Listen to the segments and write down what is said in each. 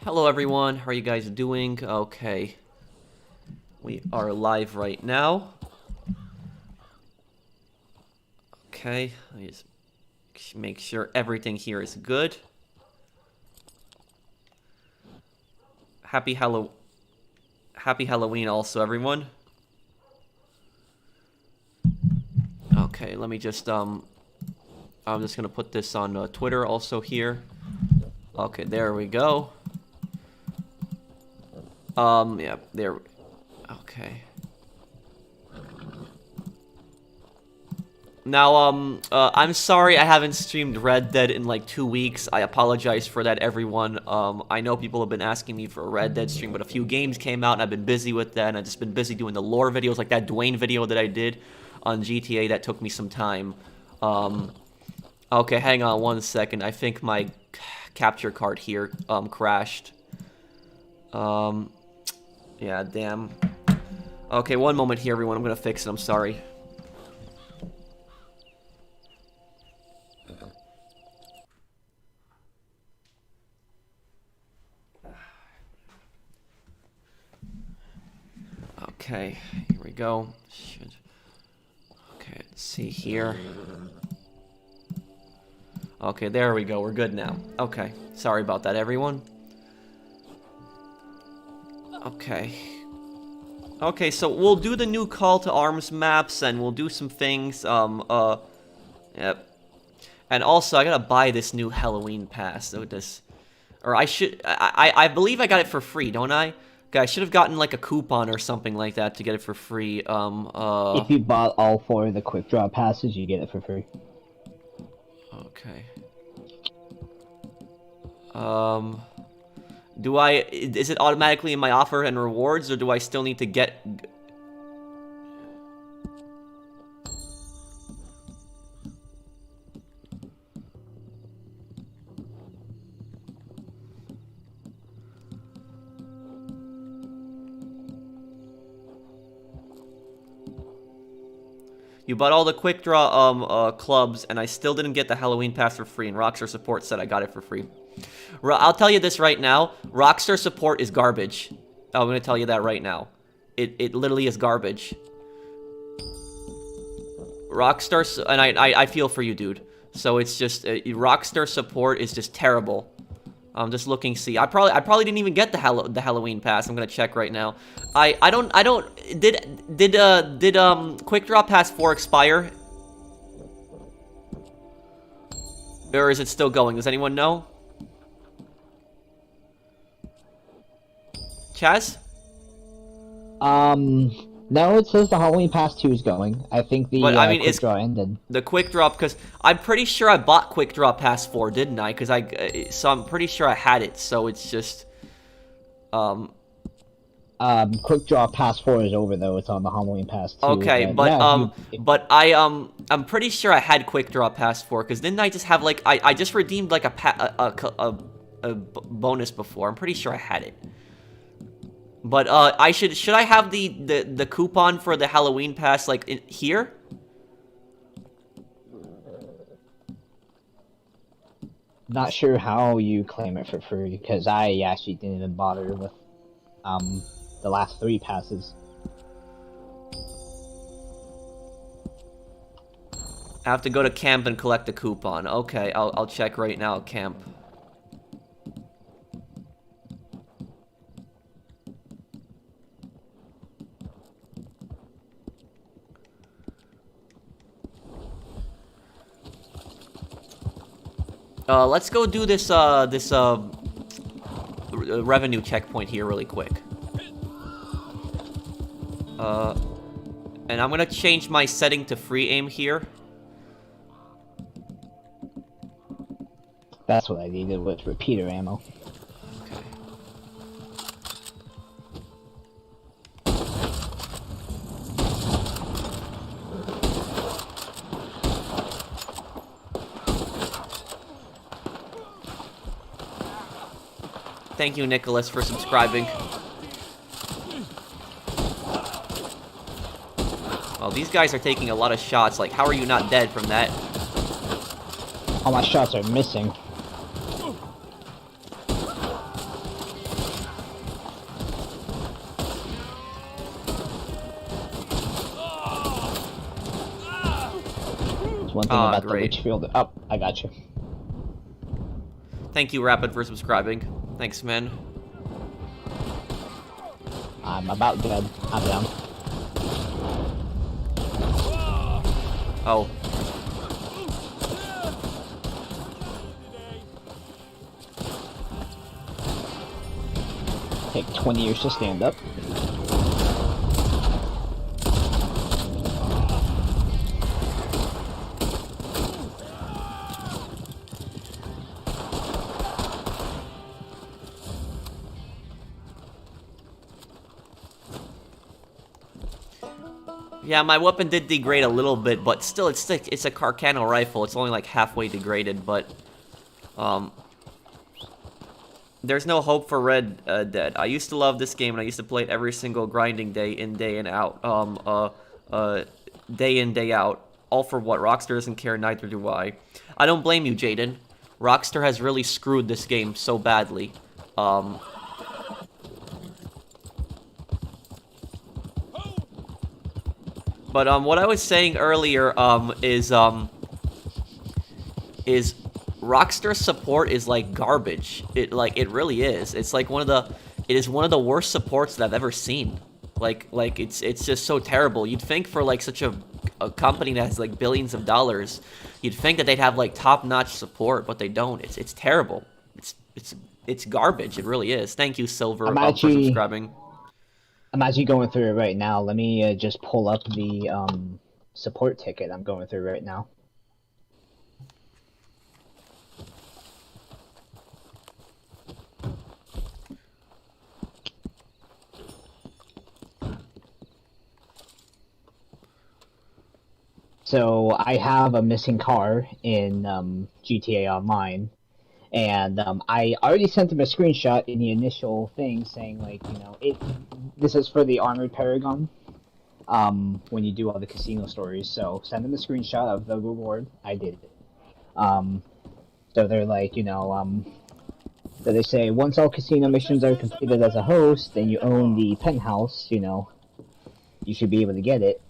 Hello everyone, how are you guys doing? Okay. We are live right now. Okay, let me just make sure everything here is good. Happy Halloween also, everyone. Okay, let me just, I'm just gonna put this on Twitter also here. Okay, there we go. Yeah, there. Okay. Now, I'm sorry I haven't streamed Red Dead in like 2 weeks. I apologize for that, everyone. I know people have been asking me for a Red Dead stream, but a few games came out and I've been busy with that, and I've just been busy doing the lore videos, like that Dwayne video that I did on GTA that took me some time. Okay, hang on one second. I think my capture card here, crashed. Yeah, damn. Okay, one moment here, everyone. I'm gonna fix it. I'm sorry. Okay, here we go. Okay, let's see here. Okay, there we go. We're good now. Okay, sorry about that, everyone. Okay. Okay, so we'll do the new Call to Arms maps, and we'll do some things, yep. And also, I gotta buy this new Halloween pass, so I believe I got it for free, don't I? Okay, I should have gotten, like, a coupon or something like that to get it for free, If you bought all 4 of the quick draw passes, you get it for free. Okay. Is it automatically in my offer and rewards, or do I still need to get... You bought all the quick draw clubs, and I still didn't get the Halloween pass for free, and Rockstar Support said I got it for free. I'll tell you this right now, Rockstar Support is garbage. I'm gonna tell you that right now. It literally is garbage. Rockstar, and I feel for you, dude. So it's just, Rockstar Support is just terrible. I'm just looking, see, I probably didn't even get the Halloween pass. I'm gonna check right now. Did Quick Draw Pass 4 expire? Or is it still going? Does anyone know? Chaz? No, it says the Halloween Pass 2 is going. I think the Quick Draw ended. The Quick Draw, because I'm pretty sure I bought Quick Draw Pass 4, didn't I? Because so I'm pretty sure I had it, so it's just... Quick Draw Pass 4 is over, though. It's on the Halloween Pass 2. Okay, but I'm pretty sure I had Quick Draw Pass 4, because didn't I just have, like, I just redeemed, like, a bonus before. I'm pretty sure I had it. But, should I have the coupon for the Halloween pass, like, here? Not sure how you claim it for free, because I actually didn't even bother with, the last 3 passes. I have to go to camp and collect the coupon. Okay, I'll check right now at camp. Let's go do this, revenue checkpoint here really quick. And I'm gonna change my setting to free aim here. That's what I needed with repeater ammo. Okay. Thank you, Nicholas, for subscribing. Well, these guys are taking a lot of shots. Like, how are you not dead from that? All my shots are missing. There's one thing Ah, about the great. Litchfield. Oh, I got you. Thank you, Rapid, for subscribing. Thanks, man. I'm about dead. I'm down. Oh. Take 20 years to stand up. Yeah, my weapon did degrade a little bit, but still, it's a Carcano rifle. It's only like halfway degraded, but there's no hope for Red Dead. I used to love this game, and I used to play it every single grinding day in, day and out. Day in, day out. All for what? Rockstar doesn't care, neither do I. I don't blame you, Jaden. Rockstar has really screwed this game so badly. But what I was saying earlier is Rockstar support is like garbage. It really is. It's like one of the worst supports that I've ever seen. Like it's just so terrible. You'd think for like such a company that has like billions of dollars, you'd think that they'd have like top-notch support, but they don't. It's terrible. It's garbage. It really is. Thank you, Silver, for subscribing. I'm actually going through it right now. Let me just pull up the support ticket I'm going through right now. So I have a missing car in GTA Online. And I already sent them a screenshot in the initial thing saying, like, you know, this is for the Armored Paragon, when you do all the casino stories. So send them a screenshot of the reward. I did it. So they're like, you know, so they say, once all casino missions are completed as a host, then you own the penthouse, you know, you should be able to get it.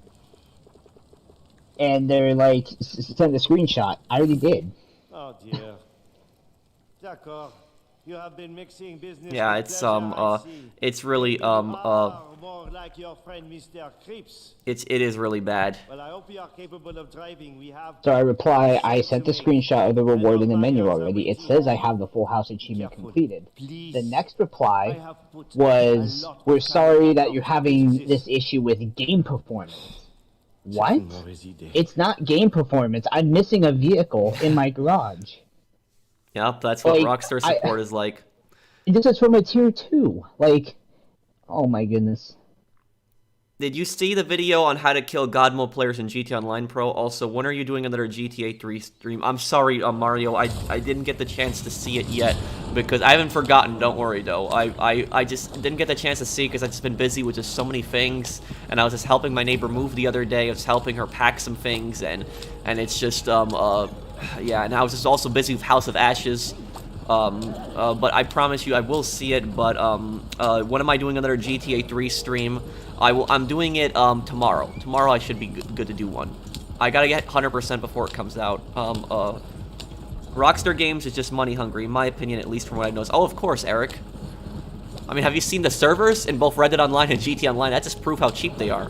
And they're like, send a screenshot. I already did. Oh dear. D'accord. You have been mixing business. Yeah, it's really more like your friend Mr. Creeps. it is really bad. Well, I hope you are capable of driving. We have. So I reply, I sent the screenshot of the reward in the menu already. It says I have the full house achievement completed. The next reply was, we're sorry that you're having this issue with game performance. What? It's not game performance. I'm missing a vehicle in my garage. Yep, that's what Rockstar support is like. This is from a tier 2. Like, oh my goodness. Did you see the video on how to kill God mode players in GTA Online Pro? Also, when are you doing another GTA 3 stream? I'm sorry, Mario, I didn't get the chance to see it yet, because I haven't forgotten, don't worry though. I just didn't get the chance to see it because I've just been busy with just so many things, and I was just helping my neighbor move the other day. I was helping her pack some things, and it's just, yeah, and I was just also busy with House of Ashes. But I promise you I will see it. But when am I doing another GTA 3 stream? I'm doing it tomorrow. Tomorrow I should be good to do one. I gotta get 100% before it comes out. Rockstar Games is just money hungry, in my opinion, at least from what I've noticed. Oh, of course, Eric. I mean, have you seen the servers in both Red Dead Online and GTA Online? That just proves how cheap they are.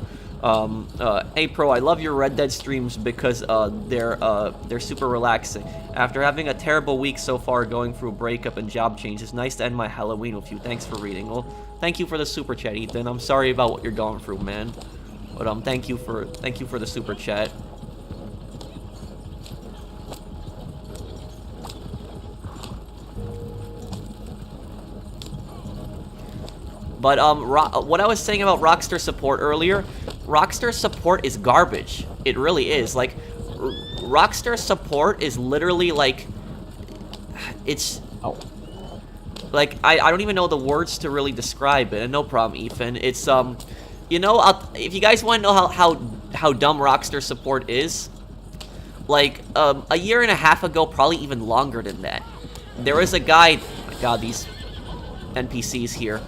Hey Pro, I love your Red Dead streams because they're super relaxing. After having a terrible week so far going through a breakup and job change, it's nice to end my Halloween with you. Thanks for reading. Well, thank you for the super chat, Ethan. I'm sorry about what you're going through, man. But thank you for the super chat. But what I was saying about Rockstar support earlier, Rockstar support is garbage. It really is. Like, Rockstar support is literally like, it's, like, I don't even know the words to really describe it. And no problem, Ethan. It's you know, if you guys want to know how dumb Rockstar support is, like a year and a half ago, probably even longer than that, there was a guy. Oh my God, these NPCs here.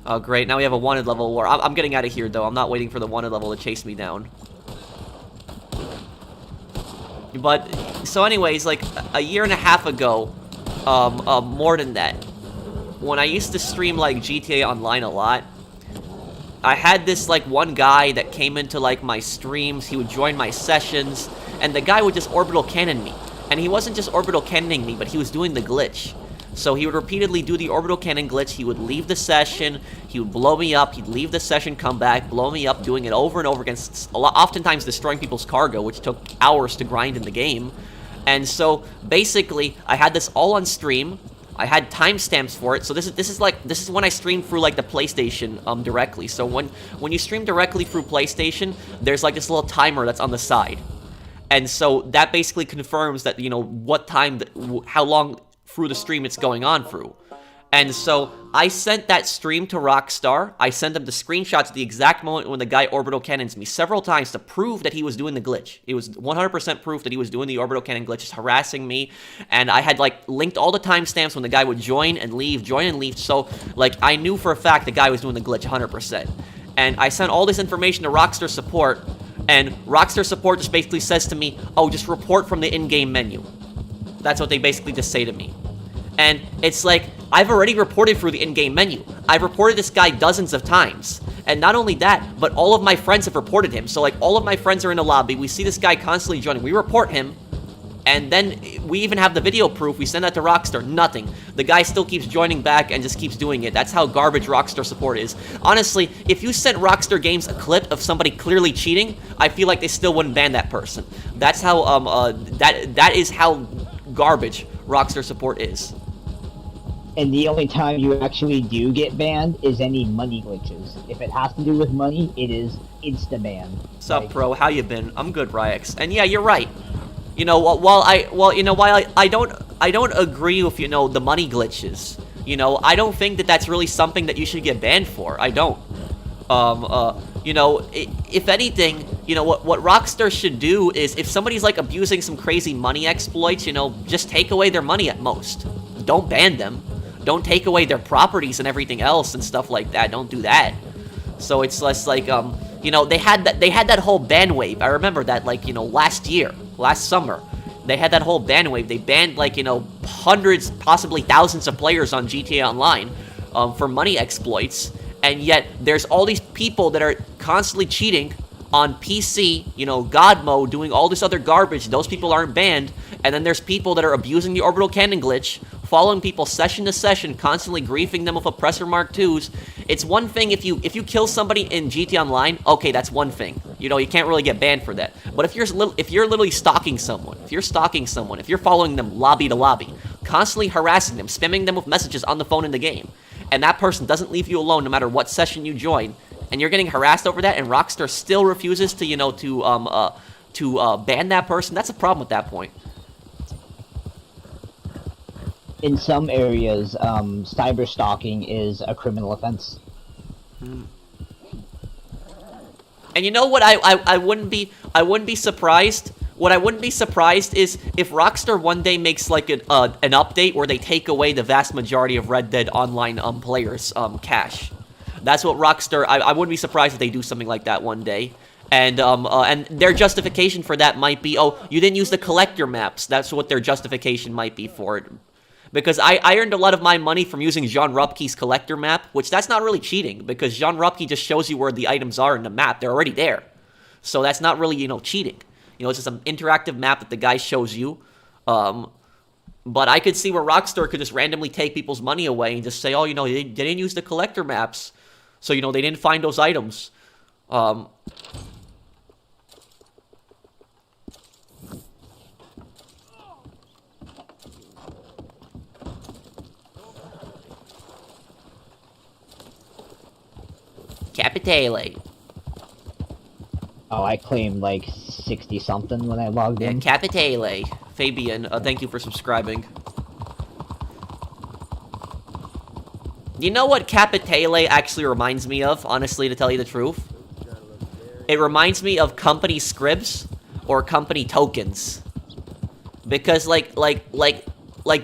Oh, great. Now we have a wanted level war. I'm getting out of here, though. I'm not waiting for the wanted level to chase me down. But, so anyways, like, a year and a half ago, more than that, when I used to stream, like, GTA Online a lot, I had this, like, one guy that came into, like, my streams, he would join my sessions, and the guy would just orbital cannon me. And he wasn't just orbital cannoning me, but he was doing the glitch. So he would repeatedly do the orbital cannon glitch, he would leave the session, he would blow me up, he'd leave the session, come back, blow me up, doing it over and over again, oftentimes destroying people's cargo, which took hours to grind in the game. And so, basically, I had this all on stream, I had timestamps for it, so this is when I streamed through, like, the PlayStation, directly. So when you stream directly through PlayStation, there's, like, this little timer that's on the side. And so, that basically confirms that, you know, what time, how long through the stream it's going on through. And so, I sent that stream to Rockstar. I sent them the screenshots at the exact moment when the guy orbital cannons me several times to prove that he was doing the glitch. It was 100% proof that he was doing the orbital cannon glitch, just harassing me. And I had, like, linked all the timestamps when the guy would join and leave. So, like, I knew for a fact the guy was doing the glitch 100%. And I sent all this information to Rockstar support, and Rockstar support just basically says to me, oh, just report from the in-game menu. That's what they basically just say to me. And it's like, I've already reported through the in-game menu. I've reported this guy dozens of times. And not only that, but all of my friends have reported him. So, like, all of my friends are in the lobby. We see this guy constantly joining. We report him. And then we even have the video proof. We send that to Rockstar. Nothing. The guy still keeps joining back and just keeps doing it. That's how garbage Rockstar support is. Honestly, if you sent Rockstar Games a clip of somebody clearly cheating, I feel like they still wouldn't ban that person. That's how, that is how garbage Rockstar support is. And the only time you actually do get banned is any money glitches. If it has to do with money, it is insta-ban. What's up, bro? How you been? I'm good, Ryx. And yeah, you're right. You know, while I don't agree with, you know, the money glitches, you know, I don't think that that's really something that you should get banned for. I don't. You know, if anything, you know, what Rockstar should do is, if somebody's, like, abusing some crazy money exploits, you know, just take away their money at most. Don't ban them. Don't take away their properties and everything else and stuff like that. Don't do that. So it's less like, you know, they had that whole ban wave. I remember that, like, you know, last summer. They had that whole ban wave. They banned, like, you know, hundreds, possibly thousands of players on GTA Online for money exploits. And yet, there's all these people that are constantly cheating on PC, you know, God mode, doing all this other garbage. Those people aren't banned. And then there's people that are abusing the orbital cannon glitch, following people session to session, constantly griefing them with oppressor Mark IIs. It's one thing if you kill somebody in GTA Online, okay, that's one thing. You know, you can't really get banned for that. But if you're literally stalking someone, if you're following them lobby to lobby, constantly harassing them, spamming them with messages on the phone in the game, and that person doesn't leave you alone no matter what session you join, and you're getting harassed over that, and Rockstar still refuses to, you know, to ban that person, that's a problem at that point. In some areas, cyber stalking is a criminal offense. And you know what? I wouldn't be surprised. What I wouldn't be surprised is if Rockstar one day makes, like, an update where they take away the vast majority of Red Dead Online players' cash. That's what Rockstar. I wouldn't be surprised if they do something like that one day. And their justification for that might be, oh, you didn't use the collector maps. That's what their justification might be for it. Because I earned a lot of my money from using Jean Rupke's collector map, which that's not really cheating, because Jean Rupke just shows you where the items are in the map. They're already there. So that's not really, you know, cheating. You know, it's just an interactive map that the guy shows you. But I could see where Rockstar could just randomly take people's money away and just say, oh, you know, they didn't use the collector maps. So, you know, they didn't find those items. Capitale. Oh, I claimed like 60-something when I logged in. Capitale. Fabian, thank you for subscribing. You know what Capitale actually reminds me of, honestly, to tell you the truth? It reminds me of company scripts or company tokens. Because, like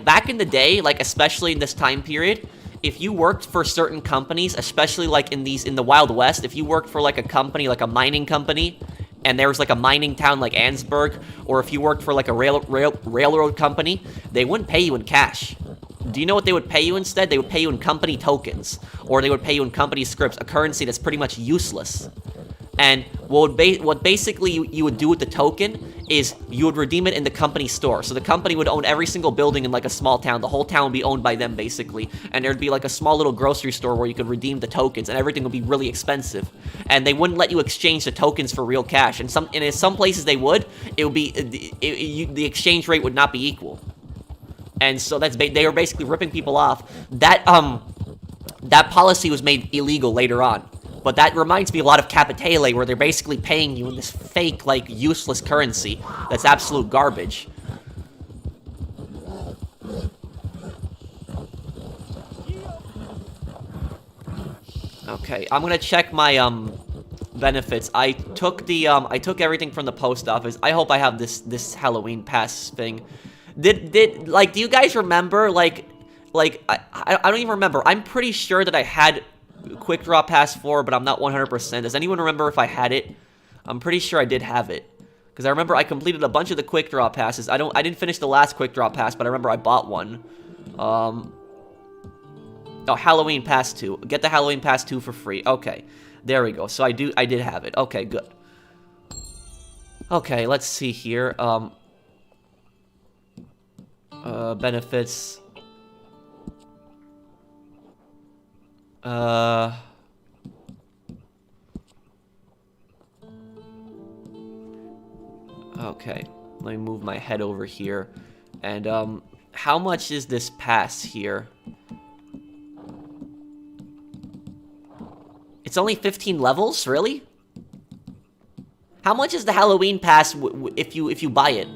back in the day, like, especially in this time period, if you worked for certain companies, especially like in the Wild West, if you worked for like a company, like a mining company, and there was like a mining town like Ansburg, or if you worked for like a railroad company, they wouldn't pay you in cash. Do you know what they would pay you instead? They would pay you in company tokens, or they would pay you in company scripts, a currency that's pretty much useless. And what basically you would do with the token is you would redeem it in the company store. So the company would own every single building in like a small town. The whole town would be owned by them basically. And there'd be like a small little grocery store where you could redeem the tokens, and everything would be really expensive. And they wouldn't let you exchange the tokens for real cash. And in some places they would. It would be the exchange rate would not be equal. And so they were basically ripping people off. That policy was made illegal later on. But that reminds me a lot of Capitale, where they're basically paying you in this fake, like, useless currency that's absolute garbage. Okay, I'm gonna check my, benefits. I took everything from the post office. I hope I have this Halloween pass thing. Like, do you guys remember, I don't even remember. I'm pretty sure that I had Quick Draw Pass 4, but I'm not 100%. Does anyone remember if I had it? I'm pretty sure I did have it, because I remember I completed a bunch of the Quick Draw Passes. I didn't finish the last Quick Draw Pass, but I remember I bought one. Oh, Halloween Pass 2. Get the Halloween Pass 2 for free. Okay, there we go. So I did have it. Okay, good. Okay, let's see here. Benefits. Okay, let me move my head over here. And, how much is this pass here? It's only 15 levels? Really? How much is the Halloween pass if you buy it?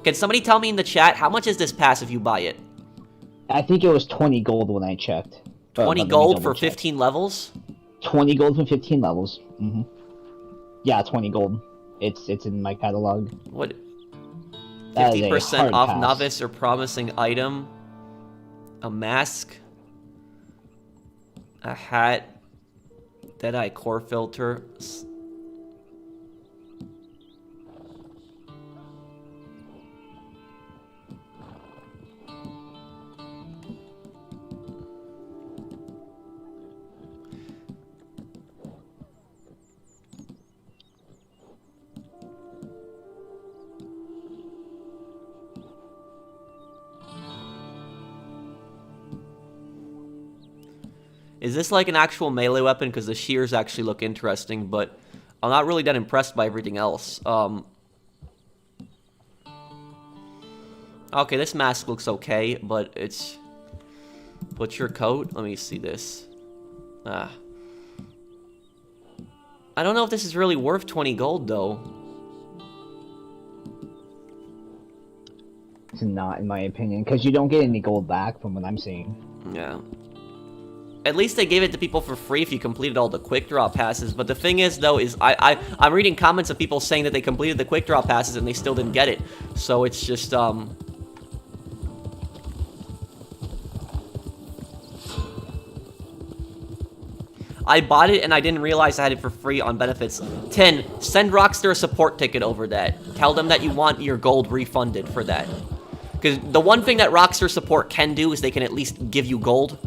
Can somebody tell me in the chat, how much is this pass if you buy it? I think it was 20 gold when I checked. 20 gold for 15 levels? 20 gold for 15 levels. Mm-hmm. Yeah, 20 gold. It's in my catalog. What? 50% off pass. Novice or promising item. A mask. A hat. Deadeye core filter. Is this like an actual melee weapon? Because the shears actually look interesting, but I'm not really that impressed by everything else. Okay, this mask looks okay, but it's... Butcher coat? Let me see this. I don't know if this is really worth 20 gold, though. It's not, in my opinion, because you don't get any gold back from what I'm seeing. Yeah. At least they gave it to people for free if you completed all the quick draw passes. But the thing is, though, is I'm reading comments of people saying that they completed the quick draw passes and they still didn't get it. So it's just I bought it and I didn't realize I had it for free on benefits. 10. Send Rockstar a support ticket over that. Tell them that you want your gold refunded for that. Because the one thing that Rockstar support can do is they can at least give you gold.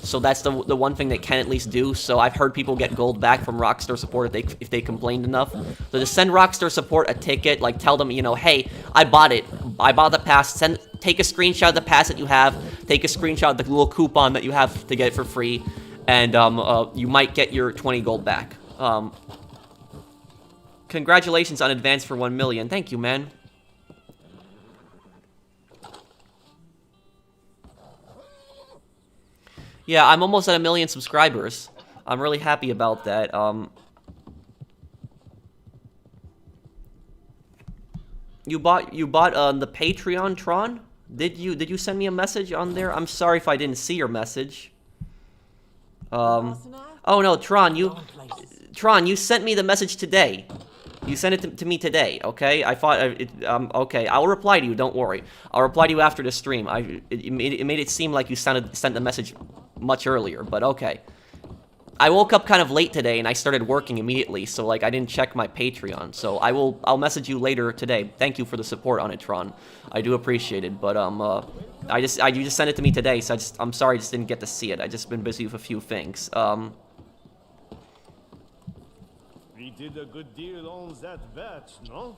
So that's the one thing they can at least do. So I've heard people get gold back from Rockstar support if they complained enough. So just send Rockstar support a ticket, like tell them, you know, hey, I bought it. I bought the pass. Take a screenshot of the pass that you have. Take a screenshot of the little coupon that you have to get it for free. And you might get your 20 gold back. Congratulations on advance for 1 million. Thank you, man. Yeah, I'm almost at 1 million subscribers. I'm really happy about that. You bought the Patreon, Tron? Did you send me a message on there? I'm sorry if I didn't see your message. Oh no, Tron, you sent me the message today. You sent it to me today, okay? I thought, okay, I'll reply to you, don't worry. I'll reply to you after the stream. It made it seem like you sent the message much earlier, but okay. I woke up kind of late today and I started working immediately, so like I didn't check my Patreon. So I'll message you later today. Thank you for the support on it, Tron. I do appreciate it, but you just sent it to me today, so I'm sorry I just didn't get to see it. I just been busy with a few things. We did a good deal on that batch, no?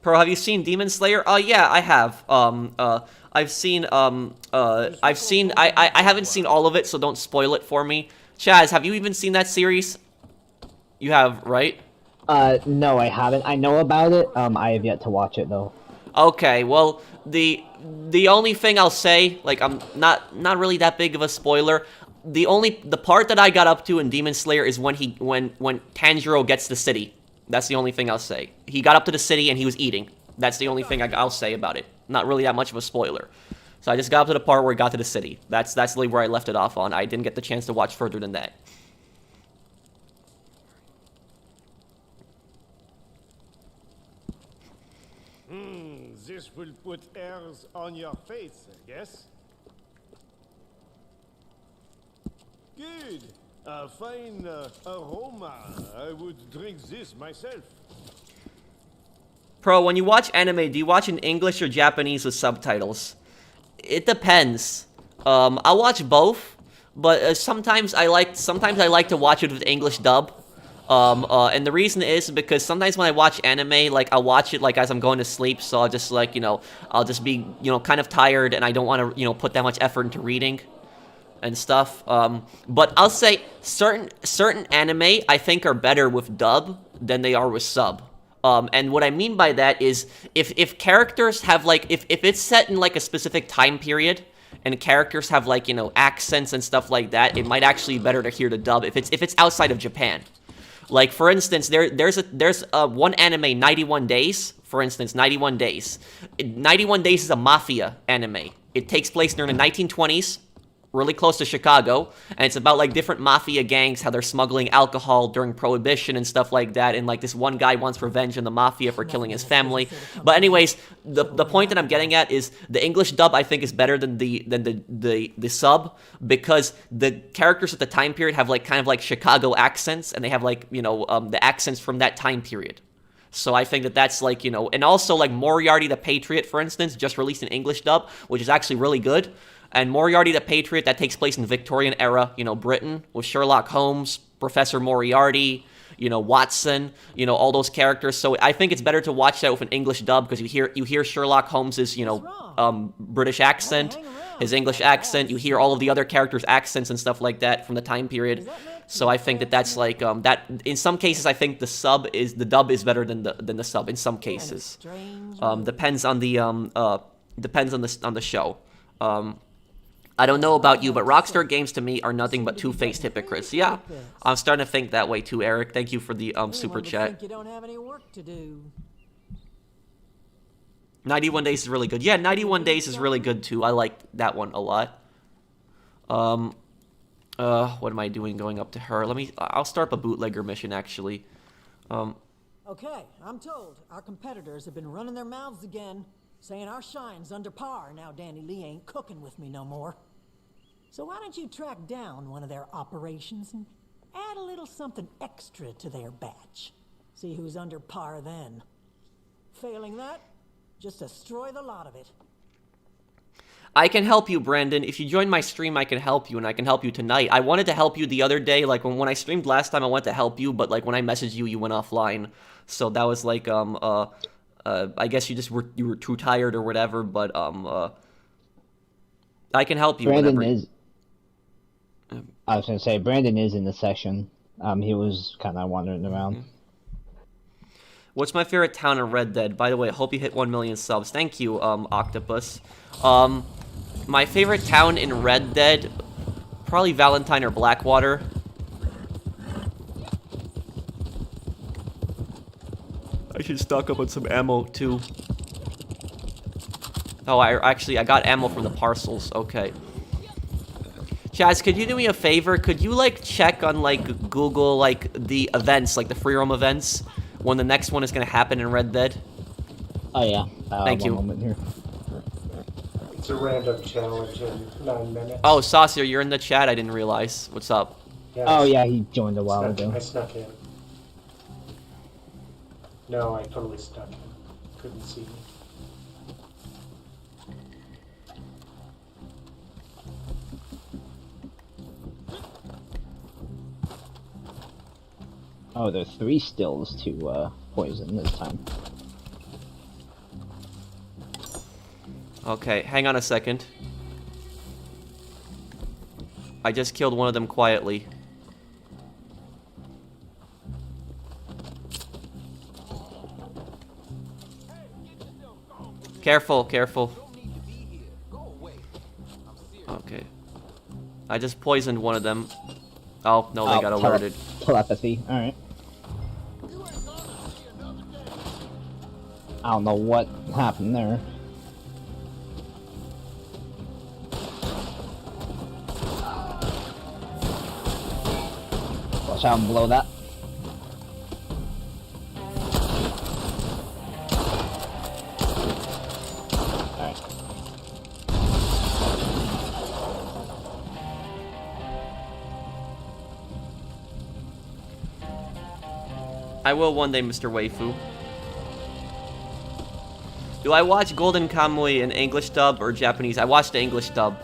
Pro, have you seen Demon Slayer? Yeah, I have. I haven't seen all of it, so don't spoil it for me. Chaz, have you even seen that series? You have, right? No, I haven't. I know about it. I have yet to watch it though. Okay, well, the only thing I'll say, like, I'm not really that big of a spoiler. The part that I got up to in Demon Slayer is when Tanjiro gets the city. That's the only thing I'll say. He got up to the city and he was eating. That's the only thing I'll say about it. Not really that much of a spoiler. So I just got up to the part where he got to the city. That's really where I left it off on. I didn't get the chance to watch further than that. This will put airs on your face, I guess. Good. A fine aroma. I would drink this myself. Pro, when you watch anime, do you watch in English or Japanese with subtitles? It depends. I watch both, but sometimes I like to watch it with English dub. And the reason is because sometimes when I watch anime, like I'll watch it like as I'm going to sleep, so I'll just like, I'll just be, kind of tired and I don't want to, put that much effort into reading and stuff. But I'll say certain anime I think are better with dub than they are with sub. And what I mean by that is if characters have like, if it's set in like a specific time period and characters have like, accents and stuff like that, it might actually be better to hear the dub if it's outside of Japan. Like, for instance, there's one anime, 91 Days, for instance, 91 Days. 91 Days is a mafia anime. It takes place during the 1920s, really close to Chicago, and it's about, like, different mafia gangs, how they're smuggling alcohol during Prohibition and stuff like that, and, like, this one guy wants revenge in the mafia for killing his family. But anyways, the point that I'm getting at is the English dub, I think, is better than the sub, because the characters at the time period have, like, kind of like Chicago accents, and they have, like, the accents from that time period. So I think that's, like, and also, like, Moriarty the Patriot, for instance, just released an English dub, which is actually really good. And Moriarty the Patriot, that takes place in Victorian era, Britain, with Sherlock Holmes, Professor Moriarty, Watson, all those characters. So I think it's better to watch that with an English dub, because you hear Sherlock Holmes's, British accent, his English accent. You hear all of the other characters' accents and stuff like that from the time period. So I think that's like that. In some cases, I think the dub is better than the sub. In some cases, depends on the show. I don't know about you, but Rockstar games to me are nothing but two-faced hypocrites. Yeah, I'm starting to think that way too, Eric. Thank you for the super chat. You don't have any work to do. 91 Days is really good. Yeah, 91 Days is really good too. I like that one a lot. What am I doing going up to her? I'll start up a bootlegger mission actually. Okay, I'm told our competitors have been running their mouths again, saying our shine's under par now Danny Lee ain't cooking with me no more. So why don't you track down one of their operations and add a little something extra to their batch? See who's under par then. Failing that, just destroy the lot of it. I can help you, Brandon. If you join my stream, I can help you, and I can help you tonight. I wanted to help you the other day, like when I streamed last time, I wanted to help you, but like when I messaged you, you went offline. So that was like I guess you were too tired or whatever, but I can help you. I was gonna say Brandon is in the session. He was kind of wandering around. Mm-hmm. What's my favorite town in Red Dead? By the way, I hope you hit 1 million subs. Thank you, Octopus. My favorite town in Red Dead, probably Valentine or Blackwater. I should stock up on some ammo, too. Oh, I got ammo from the parcels. Okay. Chaz, could you do me a favor? Could you, like, check on, like, Google, like, the events, like the free roam events, when the next one is going to happen in Red Dead? Oh, yeah. Thank you. One moment here. It's a random challenge in 9 minutes. Oh, Saucer, you're in the chat. I didn't realize. What's up? Yeah, Oh yeah, he joined a while ago. I snuck in. No, I totally snuck in. Couldn't see me. Oh, there's 3 stills to poison this time. Okay, hang on a second. I just killed one of them quietly. Careful, careful. Okay. I just poisoned one of them. Oh, no, they got alerted. Telepathy, alright. I don't know what happened there. Watch out and blow that. Alright. I will one day, Mr. Waifu. Do I watch Golden Kamuy in English dub or Japanese? I watch the English dub.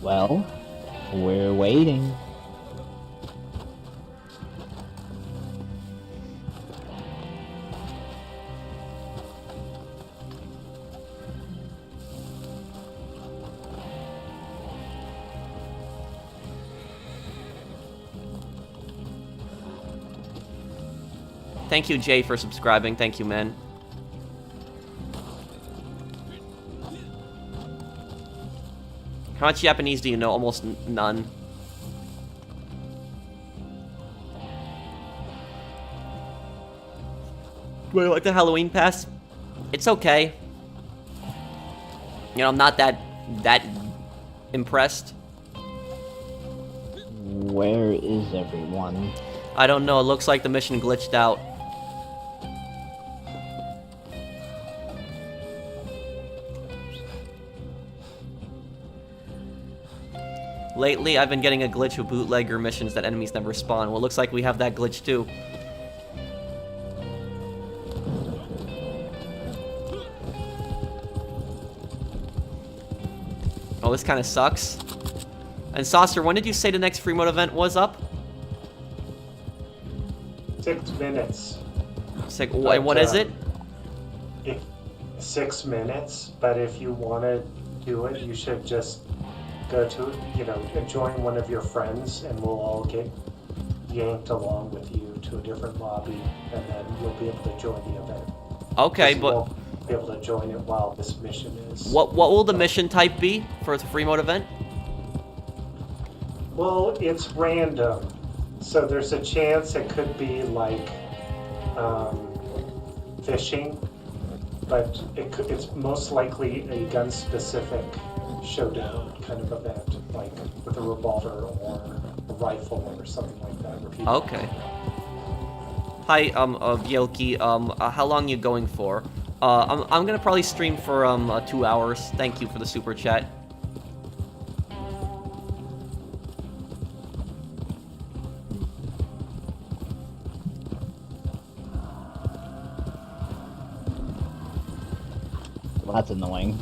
Well, we're waiting. Thank you, Jay, for subscribing. Thank you, man. How much Japanese do you know? Almost none. Do I like the Halloween pass? It's okay. You know, I'm not that impressed. Where is everyone? I don't know. It looks like the mission glitched out. Lately, I've been getting a glitch with bootlegger missions that enemies never spawn. Well, it looks like we have that glitch too. Oh, this kind of sucks. And Saucer, when did you say the next free mode event was up? 6 minutes. What is it? 6 minutes, but if you want to do it, you should just go to, join one of your friends, and we'll all get yanked along with you to a different lobby, and then you'll be able to join the event. Okay, but but you won't be able to join it while this mission is. what will the mission type be for the free mode event? Well, it's random, so there's a chance it could be like fishing, but it's most likely a gun-specific showdown kind of event, like with a revolver or a rifle or something like that. Okay. Hi, Bjelki, how long you going for? I'm gonna probably stream for 2 hours. Thank you for the super chat. Well, that's annoying.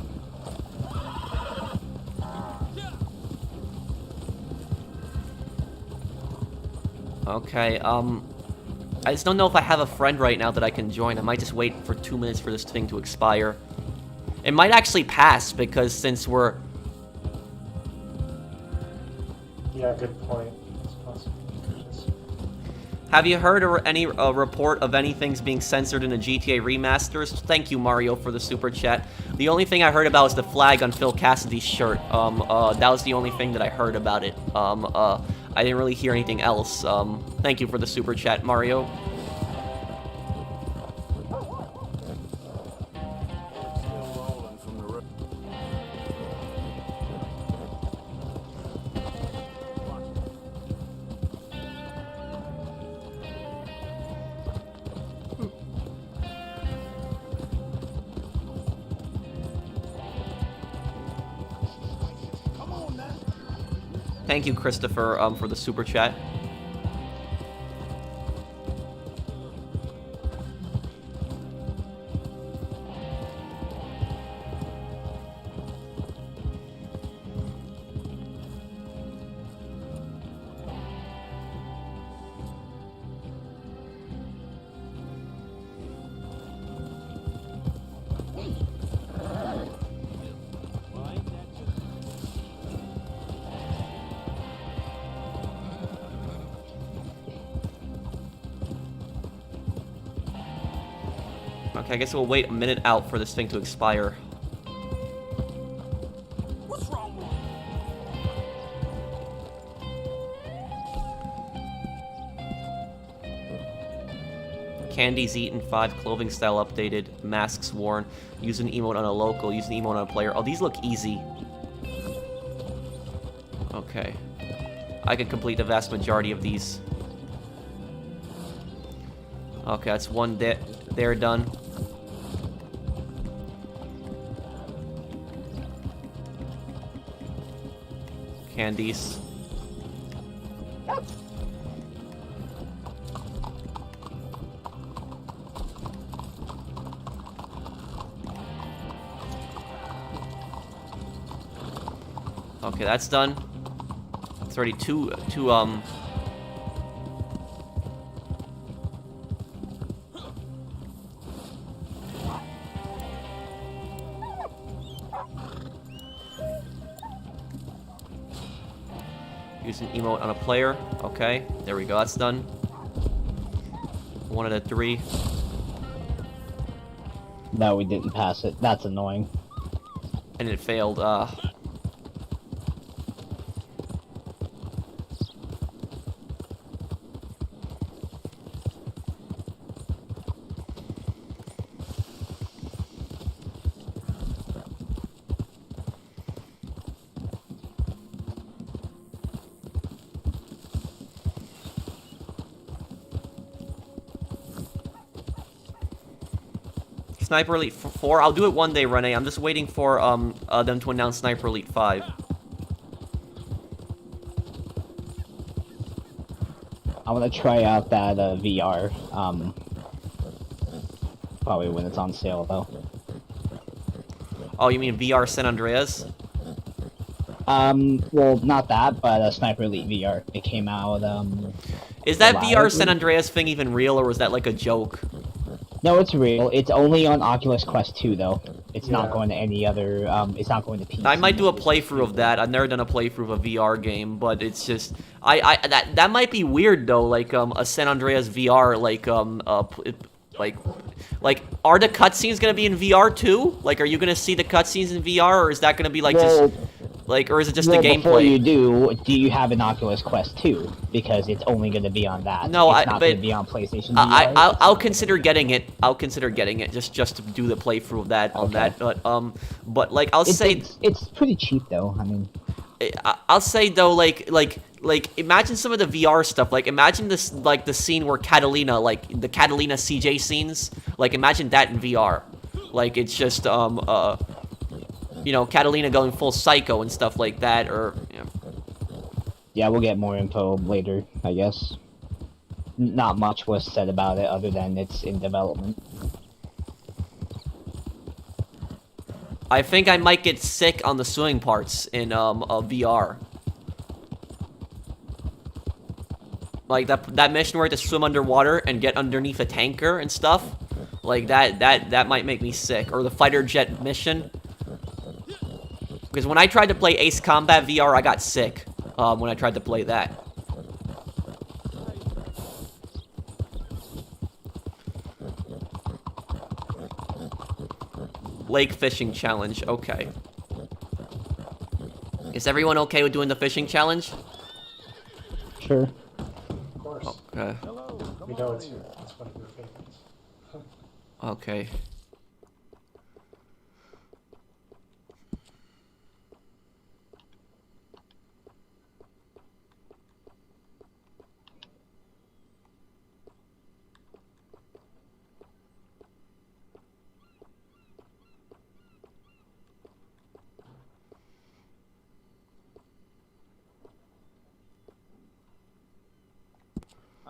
Okay, I just don't know if I have a friend right now that I can join. I might just wait for 2 minutes for this thing to expire. It might actually pass, because since we're... Yeah, good point. It's possible. Have you heard any report of anything's being censored in the GTA remasters? Thank you, Mario, for the super chat. The only thing I heard about was the flag on Phil Cassidy's shirt. That was the only thing that I heard about it. I didn't really hear anything else. Thank you for the super chat, Mario. Thank you, Christopher, for the super chat. Okay, I guess we'll wait a minute out for this thing to expire. What's wrong with you? Candies eaten, 5, clothing style updated, masks worn, use an emote on a local, use an emote on a player. Oh, these look easy. Okay. I can complete the vast majority of these. Okay, that's one there done. Candies. Okay, that's done. It's already two use an emote on a player. Okay, there we go, that's done. 1 out of 3. No, we didn't pass it. That's annoying. And it failed, Sniper Elite 4. I'll do it one day, Renee. I'm just waiting for them to announce Sniper Elite 5. I want to try out that VR. Probably when it's on sale though. Oh, you mean VR San Andreas? Well, not that, but Sniper Elite VR. It came out. Is that July, I VR San believe. Andreas thing even real, or was that like a joke? No, it's real. It's only on Oculus Quest 2 though. It's not Yeah. going to any other. It's not going to PC. I might do a playthrough of that. I've never done a playthrough of a VR game, but it's just that might be weird though. Like a San Andreas VR, like are the cutscenes gonna be in VR too? Like, are you gonna see the cutscenes in VR, or is that gonna be like Well, just like, or is it just well, the before gameplay? you do you have an Oculus Quest 2? Because it's only going to be on that. No, it's not but going to be on PlayStation VR. I'll consider getting it. I'll consider getting it just to do the playthrough of that on Okay. that. But like I'll say. It's pretty cheap though. I mean, I'll say though, like imagine some of the VR stuff. Like imagine this, like the scene where Catalina, like the Catalina CJ scenes. Like imagine that in VR. Like it's just you know, Catalina going full psycho and stuff like that, or you know. yeah, we'll get more info later, I guess. Not much was said about it other than it's in development. I think I might get sick on the swimming parts in VR. Like that mission where I have to swim underwater and get underneath a tanker and stuff. Like that might make me sick. Or the fighter jet mission. Because when I tried to play Ace Combat VR, I got sick when I tried to play that. Lake fishing challenge, okay. Is everyone okay with doing the fishing challenge? Sure. Of course. Okay. We know it's one of your favorites. Okay.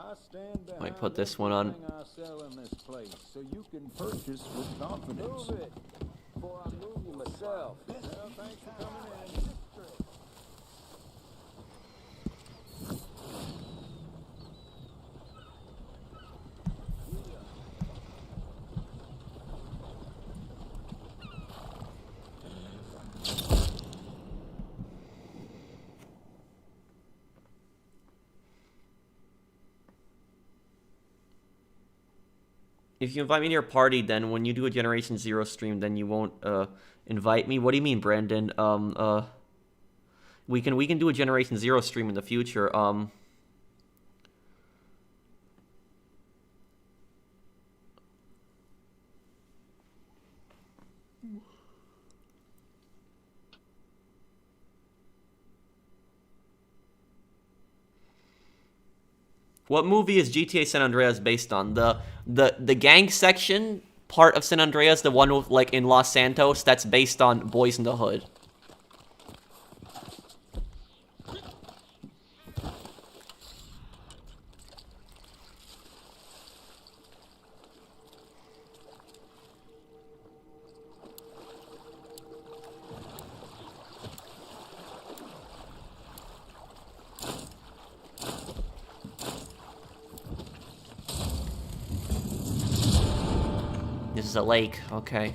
I stand behind Might put this one on. everything I sell in this place, so you can purchase with confidence. Move it before I move you myself. Well, thanks for coming in. If you invite me to your party, then when you do a Generation Zero stream, then you won't invite me. What do you mean, Brandon? We can do a Generation Zero stream in the future. What movie is GTA San Andreas based on? The gang section part of San Andreas, the one with, like, in Los Santos, that's based on Boys in the Hood. This is a lake, okay.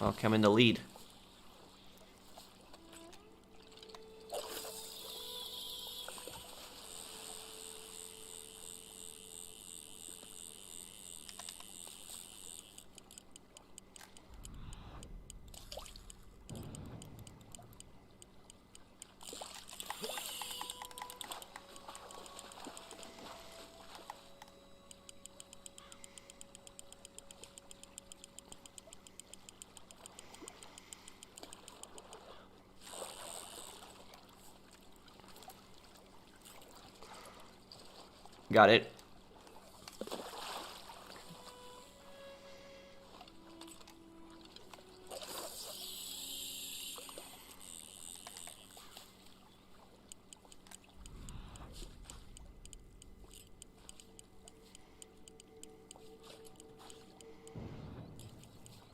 Okay, I'm in the lead. Got it.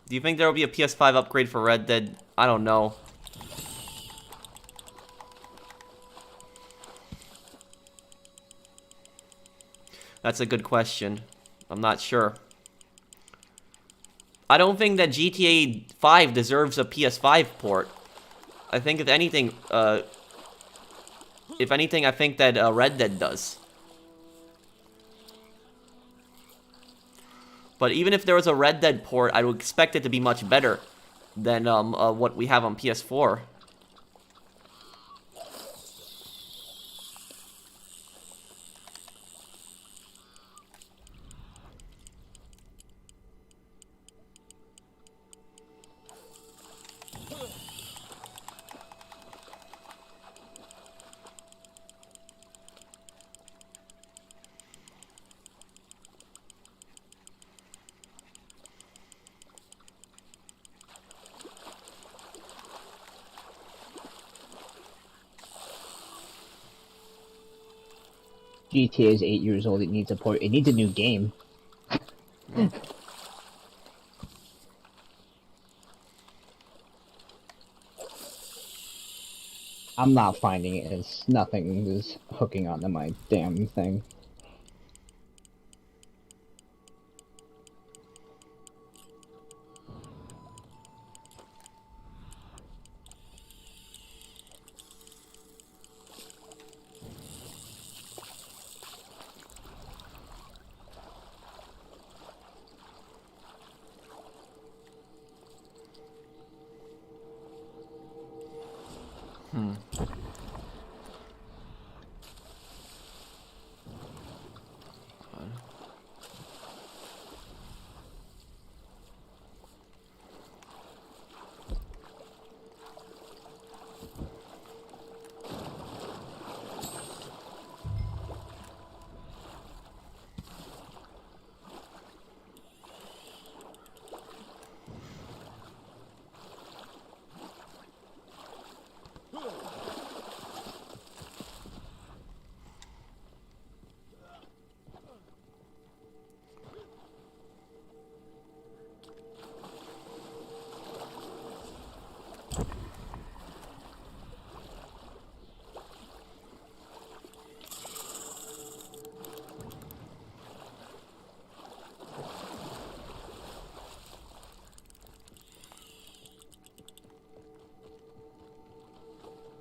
Do you think there will be a PS5 upgrade for Red Dead? I don't know. That's a good question. I'm not sure. I don't think that GTA 5 deserves a PS5 port. I think if anything, I think that Red Dead does. But even if there was a Red Dead port, I would expect it to be much better than what we have on PS4. GTA is 8 years old. It needs a port. It needs a new game. I'm not finding it. It's nothing is hooking onto my damn thing.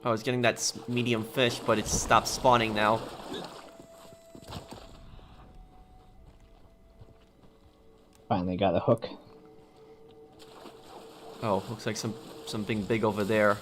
I was getting that medium fish, but it's stopped spawning now. Finally got a hook. Oh, looks like something big over there.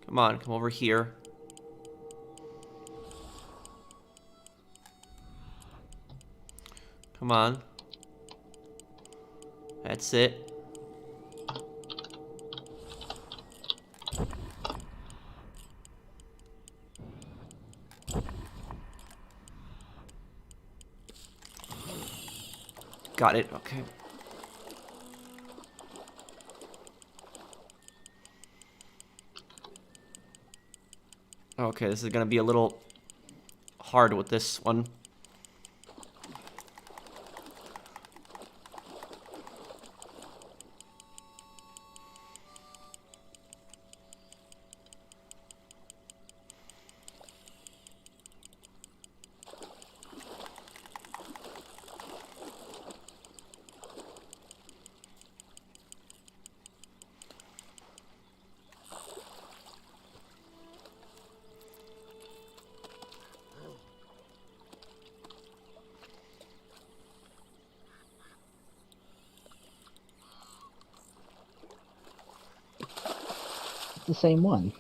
Come on, come over here. Come on. That's it. Got it, okay. Okay, this is gonna be a little hard with this one. The same one.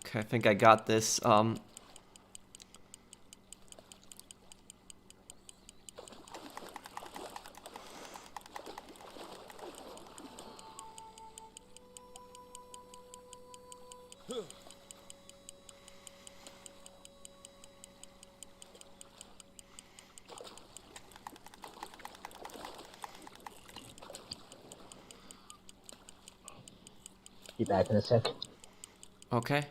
Okay, I think I got this. Be back in a sec. Okay.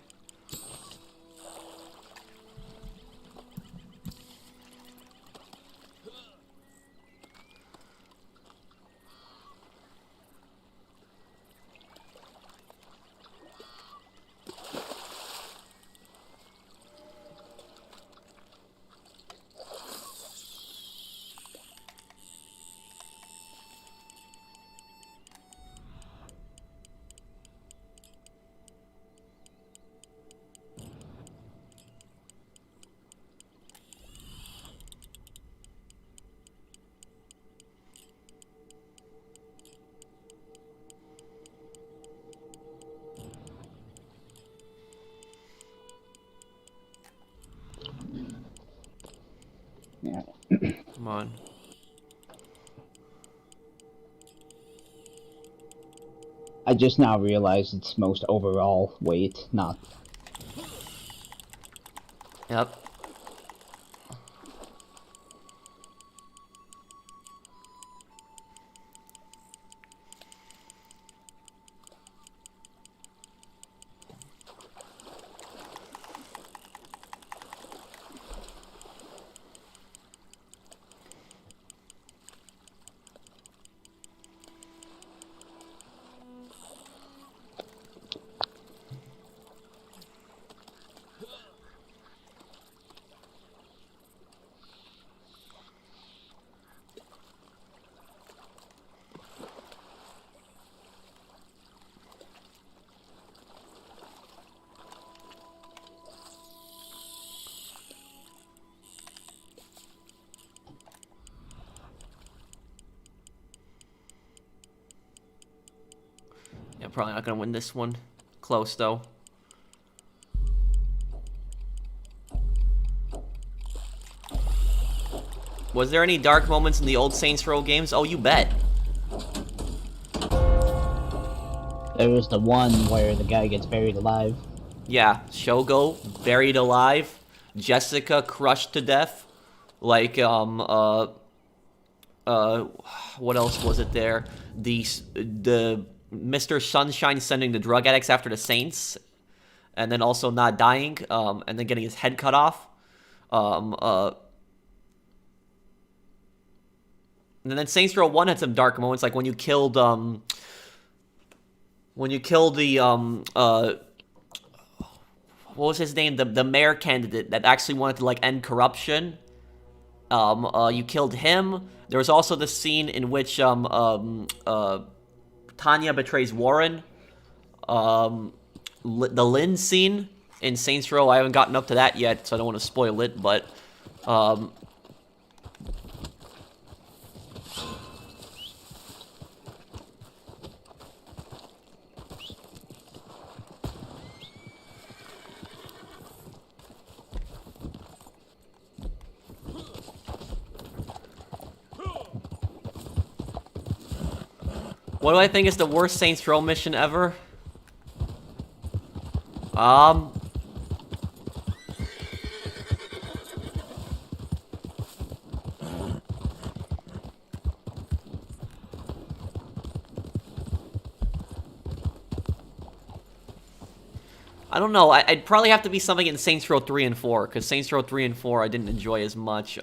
Yeah. Come on. I just now realized it's most overall weight, not... Yep. Yeah, probably not gonna win this one. Close though. Was there any dark moments in the old Saints Row games? Oh, you bet. There was the one where the guy gets buried alive. Yeah, Shogo buried alive, Jessica crushed to death. Like what else was it there? The Mr. Sunshine sending the drug addicts after the Saints, and then also not dying, and then getting his head cut off. And then Saints Row 1 had some dark moments, like when you killed the what was his name? The mayor candidate that actually wanted to like end corruption. You killed him. There was also the scene in which Tanya betrays Warren. The Lynn scene in Saints Row. I haven't gotten up to that yet, so I don't want to spoil it. But what do I think is the worst Saints Row mission ever? I don't know. I'd probably have to be something in Saints Row 3 and 4, because Saints Row 3 and 4 I didn't enjoy as much.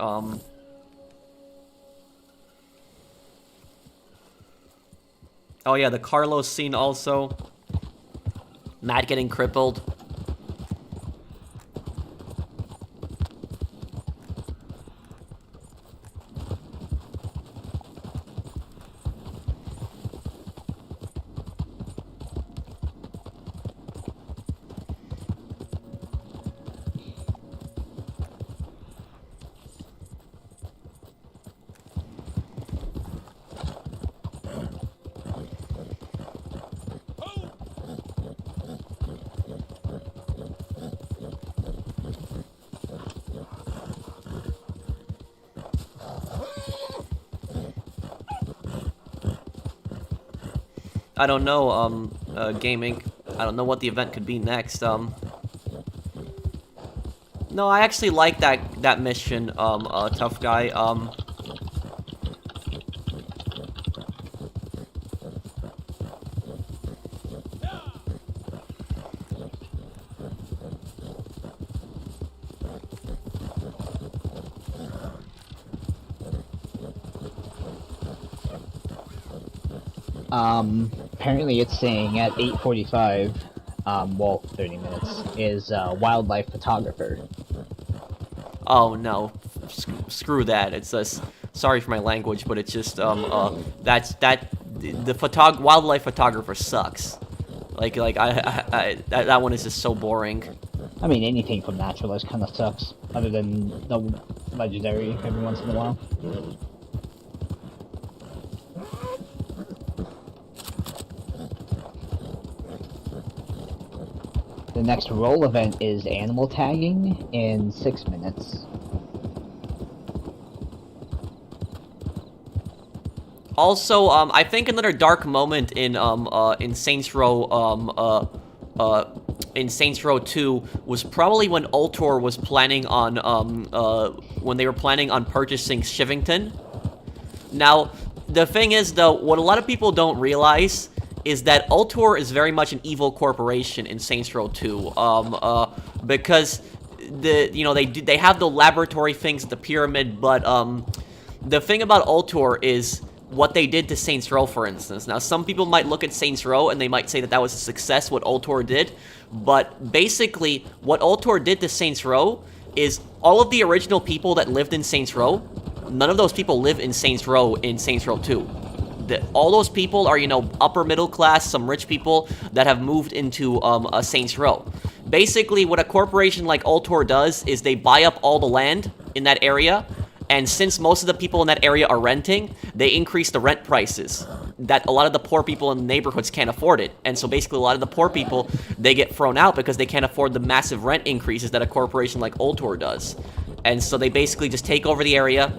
Oh yeah, the Carlos scene also. Matt getting crippled. I don't know, gaming. I don't know what the event could be next. No, I actually like that mission, tough guy. Apparently it's saying at 8:45, well, 30 minutes, is wildlife photographer. Oh no, screw that. It's just, sorry for my language, but it's just the wildlife photographer sucks. That one is just so boring. I mean, anything from Naturalist kind of sucks, other than the legendary every once in a while. The next role event is animal tagging in 6 minutes. Also, I think another dark moment in Saints Row in Saints Row 2 was probably when Ultor was planning on when they were planning on purchasing Shivington. Now, the thing is though, what a lot of people don't realize is that Ultor is very much an evil corporation in Saints Row 2. Because they have the laboratory things, the pyramid, but the thing about Ultor is what they did to Saints Row, for instance. Now, some people might look at Saints Row and they might say that that was a success, what Ultor did. But basically, what Ultor did to Saints Row is all of the original people that lived in Saints Row, none of those people live in Saints Row 2. All those people are, upper middle class, some rich people that have moved into a Saints Row. Basically, what a corporation like Ultor does is they buy up all the land in that area, and since most of the people in that area are renting, they increase the rent prices. That a lot of the poor people in the neighborhoods can't afford it. And so basically a lot of the poor people, they get thrown out because they can't afford the massive rent increases that a corporation like Ultor does. And so they basically just take over the area,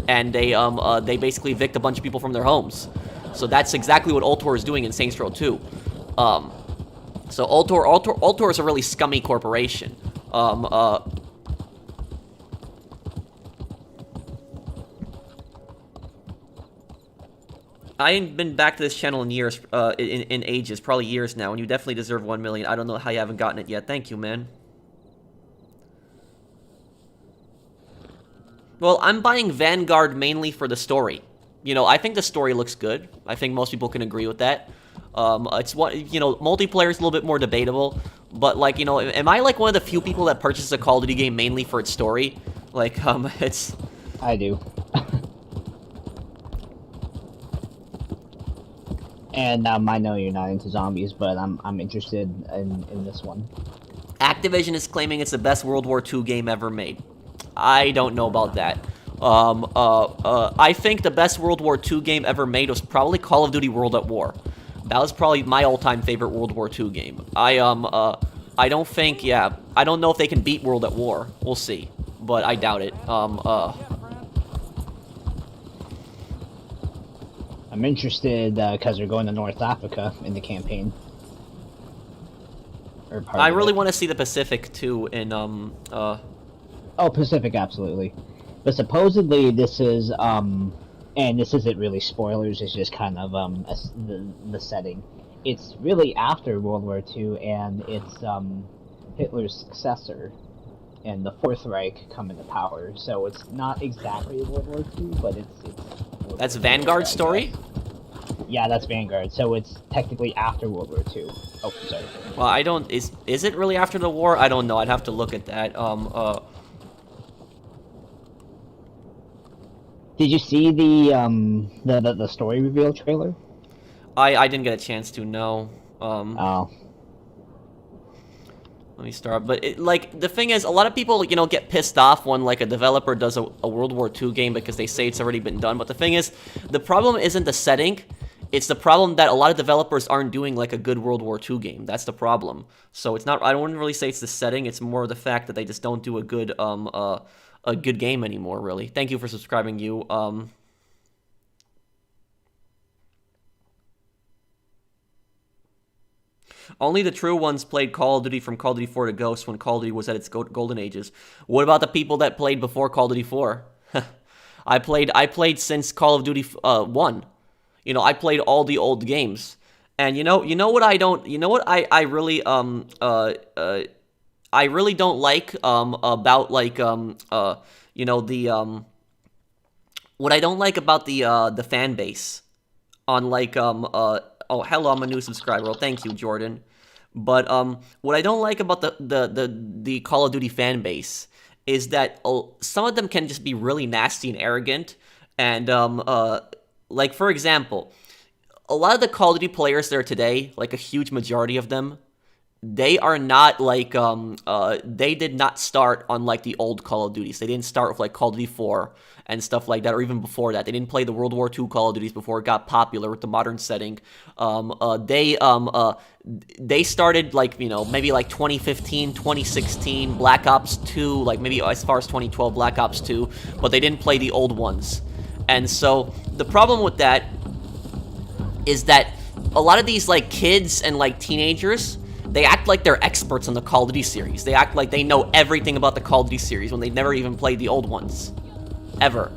and they basically evict a bunch of people from their homes. So that's exactly what Ultor is doing in Saints Row 2. So Ultor is a really scummy corporation. I ain't been back to this channel in years, in ages, probably years now, and you definitely deserve 1 million. I don't know how you haven't gotten it yet. Thank you, man. Well, I'm buying Vanguard mainly for the story. I think the story looks good. I think most people can agree with that. It's what, multiplayer is a little bit more debatable, but am I like one of the few people that purchases a Call of Duty game mainly for its story? It's... I do. And I know you're not into zombies, but I'm interested in this one. Activision is claiming it's the best World War II game ever made. I don't know about that. I think the best World War II game ever made was probably Call of Duty World at War. That was probably my all-time favorite World War II game. I don't think, I don't know if they can beat World at War. We'll see, but I doubt it. I'm interested because we're going to North Africa in the campaign. I really want to see the Pacific too. Oh, Pacific, absolutely. But supposedly this is and this isn't really spoilers. It's just kind of the setting. It's really after World War II, and it's Hitler's successor and the Fourth Reich coming to power. So it's not exactly World War II, but it's that's Vanguard's story? Yeah, that's Vanguard. So it's technically after World War II. Oh, sorry. Well, I don't... Is it really after the war? I don't know. I'd have to look at that. Did you see the story reveal trailer? I didn't get a chance to, no. Oh. Let me start. But, the thing is, a lot of people, get pissed off when, a developer does a World War II game because they say it's already been done. But the thing is, the problem isn't the setting. It's the problem that a lot of developers aren't doing, a good World War II game. That's the problem. So it's not... I wouldn't really say it's the setting. It's more the fact that they just don't do a good game anymore, really. Thank you for subscribing, you. Only the true ones played Call of Duty from Call of Duty 4 to Ghosts when Call of Duty was at its golden ages. What about the people that played before Call of Duty 4? I played since Call of Duty 1. I played all the old games. And I really don't like about what I don't like about the fan base on oh, hello, I'm a new subscriber. Well, thank you, Jordan. But what I don't like about the Call of Duty fan base is that some of them can just be really nasty and arrogant. And for example, a lot of the Call of Duty players there today, a huge majority of them, they are not they did not start on the old Call of Duties. They didn't start with Call of Duty 4 and stuff like that, or even before that. They didn't play the World War II Call of Duties before it got popular with the modern setting. They started maybe 2015, 2016, Black Ops 2, maybe as far as 2012 Black Ops 2, but they didn't play the old ones. And so the problem with that is that a lot of these like kids and like teenagers, they act like they're experts on the Call of Duty series. They act like they know everything about the Call of Duty series when they've never even played the old ones, ever.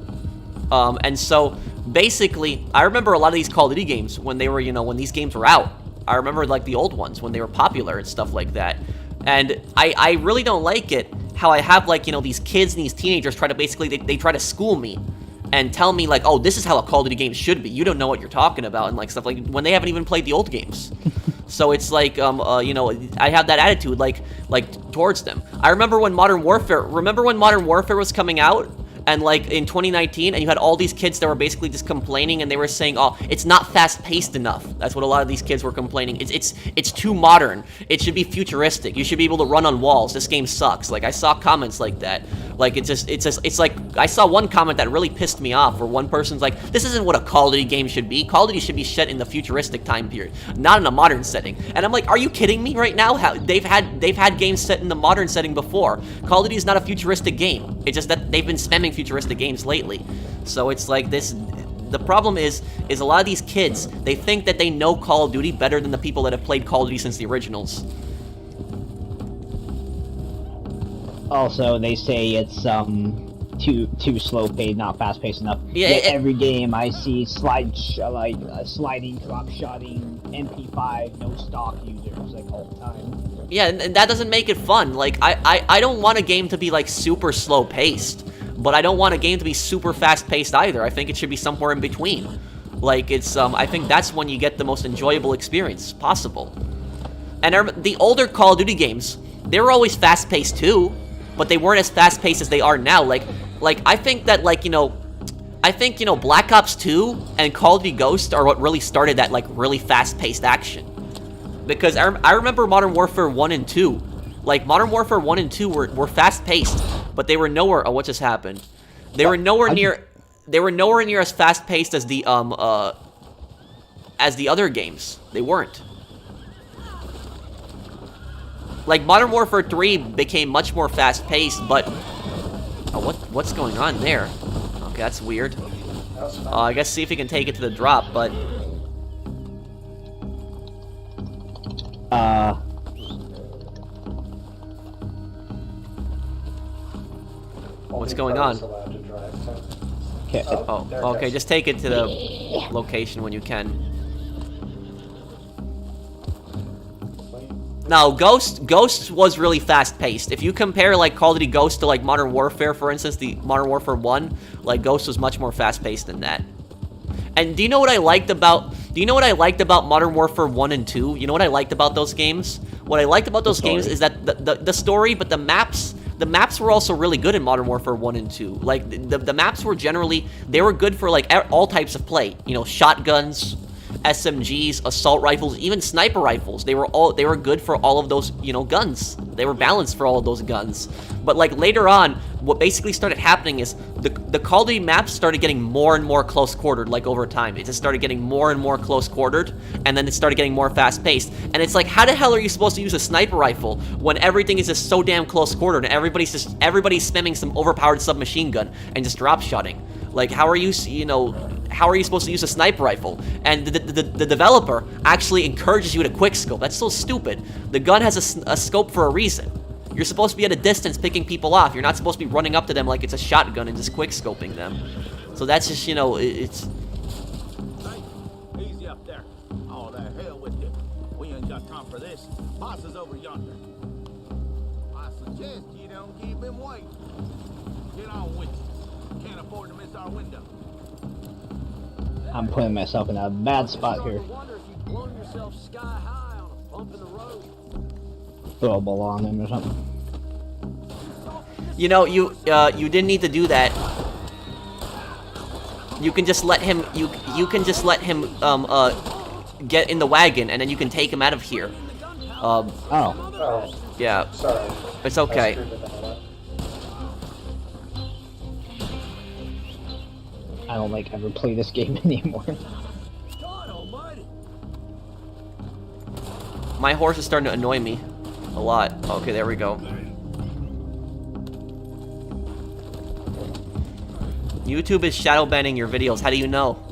And so basically, I remember a lot of these Call of Duty games when they were, you know, when these games were out. I remember like the old ones when they were popular and stuff like that. And I really don't like it how I have like, you know, these kids and these teenagers try to basically, they try to school me and tell me like, oh, this is how a Call of Duty game should be. You don't know what you're talking about and like stuff like when they haven't even played the old games. So it's like, you know, I have that attitude like towards them. I remember when Modern Warfare was coming out, and like in 2019, and you had all these kids that were basically just complaining, and they were saying, oh, it's not fast-paced enough. That's what a lot of these kids were complaining. It's too modern. It should be futuristic. You should be able to run on walls. This game sucks. Like I saw comments like that. Like it's like I saw one comment that really pissed me off, where one person's like, this isn't what a Call of Duty game should be. Call of Duty should be set in the futuristic time period, not in a modern setting. And I'm like, are you kidding me right now? They've had games set in the modern setting before. Call of Duty is not a futuristic game. It's just that they've been spamming futuristic games lately. So it's like this. The problem is a lot of these kids, they think that they know Call of Duty better than the people that have played Call of Duty since the originals. Also, they say it's too slow paced, not fast paced enough. Yeah, Yet every game I see sliding, drop shotting, MP5, no stock users like all the time. Yeah, and that doesn't make it fun. Like I don't want a game to be like super slow paced, but I don't want a game to be super fast paced either. I think it should be somewhere in between. Like it's I think that's when you get the most enjoyable experience possible. And the older Call of Duty games, they were always fast paced too, but they weren't as fast paced as they are now. Like I think that Black Ops 2 and Call of Duty Ghost are what really started that like really fast paced action. Because I remember Modern Warfare 1 and 2. Like Modern Warfare 1 and 2 were fast paced, but they were nowhere. Oh, what just happened? They were nowhere near as fast paced as the other games. They weren't. Like Modern Warfare 3 became much more fast paced, but what's going on there? Okay, that's weird. I guess see if we can take it to the drop, but what's going on? Okay. Oh, okay, just take it to the location when you can. No, Ghost was really fast-paced. If you compare, like, Call of Duty Ghost to, like, Modern Warfare, for instance, the Modern Warfare 1, like, Ghost was much more fast-paced than that. And do you know what I liked about Modern Warfare 1 and 2? You know what I liked about those games? What I liked about those games is that the story, but the maps were also really good in Modern Warfare 1 and 2. Like, the maps were generally, they were good for, like, all types of play. You know, shotguns, SMGs, assault rifles, even sniper rifles. They were good for all of those, you know, guns. They were balanced for all of those guns. But like later on, what basically started happening is the Call of Duty maps started getting more and more close quartered, like over time. It just started getting more and more close quartered, and then it started getting more fast paced. And it's like, how the hell are you supposed to use a sniper rifle when everything is just so damn close quartered and everybody's spamming some overpowered submachine gun and just drop shotting? Like, how are you supposed to use a sniper rifle? And the developer actually encourages you to quickscope. That's so stupid. The gun has a scope for a reason. You're supposed to be at a distance picking people off. You're not supposed to be running up to them like it's a shotgun and just quickscoping them. So that's just, you know, it's... Easy up there. Oh, the hell with you. We ain't got time for this. Boss is over yonder. I suggest you don't keep him waiting. Get on with you. Can't afford to miss our window. I'm putting myself in a bad spot here. Throw a ball on him or something. You know, you didn't need to do that. You can just let him. You can just let him get in the wagon, and then you can take him out of here. Oh, Yeah. sorry. It's okay. I screwed it up. I don't like ever play this game anymore. My horse is starting to annoy me a lot. Okay, there we go. YouTube is shadow banning your videos. How do you know?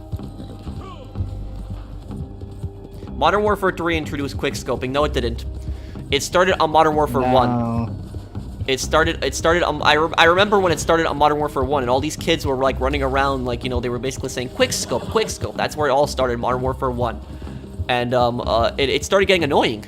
Modern Warfare 3 introduced quickscoping. No, it didn't. It started on Modern Warfare 1. It started I remember when it started on Modern Warfare 1, and all these kids were like running around like, you know, they were basically saying quickscope. That's where it all started, Modern Warfare 1. And it started getting annoying.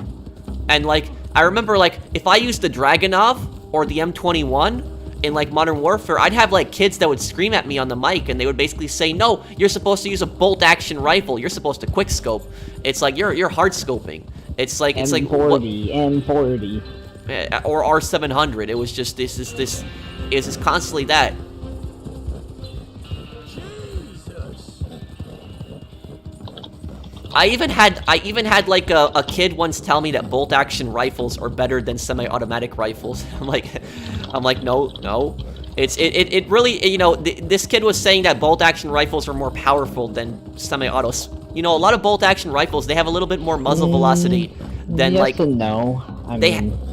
And like I remember, like, if I used the Dragunov or the M21 in like Modern Warfare, I'd have like kids that would scream at me on the mic, and they would basically say, "No, you're supposed to use a bolt action rifle. You're supposed to quickscope. It's like you're hard scoping. It's like M40 or R700. It was just this is constantly that. I even had like a kid once tell me that bolt action rifles are better than semi-automatic rifles. I'm like no. It really, you know, this kid was saying that bolt action rifles are more powerful than semi-autos. You know, a lot of bolt action rifles, they have a little bit more muzzle velocity than yes like and no.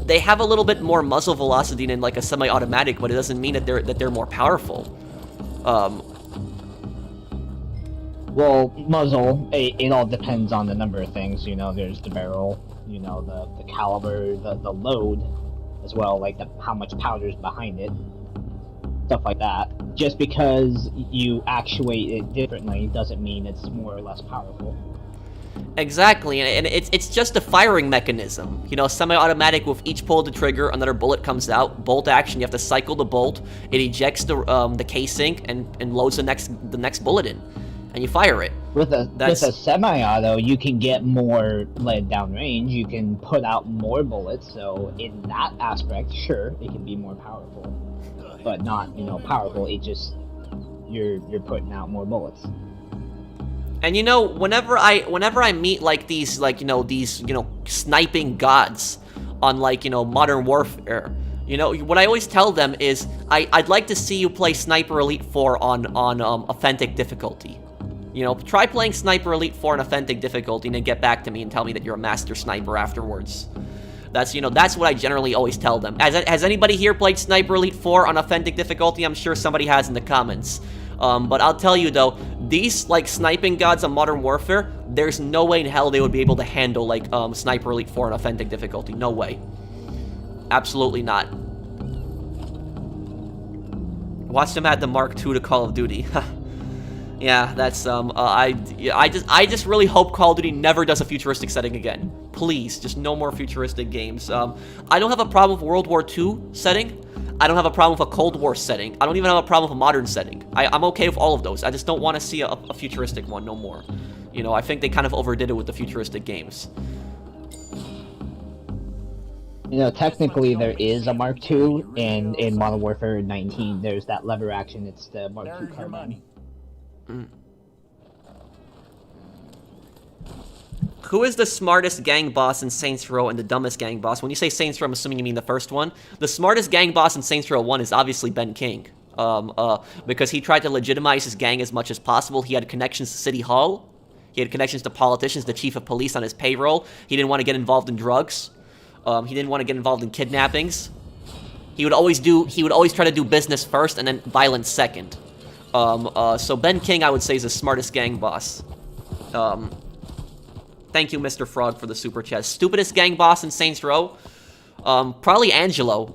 They have a little bit more muzzle velocity than like a semi-automatic, but it doesn't mean that they're more powerful. Well, muzzle, it all depends on the number of things, you know, there's the barrel, you know, the caliber, the load, as well, like how much powder's behind it, stuff like that. Just because you actuate it differently doesn't mean it's more or less powerful. Exactly, and it's just a firing mechanism. You know, semi-automatic, with each pull of the trigger, another bullet comes out. Bolt action, you have to cycle the bolt, it ejects the casing, and loads the next bullet in. And you fire it. With a semi-auto, you can get more lead down range. You can put out more bullets. So in that aspect, sure, it can be more powerful, but not, you know, powerful. It just you're putting out more bullets. And you know, whenever I meet like these sniping gods on like, you know, Modern Warfare, you know, what I always tell them is I'd like to see you play Sniper Elite 4 on authentic difficulty. You know, try playing Sniper Elite 4 on authentic difficulty and then get back to me and tell me that you're a master sniper afterwards. That's what I generally always tell them. Has anybody here played Sniper Elite 4 on authentic difficulty? I'm sure somebody has in the comments. But I'll tell you though, these like sniping gods on Modern Warfare, there's no way in hell they would be able to handle like Sniper Elite 4 on authentic difficulty. No way. Absolutely not. Watch them add the Mark II to Call of Duty. Yeah, that's I just really hope Call of Duty never does a futuristic setting again. Please, just no more futuristic games. I don't have a problem with World War II setting. I don't have a problem with a Cold War setting. I don't even have a problem with a modern setting. I'm okay with all of those. I just don't want to see a futuristic one no more. You know, I think they kind of overdid it with the futuristic games. You know, technically there is a Mark II in Modern Warfare 19. There's that lever action. It's the Mark II carbine. Who is the smartest gang boss in Saints Row and the dumbest gang boss? When you say Saints Row, I'm assuming you mean the first one. The smartest gang boss in Saints Row 1 is obviously Ben King. Because he tried to legitimize his gang as much as possible. He had connections to City Hall. He had connections to politicians, the chief of police on his payroll. He didn't want to get involved in drugs. He didn't want to get involved in kidnappings. He would always try to do business first and then violence second. So Ben King, I would say, is the smartest gang boss. Thank you, Mr. Frog, for the super chat. Stupidest gang boss in Saints Row? Probably Angelo.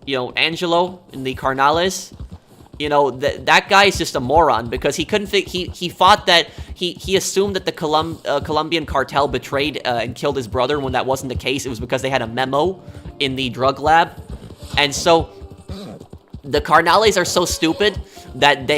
You know, Angelo in the Carnales. You know, that guy is just a moron because he couldn't think. He thought that he assumed that the Colombian cartel betrayed and killed his brother when that wasn't the case. It was because they had a memo in the drug lab, and so the Carnales are so stupid that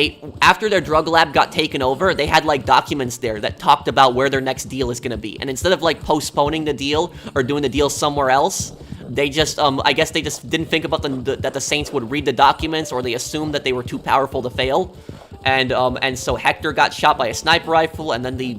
after their drug lab got taken over, they had like documents there that talked about where their next deal is gonna be, and instead of like postponing the deal or doing the deal somewhere else, they just I guess they just didn't think about that the Saints would read the documents, or they assumed that they were too powerful to fail, and so Hector got shot by a sniper rifle, and then the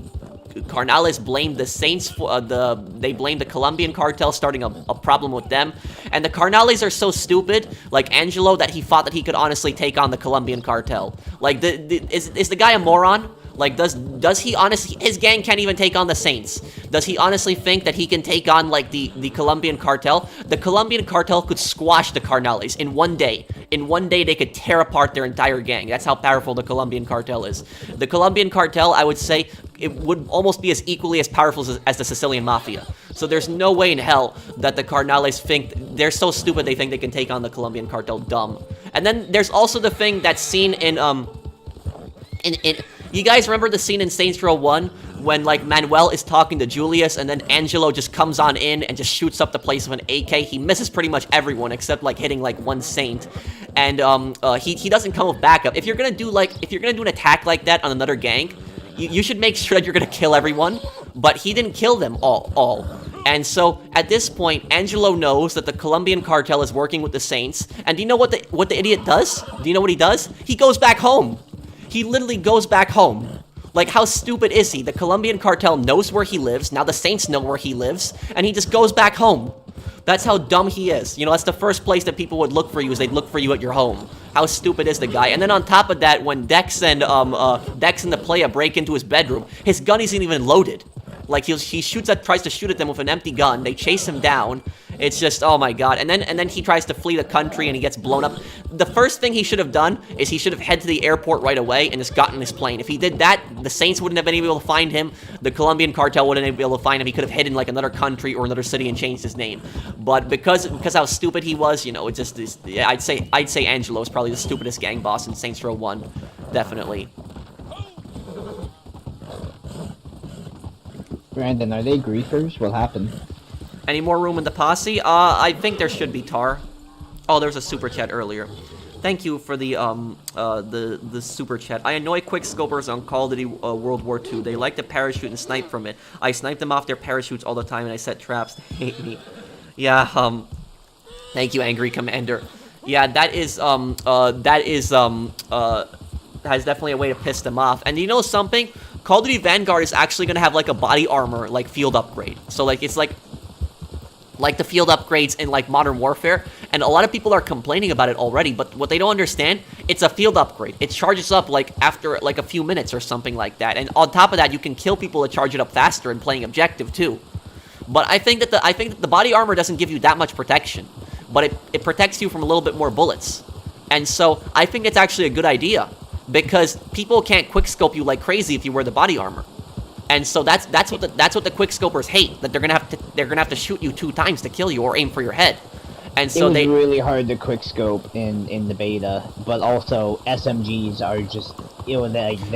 Carnales blamed the Saints for they blamed the Colombian cartel, starting a problem with them. And the Carnales are so stupid, like Angelo, that he thought that he could honestly take on the Colombian cartel. Like, is the guy a moron? Like, does he honestly, his gang can't even take on the Saints. Does he honestly think that he can take on, like, the Colombian cartel? The Colombian cartel could squash the Carnales in one day. in one day they could tear apart their entire gang. That's how powerful the Colombian cartel is. The Colombian cartel, I would say, it would almost be as equally as powerful as the Sicilian Mafia. So there's no way in hell that the Carnales think, they're so stupid they think they can take on the Colombian cartel. Dumb. And then there's also the thing that's seen in you guys remember the scene in Saints Row 1 when, like, Manuel is talking to Julius and then Angelo just comes on in and just shoots up the place with an AK? He misses pretty much everyone except, like, hitting, like, one Saint. And, he doesn't come with backup. If you're gonna do an attack like that on another gang, you should make sure that you're gonna kill everyone. But he didn't kill them all. And so, at this point, Angelo knows that the Colombian cartel is working with the Saints. And do you know what the idiot does? Do you know what he does? He goes back home. He literally goes back home. Like, how stupid is he? The Colombian cartel knows where he lives. Now the Saints know where he lives. And he just goes back home. That's how dumb he is. You know, that's the first place that people would look for you, is they'd look for you at your home. How stupid is the guy? And then on top of that, when Dex and the player break into his bedroom, his gun isn't even loaded. Like, he tries to shoot at them with an empty gun. They chase him down. It's just, oh my god. And then he tries to flee the country and he gets blown up. The first thing he should have done is he should have headed to the airport right away and just gotten his plane. If he did that, the Saints wouldn't have been able to find him. The Colombian cartel wouldn't have been able to find him. He could have hidden like another country or another city and changed his name. But because how stupid he was, you know, it just is. Yeah, I'd say Angelo is probably the stupidest gang boss in Saints Row 1. Definitely. Brandon, are they griefers? What happened? Any more room in the posse? I think there should be, Tar. Oh, there was a super chat earlier. Thank you for the super chat. I annoy quickscopers on Call of Duty World War II. They like to parachute and snipe from it. I snipe them off their parachutes all the time and I set traps. They hate me. Yeah, thank you, Angry Commander. Yeah, that has definitely a way to piss them off. And you know something? Call of Duty Vanguard is actually going to have, like, a body armor, like, field upgrade. So, like, it's like the field upgrades in, like, Modern Warfare. And a lot of people are complaining about it already, but what they don't understand, it's a field upgrade. It charges up, like, after, like, a few minutes or something like that. And on top of that, you can kill people to charge it up faster in playing objective, too. But I think that the body armor doesn't give you that much protection. But it protects you from a little bit more bullets. And so, I think it's actually a good idea. Because people can't quickscope you like crazy if you wear the body armor, and so that's what the quickscopers hate. That they're gonna have to shoot you 2 times to kill you or aim for your head, and so it was really hard to quickscope in the beta, but also SMGs are just they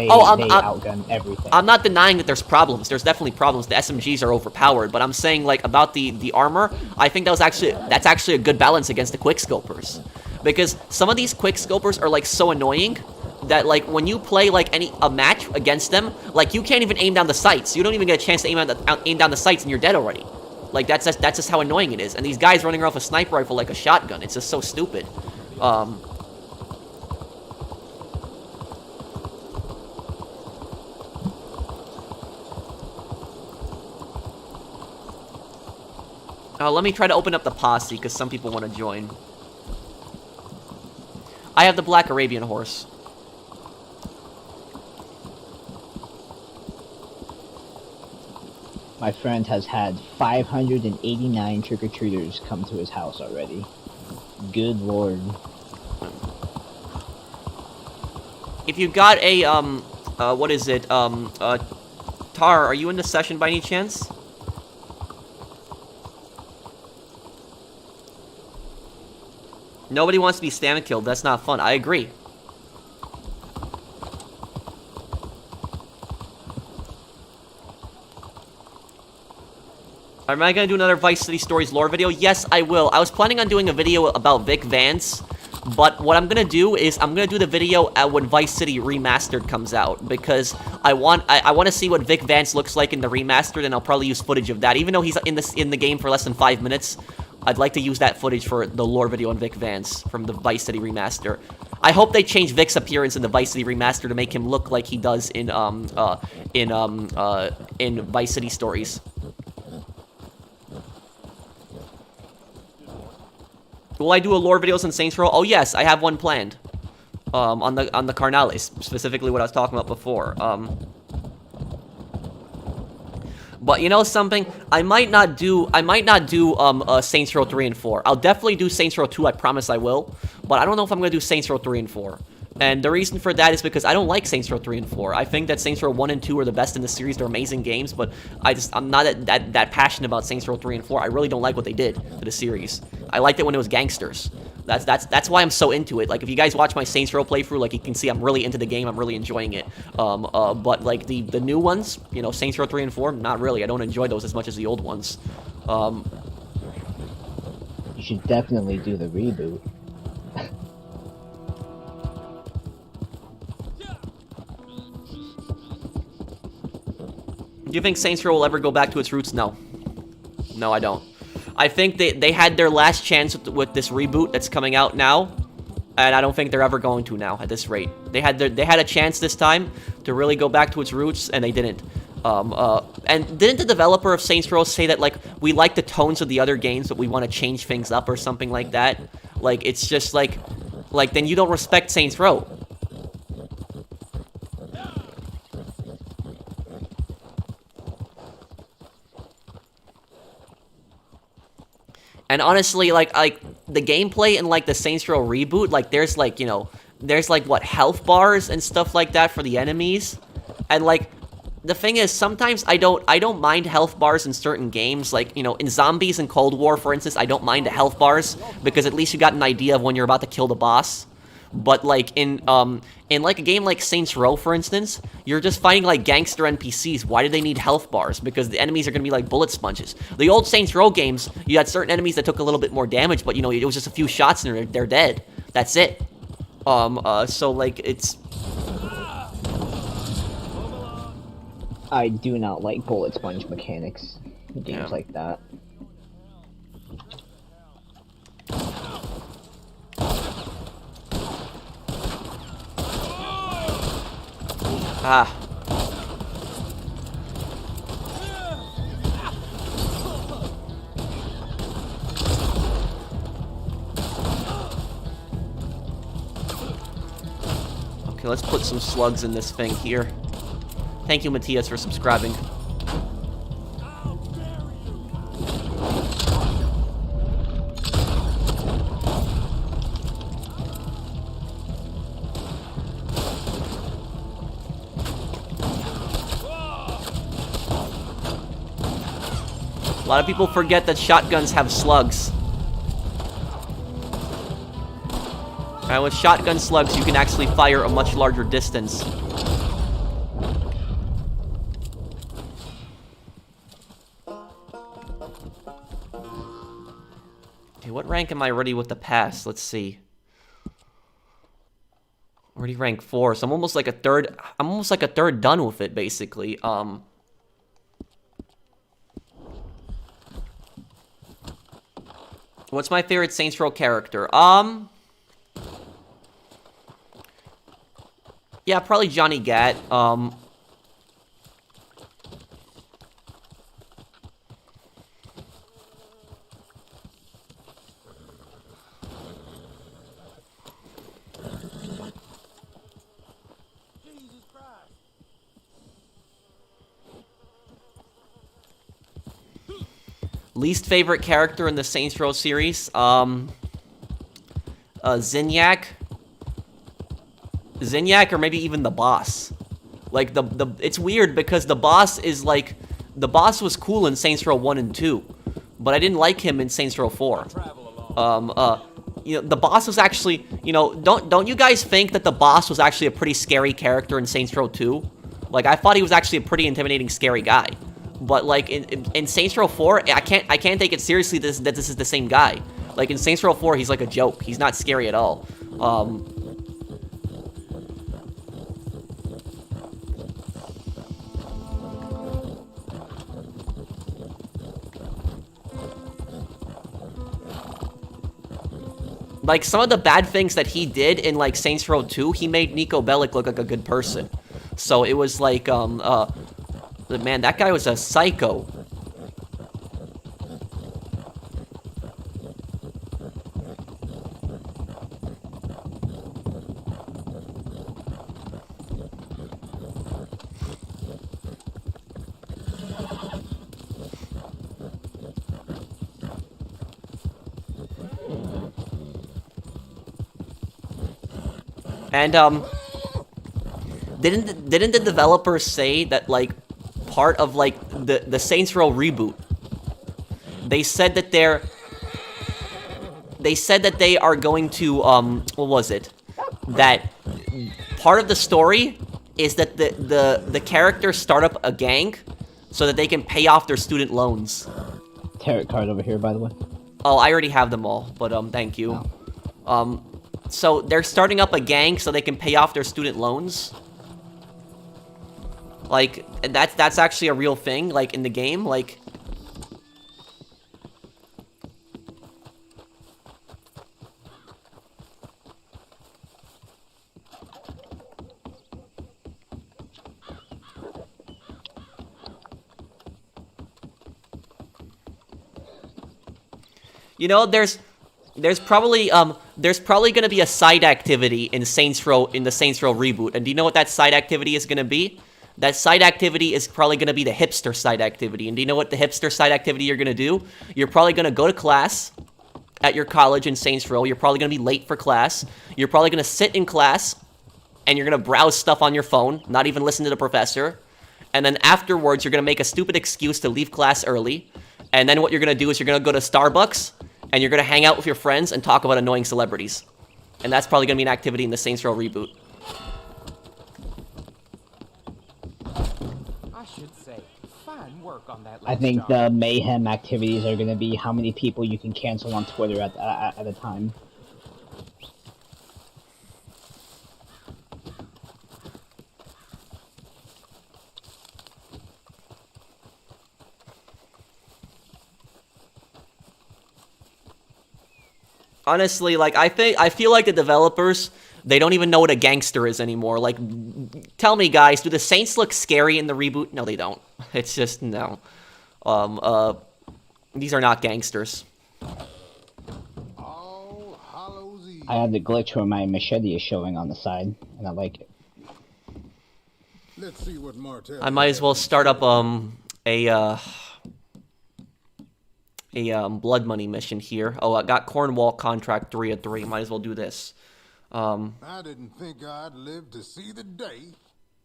outgun everything. I'm not denying that there's problems. There's definitely problems. The SMGs are overpowered, but I'm saying like about the armor. I think that's actually a good balance against the quickscopers, because some of these quickscopers are like so annoying that, like, when you play, like, a match against them, like, you can't even aim down the sights. You don't even get a chance to aim down the sights, and you're dead already. Like, that's just how annoying it is. And these guys running around with a sniper rifle like a shotgun, it's just so stupid. Let me try to open up the posse, because some people want to join. I have the Black Arabian horse. My friend has had 589 trick-or-treaters come to his house already. Good lord. If you got a, what is it, Tar, are you in the session by any chance? Nobody wants to be stand killed. That's not fun. I agree. Am I going to do another Vice City Stories lore video? Yes, I will. I was planning on doing a video about Vic Vance, but what I'm going to do is I'm going to do the video when Vice City Remastered comes out, because I want to see what Vic Vance looks like in the Remastered, and I'll probably use footage of that. Even though he's in the game for less than 5 minutes, I'd like to use that footage for the lore video on Vic Vance from the Vice City Remaster. I hope they change Vic's appearance in the Vice City Remaster to make him look like he does in Vice City Stories. Will I do a lore videos on Saints Row? Oh yes, I have one planned. On the Carnales, specifically what I was talking about before. But you know something? I might not do Saints Row 3 and 4. I'll definitely do Saints Row 2, I promise I will. But I don't know if I'm gonna do Saints Row 3 and 4. And the reason for that is because I don't like Saints Row 3 and 4. I think that Saints Row 1 and 2 are the best in the series. They're amazing games, but I'm not that passionate about Saints Row 3 and 4. I really don't like what they did to the series. I liked it when it was gangsters. That's why I'm so into it. Like, if you guys watch my Saints Row playthrough, like, you can see I'm really into the game. I'm really enjoying it. But, like, the new ones, you know, Saints Row 3 and 4, not really. I don't enjoy those as much as the old ones. You should definitely do the reboot. Do you think Saints Row will ever go back to its roots? No. No, I don't. I think they had their last chance with this reboot that's coming out now, and I don't think they're ever going to now at this rate. They had a chance this time to really go back to its roots, and they didn't. And didn't the developer of Saints Row say that, like, we like the tones of the other games, but we want to change things up or something like that? Like, it's just like then you don't respect Saints Row. And honestly, like the gameplay in like the Saints Row reboot, like there's like, you know, there's like what, health bars and stuff like that for the enemies. And like the thing is, sometimes I don't mind health bars in certain games. Like, you know, in Zombies and Cold War, for instance, I don't mind the health bars because at least you got an idea of when you're about to kill the boss. But like in like a game like Saints Row, for instance, you're just fighting like gangster NPCs. Why do they need health bars? Because the enemies are gonna be like bullet sponges. The old Saints Row games, you had certain enemies that took a little bit more damage, but you know, it was just a few shots and they're dead. That's it. So like it's. I do not like bullet sponge mechanics in games like that. Ah. Okay, let's put some slugs in this thing here. Thank you, Matthias, for subscribing. A lot of people forget that shotguns have slugs. And with shotgun slugs, you can actually fire a much larger distance. Okay, what rank am I already with the pass? Let's see. Already rank 4, so I'm almost like a third done with it, basically. What's my favorite Saints Row character? Yeah, probably Johnny Gat. Least favorite character in the Saints Row series? Zinyak. Zinyak, or maybe even the boss. Like, it's weird because the boss is like... The boss was cool in Saints Row 1 and 2. But I didn't like him in Saints Row 4. You know, the boss was actually... You know, don't you guys think that the boss was actually a pretty scary character in Saints Row 2? Like, I thought he was actually a pretty intimidating, scary guy. But like in Saints Row 4, I can't take it seriously that this is the same guy. Like in Saints Row 4, he's like a joke. He's not scary at all. Like some of the bad things that he did in like Saints Row 2, he made Nico Bellic look like a good person. So it was like man, that guy was a psycho. And didn't the developers say that like part of like the Saints Row reboot? They said that they are going to what was it? That part of the story is that the characters start up a gang so that they can pay off their student loans. Tarot card over here, by the way. Oh, I already have them all, but thank you. So they're starting up a gang so they can pay off their student loans. Like that's actually a real thing, like in the game, like. You know, there's probably gonna be a side activity in the Saints Row reboot, and do you know what that side activity is gonna be? That side activity is probably gonna be the hipster side activity, and do you know what the hipster side activity you're gonna do? You're probably gonna go to class at your college in Saints Row. You're probably gonna be late for class. You're probably gonna sit in class, and you're gonna browse stuff on your phone, not even listen to the professor, and then afterwards you're gonna make a stupid excuse to leave class early, and then what you're gonna do is you're gonna go to Starbucks. And you're going to hang out with your friends and talk about annoying celebrities. And that's probably going to be an activity in the Saints Row reboot. I should say, fine work on that. I think the mayhem activities are going to be how many people you can cancel on Twitter at a time. Honestly, like, I feel like the developers, they don't even know what a gangster is anymore. Like, tell me, guys, do the Saints look scary in the reboot? No, they don't. It's just, no. These are not gangsters. All Hallows Eve. I have the glitch where my machete is showing on the side, and I like it. Let's see what Martell I might as well start up, a blood money mission here. Oh, I got Cornwall contract 3 of 3. Might as well do this. I didn't think I'd live to see the day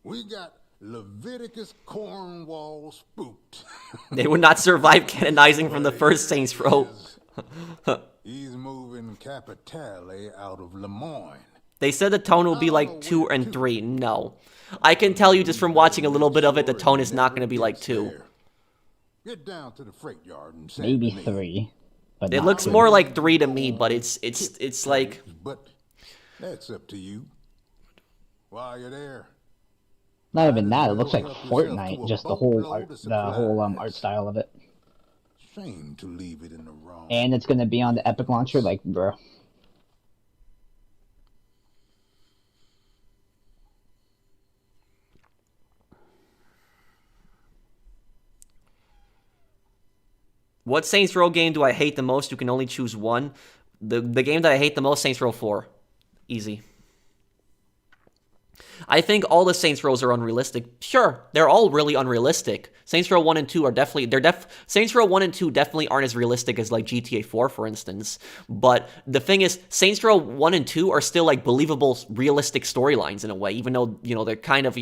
we got Leviticus Cornwall spooked. They would not survive canonizing from the first Saints Row. He's moving Capitale out of Lemoyne. They said the tone will be like 2 and 3. No. I can tell you just from watching a little bit of it, the tone is not going to be like 2. Get down to the freight yard and say Maybe 3. But It not looks 2. more like 3 to me, but it's like... But that's up to you. While you're there, Not even that. It looks like Fortnite. Just the whole art style of it. shame to leave it in the wrong. And it's gonna be on the Epic launcher, like, bro. What Saints Row game do I hate the most? You can only choose one. The game that I hate the most, Saints Row 4. Easy. I think all the Saints Rows are unrealistic. Sure, they're all really unrealistic. Saints Row 1 and 2 are definitely... Saints Row 1 and 2 definitely aren't as realistic as, like, GTA 4, for instance. But the thing is, Saints Row 1 and 2 are still, like, believable, realistic storylines in a way. Even though, you know, they're kind of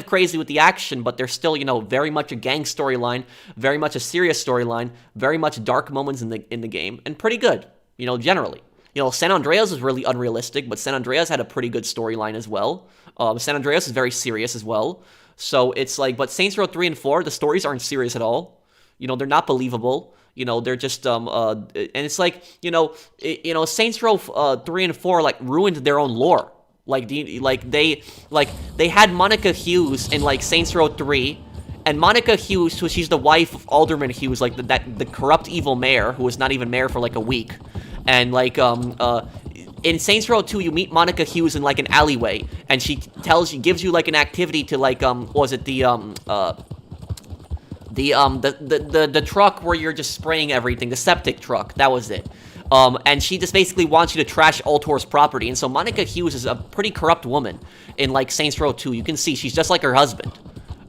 crazy with the action, but they're still, you know, very much a gang storyline, very much a serious storyline, very much dark moments in the game, and pretty good, you know, generally. You know, San Andreas is really unrealistic, but San Andreas had a pretty good storyline as well. San Andreas is very serious as well. So it's like, but Saints Row 3 and 4, the stories aren't serious at all. You know, they're not believable. You know, they're just, and it's like, Saints Row 3 and 4, like, ruined their own lore. They had Monica Hughes in, like, Saints Row 3, and Monica Hughes, who she's the wife of Alderman Hughes, like, the corrupt evil mayor, who was not even mayor for, like, a week. And, like, in Saints Row 2, you meet Monica Hughes in, like, an alleyway, and she gives you, like, an activity to, like, what was it, the truck where you're just spraying everything, the septic truck, that was it. And she just basically wants you to trash Altor's property, and so Monica Hughes is a pretty corrupt woman in, like, Saints Row 2. You can see she's just like her husband.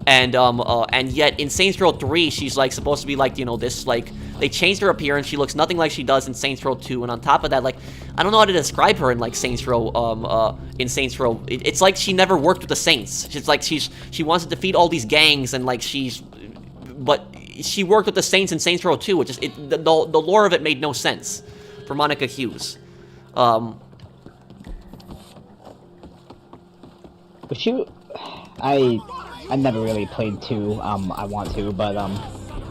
And yet in Saints Row 3, she's like supposed to be like, you know, this like they changed her appearance. She looks nothing like she does in Saints Row 2, and on top of that, like I don't know how to describe her in like Saints Row. In Saints Row, it's like she never worked with the Saints. She's like she wants to defeat all these gangs, and like but she worked with the Saints in Saints Row 2, which is the lore of it made no sense for Monica Hughes. But I never really played 2. I want to, but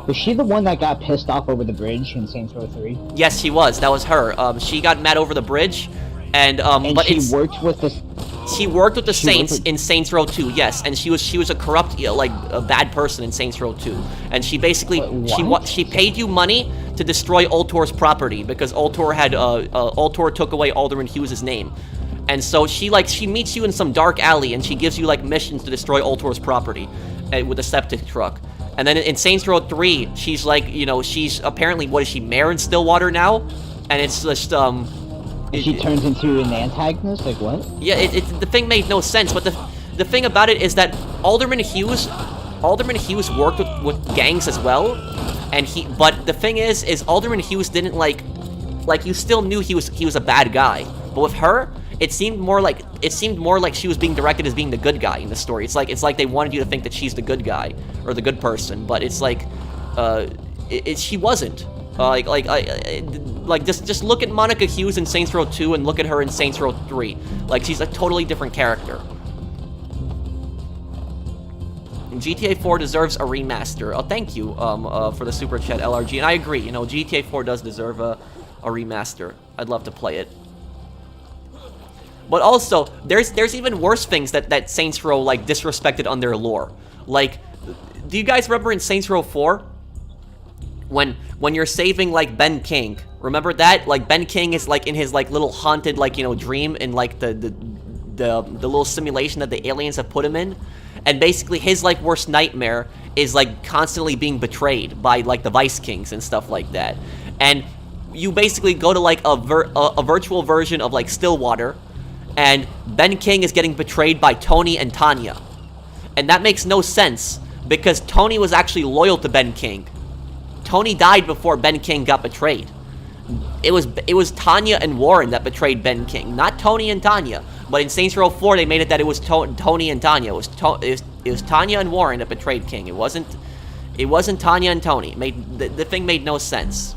was she the one that got pissed off over the bridge in Saints Row 3? Yes, she was. That was her. She got mad over the bridge, and but she worked with the. She worked with the Saints in Saints Row 2, yes, and she was a corrupt, like a bad person in Saints Row 2, and she basically she paid you money to destroy Ultor's property because Ultor took away Alderman Hughes' name. And so she meets you in some dark alley, and she gives you like missions to destroy Ultor's property with a septic truck. And then in Saints Row 3, she's like, you know, she's apparently, what is she, mayor in Stillwater now? And it's just she turns into an antagonist, like what? Yeah, the thing made no sense. But the thing about it is that Alderman Hughes worked with gangs as well, and but the thing is Alderman Hughes didn't like you still knew he was a bad guy, but with her. It seemed more like she was being directed as being the good guy in the story. It's like they wanted you to think that she's the good guy or the good person, but it's like, she wasn't. Just look at Monica Hughes in Saints Row 2 and look at her in Saints Row 3. Like she's a totally different character. And GTA 4 deserves a remaster. Oh, thank you for the super chat, LRG. And I agree. You know, GTA 4 does deserve a remaster. I'd love to play it. But also, there's even worse things that Saints Row, like, disrespected on their lore. Like, do you guys remember in Saints Row 4? When you're saving, like, Ben King. Remember that? Like, Ben King is, like, in his, like, little haunted, like, you know, dream in, like, the little simulation that the aliens have put him in. And basically, his, like, worst nightmare is, like, constantly being betrayed by, like, the Vice Kings and stuff like that. And you basically go to, like, a virtual version of, like, Stillwater, and Ben King is getting betrayed by Tony and Tanya. And that makes no sense, because Tony was actually loyal to Ben King. Tony died before Ben King got betrayed. It was Tanya and Warren that betrayed Ben King, not Tony and Tanya. But in Saints Row 4, they made it that it was Tony and Tanya. It was Tanya and Warren that betrayed King. It wasn't Tanya and Tony. The thing made no sense.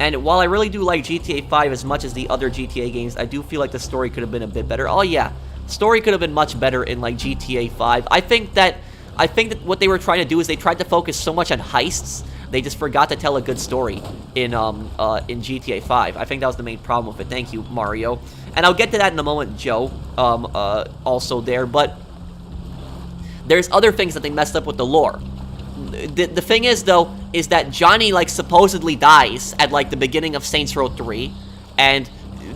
And while I really do like GTA 5 as much as the other GTA games, I do feel like the story could have been a bit better. Oh yeah, story could have been much better in like GTA 5. I think that what they were trying to do is they tried to focus so much on heists, they just forgot to tell a good story in GTA 5. I think that was the main problem with it. Thank you, Mario. And I'll get to that in a moment, Joe. Also there, but there's other things that they messed up with the lore. The thing is, though, is that Johnny, like, supposedly dies at, like, the beginning of Saints Row 3, and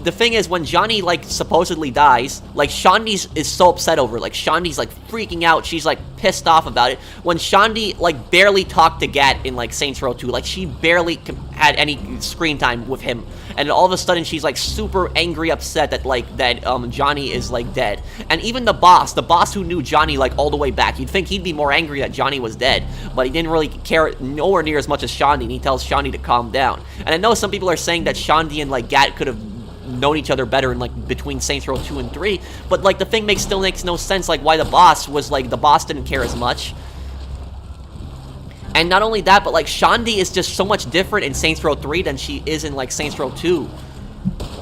the thing is, when Johnny, like, supposedly dies, like, Shaundi is so upset over it. Like, Shaundi's, like, freaking out. She's, like, pissed off about it. When Shaundi, like, barely talked to Gat in, like, Saints Row 2. Like, she barely had any screen time with him. And all of a sudden, she's, like, super angry, upset that Johnny is, like, dead. And even the boss who knew Johnny, like, all the way back, you'd think he'd be more angry that Johnny was dead. But he didn't really care nowhere near as much as Shaundi, and he tells Shaundi to calm down. And I know some people are saying that Shaundi and, like, Gat could have known each other better in, like, between Saints Row 2 and 3, but, like, the thing still makes no sense, like, why the boss didn't care as much. And not only that, but, like, Shaundi is just so much different in Saints Row 3 than she is in, like, Saints Row 2.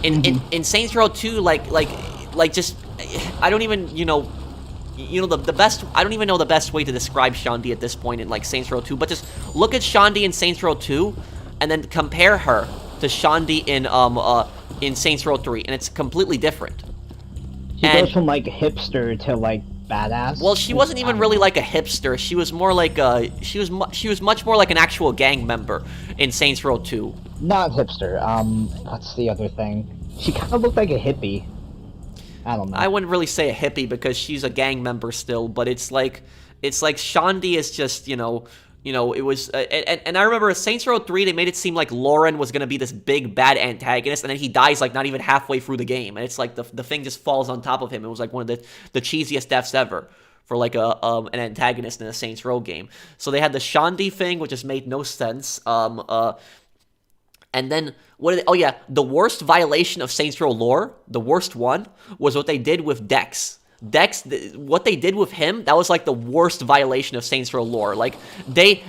In Saints Row 2, just, I don't even, the best, I don't even know the best way to describe Shaundi at this point in, like, Saints Row 2, but just look at Shaundi in Saints Row 2, and then compare her to Shaundi in Saints Row 3, and it's completely different. She goes from, like, hipster to, like, badass. Well, she wasn't even really like a hipster. She was more like she was much more like an actual gang member in Saints Row 2. Not hipster. What's the other thing? She kind of looked like a hippie. I don't know. I wouldn't really say a hippie because she's a gang member still, but it's like Shaundi is just, You know, it was, and I remember Saints Row 3, they made it seem like Lauren was gonna be this big bad antagonist, and then he dies like not even halfway through the game, and it's like the thing just falls on top of him. It was like one of the cheesiest deaths ever for like an antagonist in a Saints Row game. So they had the Shandi thing, which just made no sense. And then the worst violation of Saints Row lore, the worst one, was what they did with Dex. What they did with him, that was like the worst violation of Saints Row lore. Like they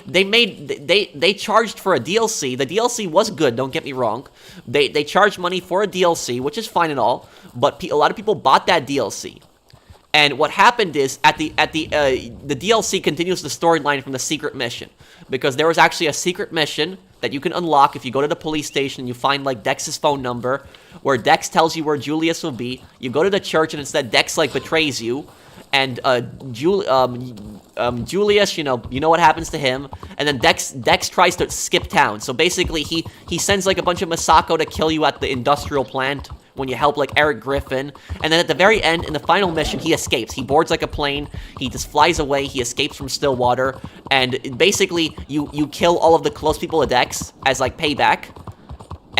charged for a DLC. The DLC was good, don't get me wrong. They charged money for a DLC, which is fine and all, but a lot of people bought that DLC. And what happened is the DLC continues the storyline from the secret mission, because there was actually a secret mission that you can unlock if you go to the police station and you find like Dex's phone number, where Dex tells you where Julius will be. You go to the church and instead Dex like betrays you, and Julius, you know what happens to him, and then Dex tries to skip town. So basically he sends like a bunch of Masako to kill you at the industrial plant when you help like Eric Griffin, and then at the very end, in the final mission, he escapes. He boards like a plane, he just flies away, he escapes from Stillwater, and basically you kill all of the close people of Dex as like payback.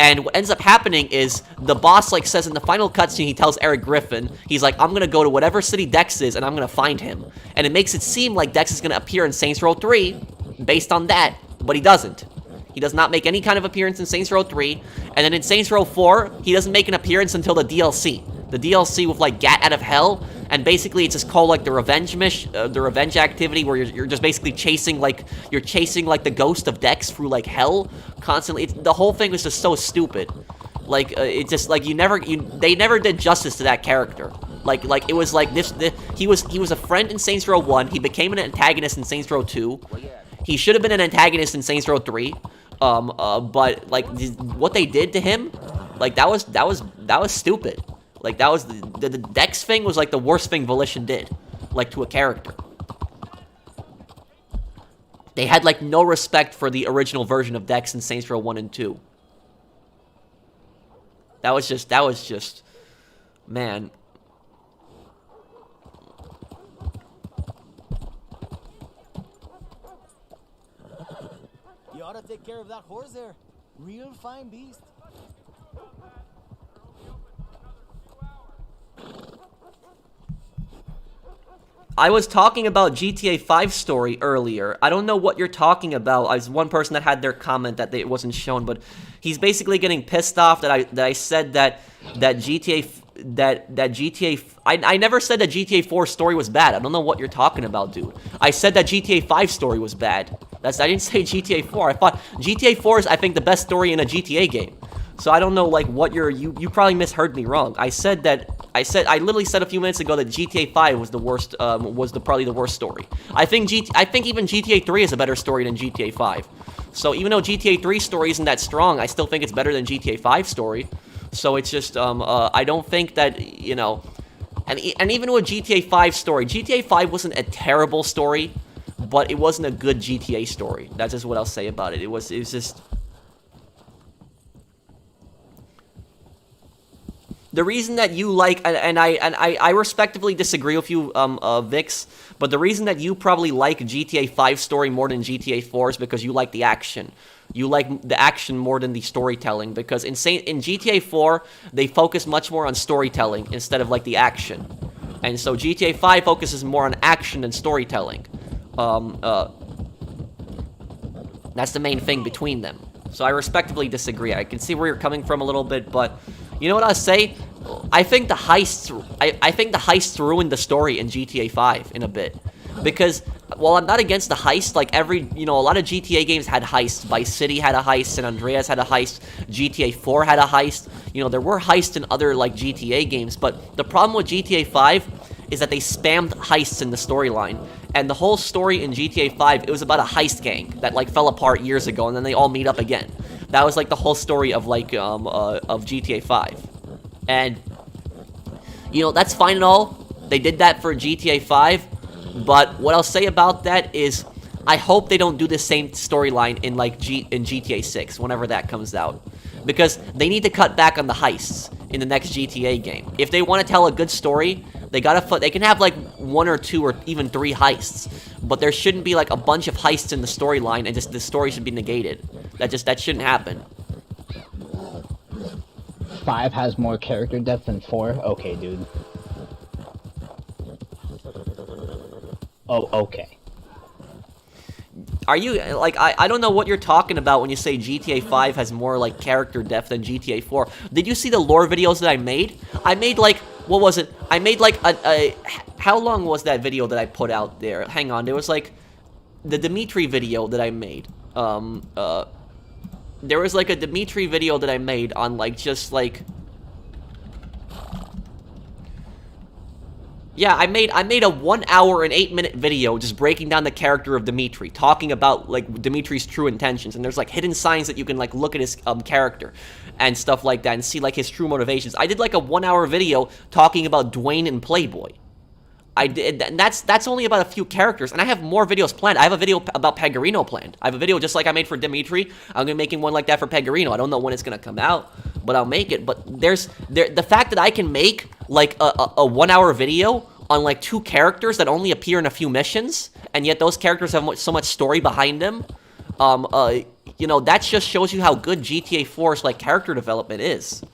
And what ends up happening is the boss like says in the final cutscene, he tells Eric Griffin, he's like, I'm gonna go to whatever city Dex is and I'm gonna find him. And it makes it seem like Dex is gonna appear in Saints Row 3 based on that, but he doesn't. He does not make any kind of appearance in Saints Row 3, and then in Saints Row 4, he doesn't make an appearance until the DLC. The DLC with like Gat Out of Hell, and basically it's just called like the revenge activity, where you're just basically chasing like the ghost of Dex through like hell constantly. The whole thing was just so stupid. Like it's just like they never did justice to that character. Like it was like he was a friend in Saints Row 1. He became an antagonist in Saints Row 2. He should have been an antagonist in Saints Row 3. But like what they did to him, like that was stupid. Like that was the Dex thing was like the worst thing Volition did, like to a character. They had like no respect for the original version of Dex in Saints Row 1 and 2. That was just, man. You ought to take care of that horse there. Real fine beast. I was talking about GTA 5 story earlier. I don't know what you're talking about. I was one person that had their comment that it wasn't shown, but he's basically getting pissed off that I said that GTA. I never said that GTA 4 story was bad. I don't know what you're talking about, dude. I said that GTA 5 story was bad. I didn't say GTA 4. I thought GTA 4 is, I think, the best story in a GTA game. So I don't know, like, what you probably misheard me wrong. I literally said a few minutes ago that GTA 5 was the worst, probably the worst story. I think even GTA 3 is a better story than GTA 5. So even though GTA 3 story isn't that strong, I still think it's better than GTA 5 story. So it's just, I don't think that, you know, and even with GTA 5 story, GTA 5 wasn't a terrible story, but it wasn't a good GTA story. That's just what I'll say about it. It was just... The reason that you like, and I respectively disagree with you, Vix, but the reason that you probably like GTA 5 story more than GTA 4 is because you like the action. You like the action more than the storytelling, because in GTA 4, they focus much more on storytelling instead of like the action. And so GTA 5 focuses more on action than storytelling. That's the main thing between them. So I respectively disagree. I can see where you're coming from a little bit, but you know what I'll say? I think the heists ruined the story in GTA 5 in a bit. Because while I'm not against the heist, like a lot of GTA games had heists. Vice City had a heist, San Andreas had a heist, GTA 4 had a heist. You know, there were heists in other like GTA games, but the problem with GTA 5 is that they spammed heists in the storyline. And the whole story in GTA 5, it was about a heist gang that like fell apart years ago, and then they all meet up again. That was like the whole story of like of GTA 5. And you know, that's fine and all. They did that for GTA 5, but what I'll say about that is I hope they don't do the same storyline in like in GTA 6 whenever that comes out. Because they need to cut back on the heists in the next GTA game. If they want to tell a good story, They can have like 1 or 2 or even 3 heists, but there shouldn't be like a bunch of heists in the storyline and just the story should be negated. That shouldn't happen. 5 has more character depth than 4? Okay, dude. Oh, okay. Are you, like, I don't know what you're talking about when you say GTA 5 has more, like, character depth than GTA 4. Did you see the lore videos that I made? I made, like, what was it? I made, like, how long was that video that I put out there? Hang on, there was, like, the Dimitri video that I made. There was, like, a Dimitri video that I made on, like, just, like... Yeah, I made a 1 hour and 8 minute video just breaking down the character of Dimitri, talking about, like, Dimitri's true intentions, and there's, like, hidden signs that you can, like, look at his, character and stuff like that and see, like, his true motivations. I did, like, a 1 hour video talking about Dwayne and Playboy. I did, and that's only about a few characters, and I have more videos planned. I have a video about Pegorino planned. I have a video just like I made for Dimitri. I'm gonna be making one like that for Pegorino. I don't know when it's gonna come out, but I'll make it. But the fact that I can make like a 1 hour video on like 2 characters that only appear in a few missions, and yet those characters have so much story behind them. You know, that just shows you how good GTA 4's like character development is.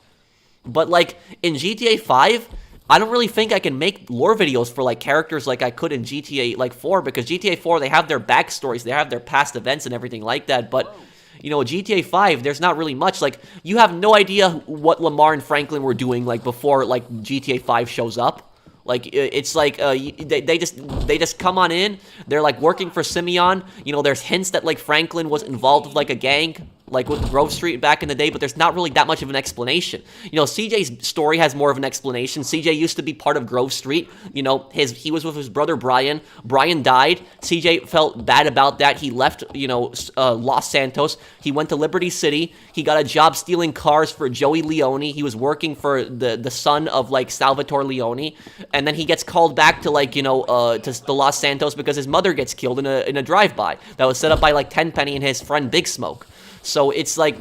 But like in GTA 5. I don't really think I can make lore videos for, like, characters like I could in GTA, like, 4, because GTA 4, they have their backstories, they have their past events and everything like that, but, you know, GTA 5, there's not really much, like, you have no idea what Lamar and Franklin were doing, like, before, like, GTA 5 shows up. Like, it's like, they just come on in, they're, like, working for Simeon, you know, there's hints that, like, Franklin was involved with, like, a gang, like with Grove Street back in the day, but there's not really that much of an explanation. You know, CJ's story has more of an explanation. CJ used to be part of Grove Street. You know, he was with his brother Brian. Brian died. CJ felt bad about that. He left, you know, Los Santos. He went to Liberty City. He got a job stealing cars for Joey Leone. He was working for the son of, like, Salvatore Leone. And then he gets called back to, like, you know, to the Los Santos because his mother gets killed in a drive-by that was set up by, like, Tenpenny and his friend Big Smoke. So it's like,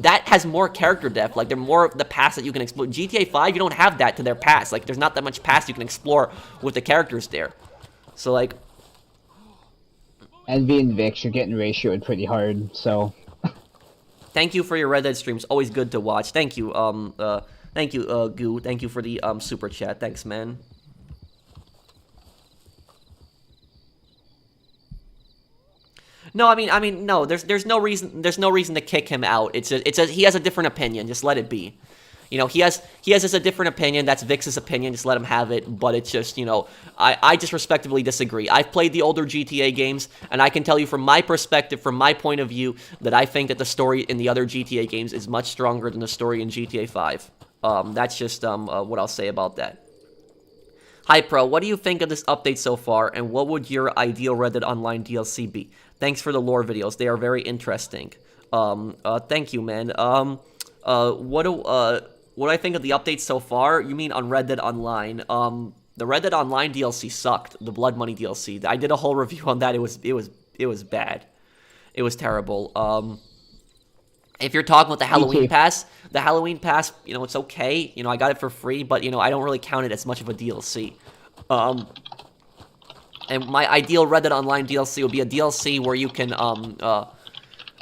that has more character depth, like, they're more of the past that you can explore. GTA 5, you don't have that to their past, like, there's not that much past you can explore with the characters there. So, like... Envy and Vix, you're getting ratioed pretty hard, so... Thank you for your Red Dead streams, always good to watch. Thank you, Goo, thank you for the, super chat, thanks, man. No, I mean, no. There's no reason to kick him out. He has a different opinion. Just let it be. You know, he has just a different opinion. That's Vix's opinion. Just let him have it. But it's just, you know, I just respectively disagree. I've played the older GTA games, and I can tell you from my perspective, from my point of view, that I think that the story in the other GTA games is much stronger than the story in GTA 5. That's just what I'll say about that. Hi, Pro. What do you think of this update so far, and what would your ideal Red Dead Online DLC be? Thanks for the lore videos. They are very interesting. Thank you, man. What do I think of the updates so far? You mean on Red Dead Online? The Red Dead Online DLC sucked. The Blood Money DLC. I did a whole review on that. It was bad. It was terrible. If you're talking about the Halloween Pass, you know, it's okay. You know, I got it for free, but, you know, I don't really count it as much of a DLC. And my ideal Red Dead Online DLC would be a DLC where you can,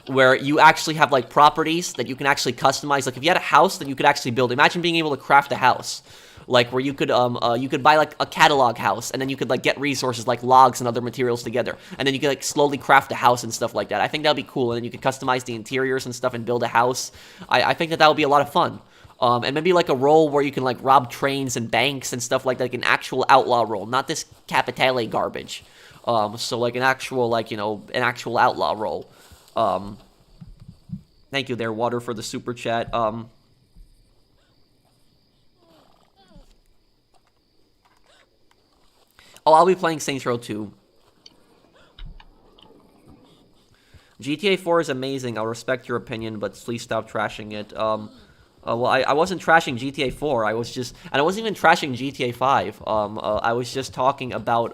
where you actually have, like, properties that you can actually customize. Like, if you had a house that you could actually build, imagine being able to craft a house. Like, where you could buy, like, a catalog house, and then you could, like, get resources like logs and other materials together. And then you could, like, slowly craft a house and stuff like that. I think that would be cool, and then you could customize the interiors and stuff and build a house. I think that would be a lot of fun. And maybe like a role where you can like rob trains and banks and stuff like that, like an actual outlaw role, not this Capitale garbage. So like an actual, like, you know, an actual outlaw role. Thank you there, Water, for the super chat. Oh, I'll be playing Saints Row 2. GTA 4 is amazing. I'll respect your opinion, but please stop trashing it. Well, I wasn't trashing GTA 4. I wasn't even trashing GTA 5. I was just talking about,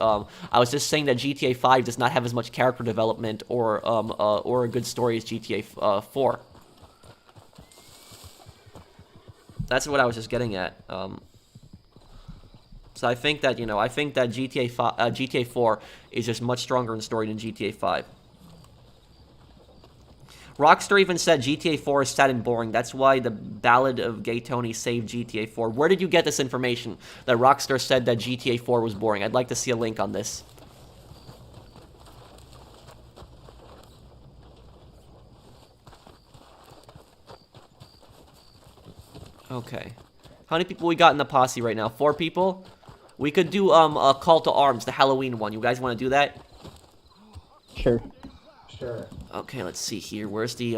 I was just saying that GTA 5 does not have as much character development or a good story as GTA 4. That's what I was just getting at. So I think that, GTA 4 is just much stronger in story than GTA 5. Rockstar even said GTA 4 is sad and boring. That's why the Ballad of Gay Tony saved GTA 4. Where did you get this information that Rockstar said that GTA 4 was boring? I'd like to see a link on this. Okay. How many people we got in the posse right now? 4 people? We could do a call to arms, the Halloween one. You guys want to do that? Sure. Sure. Okay, let's see here. Where's the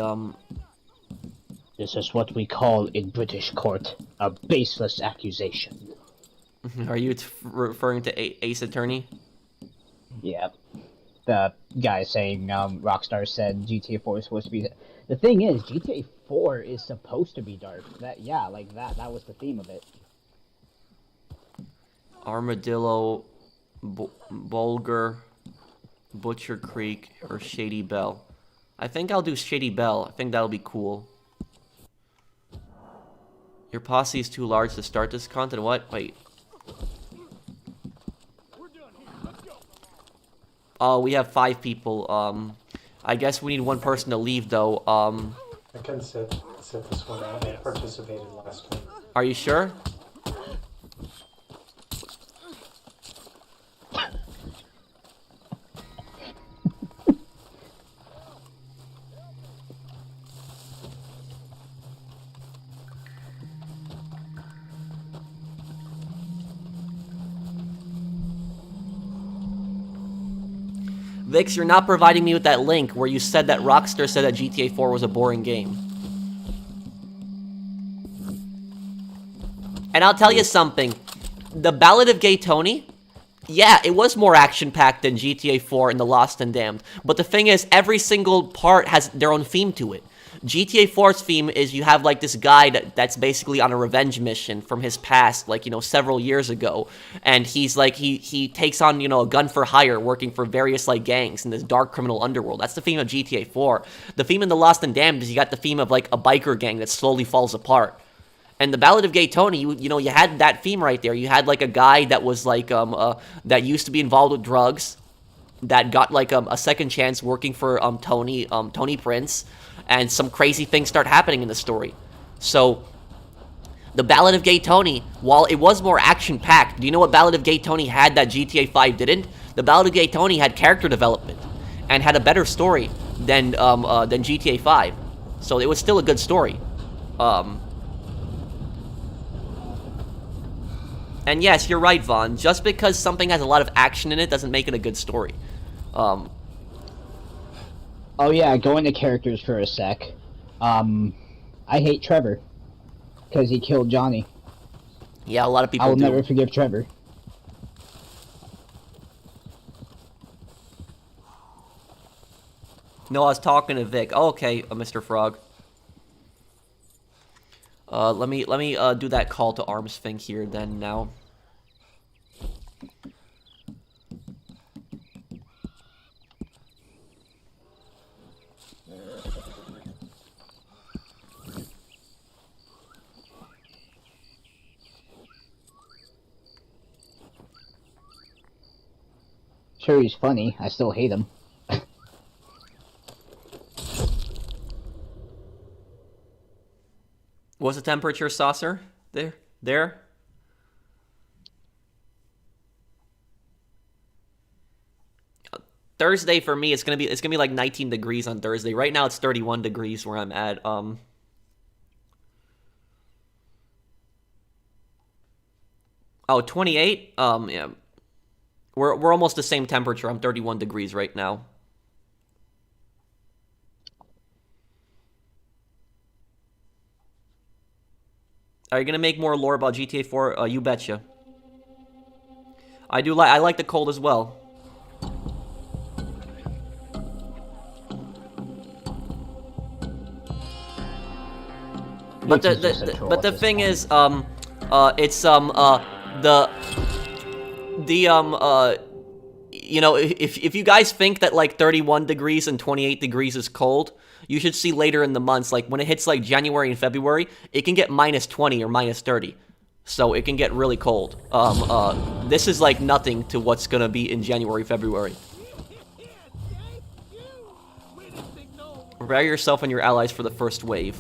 This is what we call in British court a baseless accusation. Are you referring to Ace Attorney? Yeah. The guy saying Rockstar said GTA 4 is supposed to be... The thing is, GTA 4 is supposed to be dark. That was the theme of it. Armadillo, Bulger, Butcher Creek, or Shady Bell. I think I'll do Shady Bell. I think that'll be cool. Your posse is too large to start this content. What? Wait. Oh, we have 5 people. I guess we need 1 person to leave, though. I can sit this one out. I participated last time. Are you sure? Vix, you're not providing me with that link where you said that Rockstar said that GTA 4 was a boring game. And I'll tell you something. The Ballad of Gay Tony, yeah, it was more action-packed than GTA 4 and The Lost and Damned. But the thing is, every single part has their own theme to it. GTA 4's theme is you have, like, this guy that's basically on a revenge mission from his past, like, several years ago. And he's, like, he takes on, a gun for hire working for various, like, gangs in this dark criminal underworld. That's the theme of GTA 4. The theme in The Lost and Damned is you got the theme of, like, a biker gang that slowly falls apart. And the Ballad of Gay Tony, you had that theme right there. You had, like, a guy that was, like, that used to be involved with drugs, that got, like, a second chance working for, Tony Prince, and some crazy things start happening in the story. So, the Ballad of Gay Tony, while it was more action-packed, do you know what Ballad of Gay Tony had that GTA 5 didn't? The Ballad of Gay Tony had character development, and had a better story than GTA 5. So it was still a good story. And yes, you're right, Vaughn. Just because something has a lot of action in it doesn't make it a good story. Oh yeah, go into characters for a sec. I hate Trevor. Because he killed Johnny. Yeah, a lot of people I will do. never forgive Trevor. No, I was talking to Vic. Oh, okay, Mr. Frog. Let me do that call to arms thing here then now. Sure, he's funny. I still hate him. What's the temperature, Saucer? There? Thursday for me, it's gonna be like 19 degrees on Thursday. Right now it's 31 degrees where I'm at. Oh, 28? Yeah. We're almost the same temperature. I'm 31 degrees right now. Are you gonna make more lore about GTA 4? You betcha. I like the cold as well. But the thing is, it's if you guys think that like 31 degrees and 28 degrees is cold, you should see later in the months, like when it hits like January and February, it can get minus 20 or minus 30. So it can get really cold. This is like nothing to what's gonna be in January, February. Prepare yourself and your allies for the first wave.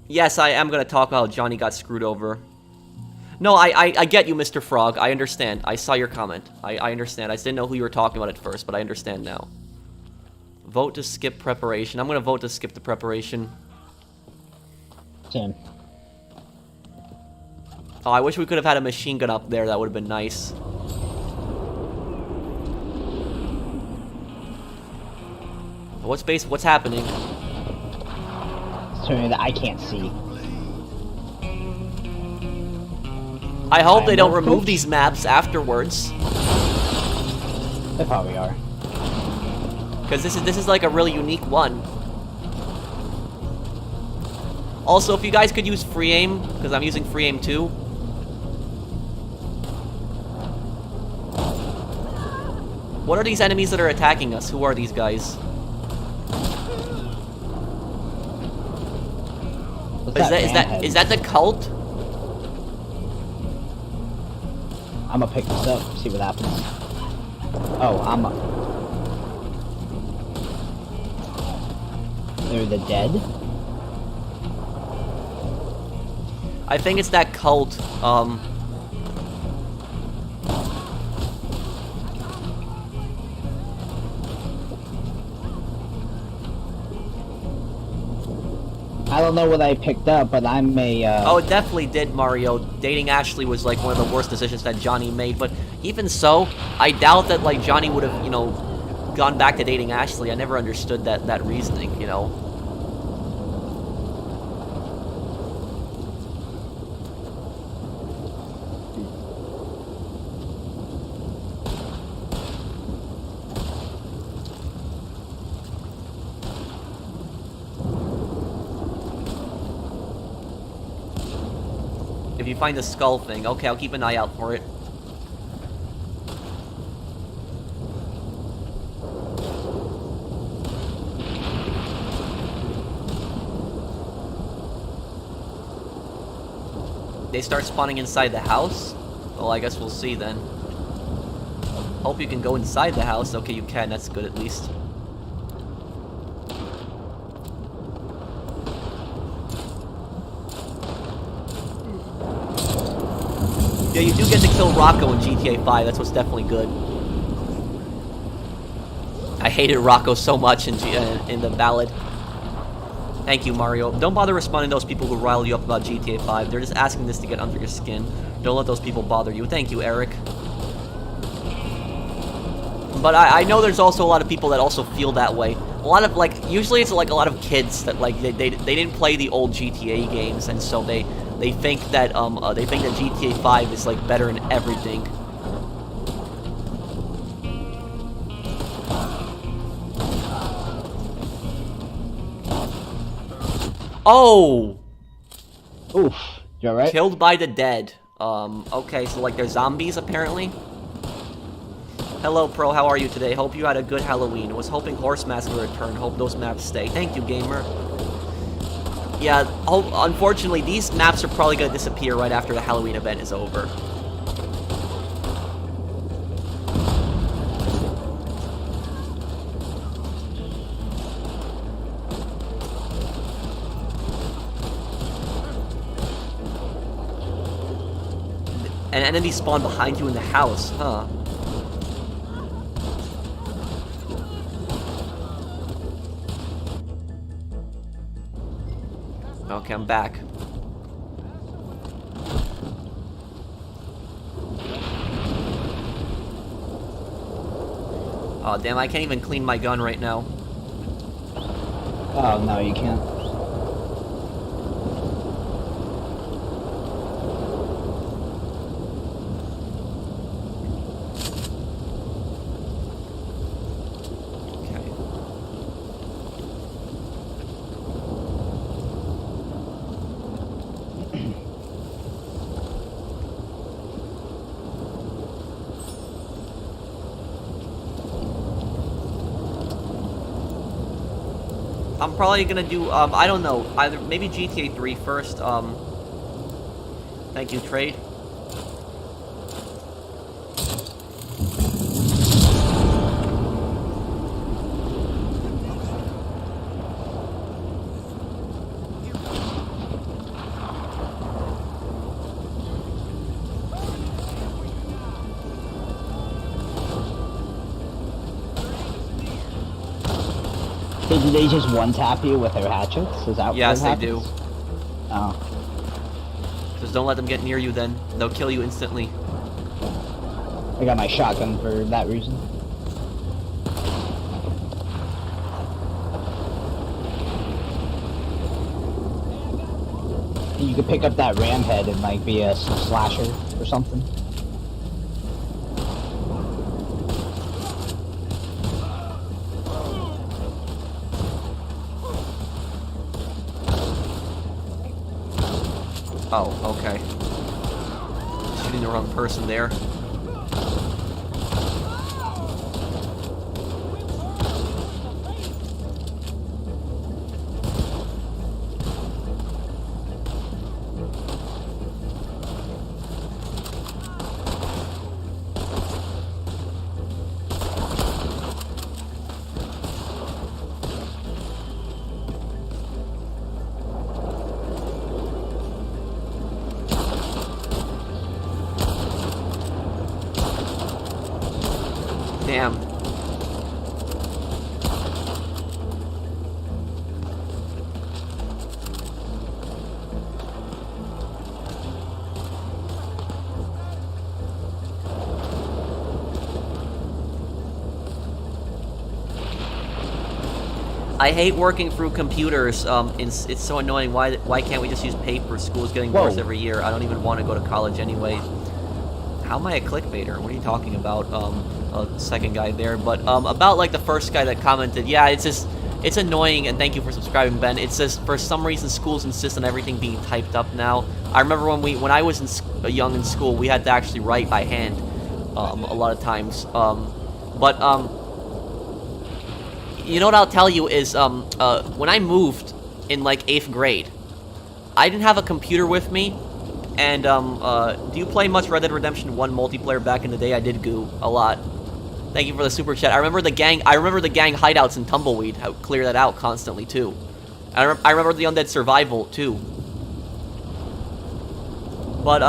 Yes, I am gonna talk about how Johnny got screwed over. No, I get you, Mr. Frog. I understand. I saw your comment. I understand. I just didn't know who you were talking about at first, but I understand now. Vote to skip preparation. I'm gonna vote to skip the preparation. Same. Oh, I wish we could have had a machine gun up there. That would have been nice. What's happening? It's something that I can't see. I hope they don't remove these maps afterwards. They probably are. Because this is like a really unique one. Also, if you guys could use free aim, because I'm using free aim too. What are these enemies that are attacking us? Who are these guys? Is that the cult? I'm gonna pick this up, see what happens. Oh, they're the dead? I think it's that cult, I don't know what I picked up, but I'm a, Oh, it definitely did, Mario. Dating Ashley was, like, one of the worst decisions that Johnny made, but even so, I doubt that, like, Johnny would have, you know, gone back to dating Ashley. I never understood that reasoning, you know? If you find the skull thing, okay, I'll keep an eye out for it. They start spawning inside the house? Well, I guess we'll see then. Hope you can go inside the house. Okay, you can. That's good at least. Yeah, you do get to kill Rocco in GTA 5. That's what's definitely good. I hated Rocco so much in the ballad. Thank you, Mario. Don't bother responding to those people who rile you up about GTA 5. They're just asking this to get under your skin. Don't let those people bother you. Thank you, Eric. But I know there's also a lot of people that also feel that way. A lot of, like, usually it's like a lot of kids that, like, they didn't play the old GTA games, and so they think that GTA 5 is, like, better in everything. Oh! Oof. You alright? Killed by the dead. Okay, so, like, they're zombies, apparently? Hello, Pro, how are you today? Hope you had a good Halloween. Was hoping Horse Mask would return. Hope those maps stay. Thank you, gamer. Yeah, unfortunately, these maps are probably gonna disappear right after the Halloween event is over. And enemies spawn behind you in the house, huh? Okay, I'm back. Oh, damn, I can't even clean my gun right now. Oh, no, you can't. I'm probably gonna do, I don't know, either maybe GTA 3 first. Thank you, Trade. So do they just one-tap you with their hatchets? Is that Yes, what they do. happens? Oh. Just don't let them get near you then. They'll kill you instantly. I got my shotgun for that reason. You could pick up that ram head and like be a slasher or something. Oh, okay. Shooting the wrong person there. Damn. I hate working through computers. It's so annoying. Why can't we just use paper? School's getting worse Whoa. every year. I don't even want to go to college anyway. How am I a clickbaiter? What are you talking about? Second guy there. But about like the first guy that commented, yeah, it's annoying. And thank you for subscribing, Ben. It's just for some reason schools insist on everything being typed up now. I remember when I was young in school, we had to actually write by hand a lot of times. You know what I'll tell you is, when I moved in, like, 8th grade, I didn't have a computer with me, and, do you play much Red Dead Redemption 1 multiplayer back in the day? I did, Goo, a lot. Thank you for the super chat. I remember the gang hideouts in Tumbleweed, how clear that out constantly, too. I remember the Undead Survival, too. But,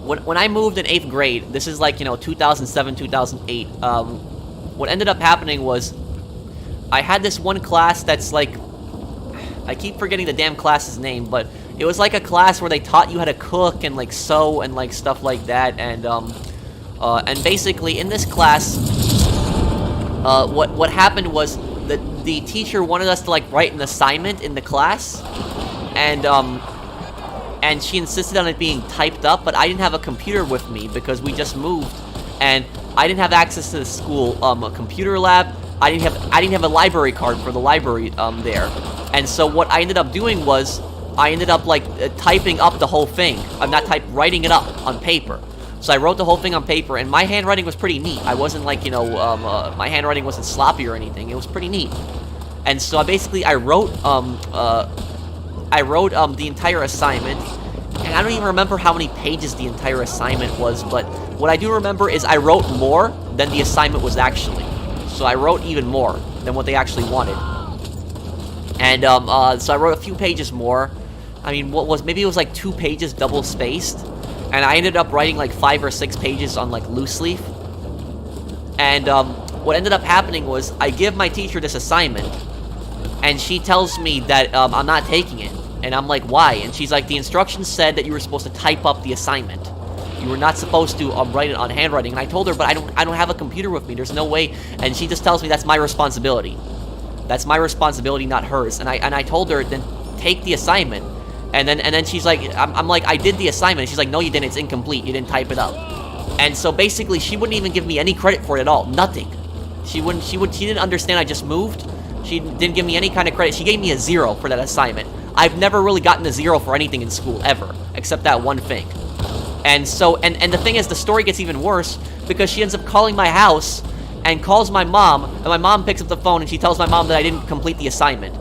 when I moved in 8th grade, this is like, 2007, 2008, what ended up happening was, I had this one class that's like, I keep forgetting the damn class's name, but it was like a class where they taught you how to cook and like sew and like stuff like that, and basically in this class, what happened was that the teacher wanted us to like write an assignment in the class, and she insisted on it being typed up, but I didn't have a computer with me because we just moved, and I didn't have access to the school a computer lab. I didn't have a library card for the library there, and so what I ended up doing was I ended up like typing up the whole thing. Writing it up on paper. So I wrote the whole thing on paper, and my handwriting was pretty neat. I wasn't like my handwriting wasn't sloppy or anything. It was pretty neat, and so I wrote the entire assignment. And I don't even remember how many pages the entire assignment was, but what I do remember is I wrote more than the assignment was actually. So I wrote even more than what they actually wanted. And so I wrote a few pages more. I mean, maybe it was like 2 pages double spaced. And I ended up writing like 5 or 6 pages on like loose leaf. And what ended up happening was I give my teacher this assignment, and she tells me that I'm not taking it. And I'm like, why? And she's like, the instructions said that you were supposed to type up the assignment. You were not supposed to write it on handwriting. And I told her, but I don't have a computer with me. There's no way. And she just tells me that's my responsibility. That's my responsibility, not hers. And I told her, then take the assignment. And then she's like, I'm like, I did the assignment. And she's like, no, you didn't. It's incomplete. You didn't type it up. And so basically, she wouldn't even give me any credit for it at all. Nothing. She didn't understand I just moved. She didn't give me any kind of credit. She gave me a 0 for that assignment. I've never really gotten a 0 for anything in school, ever. Except that one thing. And so, and the thing is, the story gets even worse, because she ends up calling my house and calls my mom, and my mom picks up the phone and she tells my mom that I didn't complete the assignment.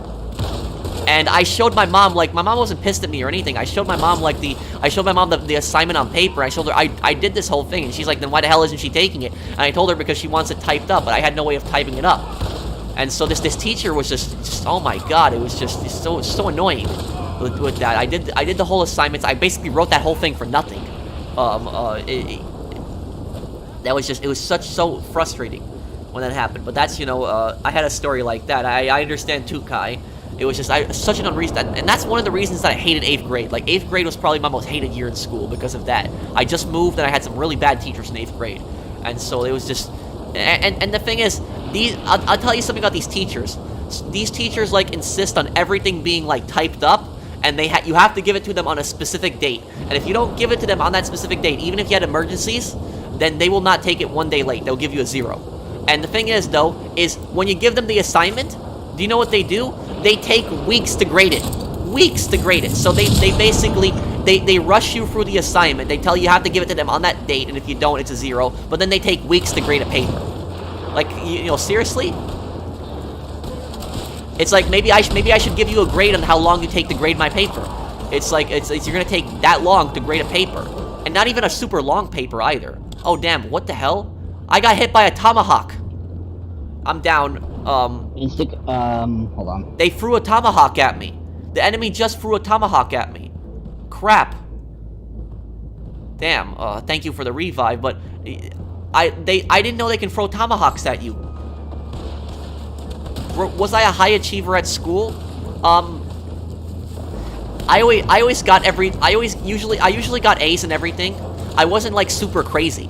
And I showed my mom, like, my mom wasn't pissed at me or anything. I showed my mom, like, the assignment on paper. I showed her, I did this whole thing, and she's like, then why the hell isn't she taking it? And I told her because she wants it typed up, but I had no way of typing it up. And so this teacher was just oh my god, it was just so annoying with that. I did the whole assignments. I basically wrote that whole thing for nothing. That was just, it was so frustrating when that happened. But that's, you know, I had a story like that. I understand too, Kai. It was just such an unreason, and that's one of the reasons that I hated 8th grade. Like, 8th grade was probably my most hated year in school because of that. I just moved and I had some really bad teachers in 8th grade. And so it was just, and the thing is, I'll tell you something about these teachers. These teachers, like, insist on everything being, like, typed up, and you have to give it to them on a specific date. And if you don't give it to them on that specific date, even if you had emergencies, then they will not take it one day late. They'll give you a 0. And the thing is, though, is when you give them the assignment, do you know what they do? They take weeks to grade it. Weeks to grade it. So they basically, they rush you through the assignment. They tell you have to give it to them on that date, and if you don't, it's a 0. But then they take weeks to grade a paper. Like, you know, seriously? It's like, maybe I should give you a grade on how long you take to grade my paper. It's like, you're gonna take that long to grade a paper. And not even a super long paper either. Oh, damn, what the hell? I got hit by a tomahawk. I'm down. Hold on. They threw a tomahawk at me. The enemy just threw a tomahawk at me. Crap. Damn, thank you for the revive, but I didn't know they can throw tomahawks at you. Was I a high achiever at school? I usually got A's in everything. I wasn't like super crazy.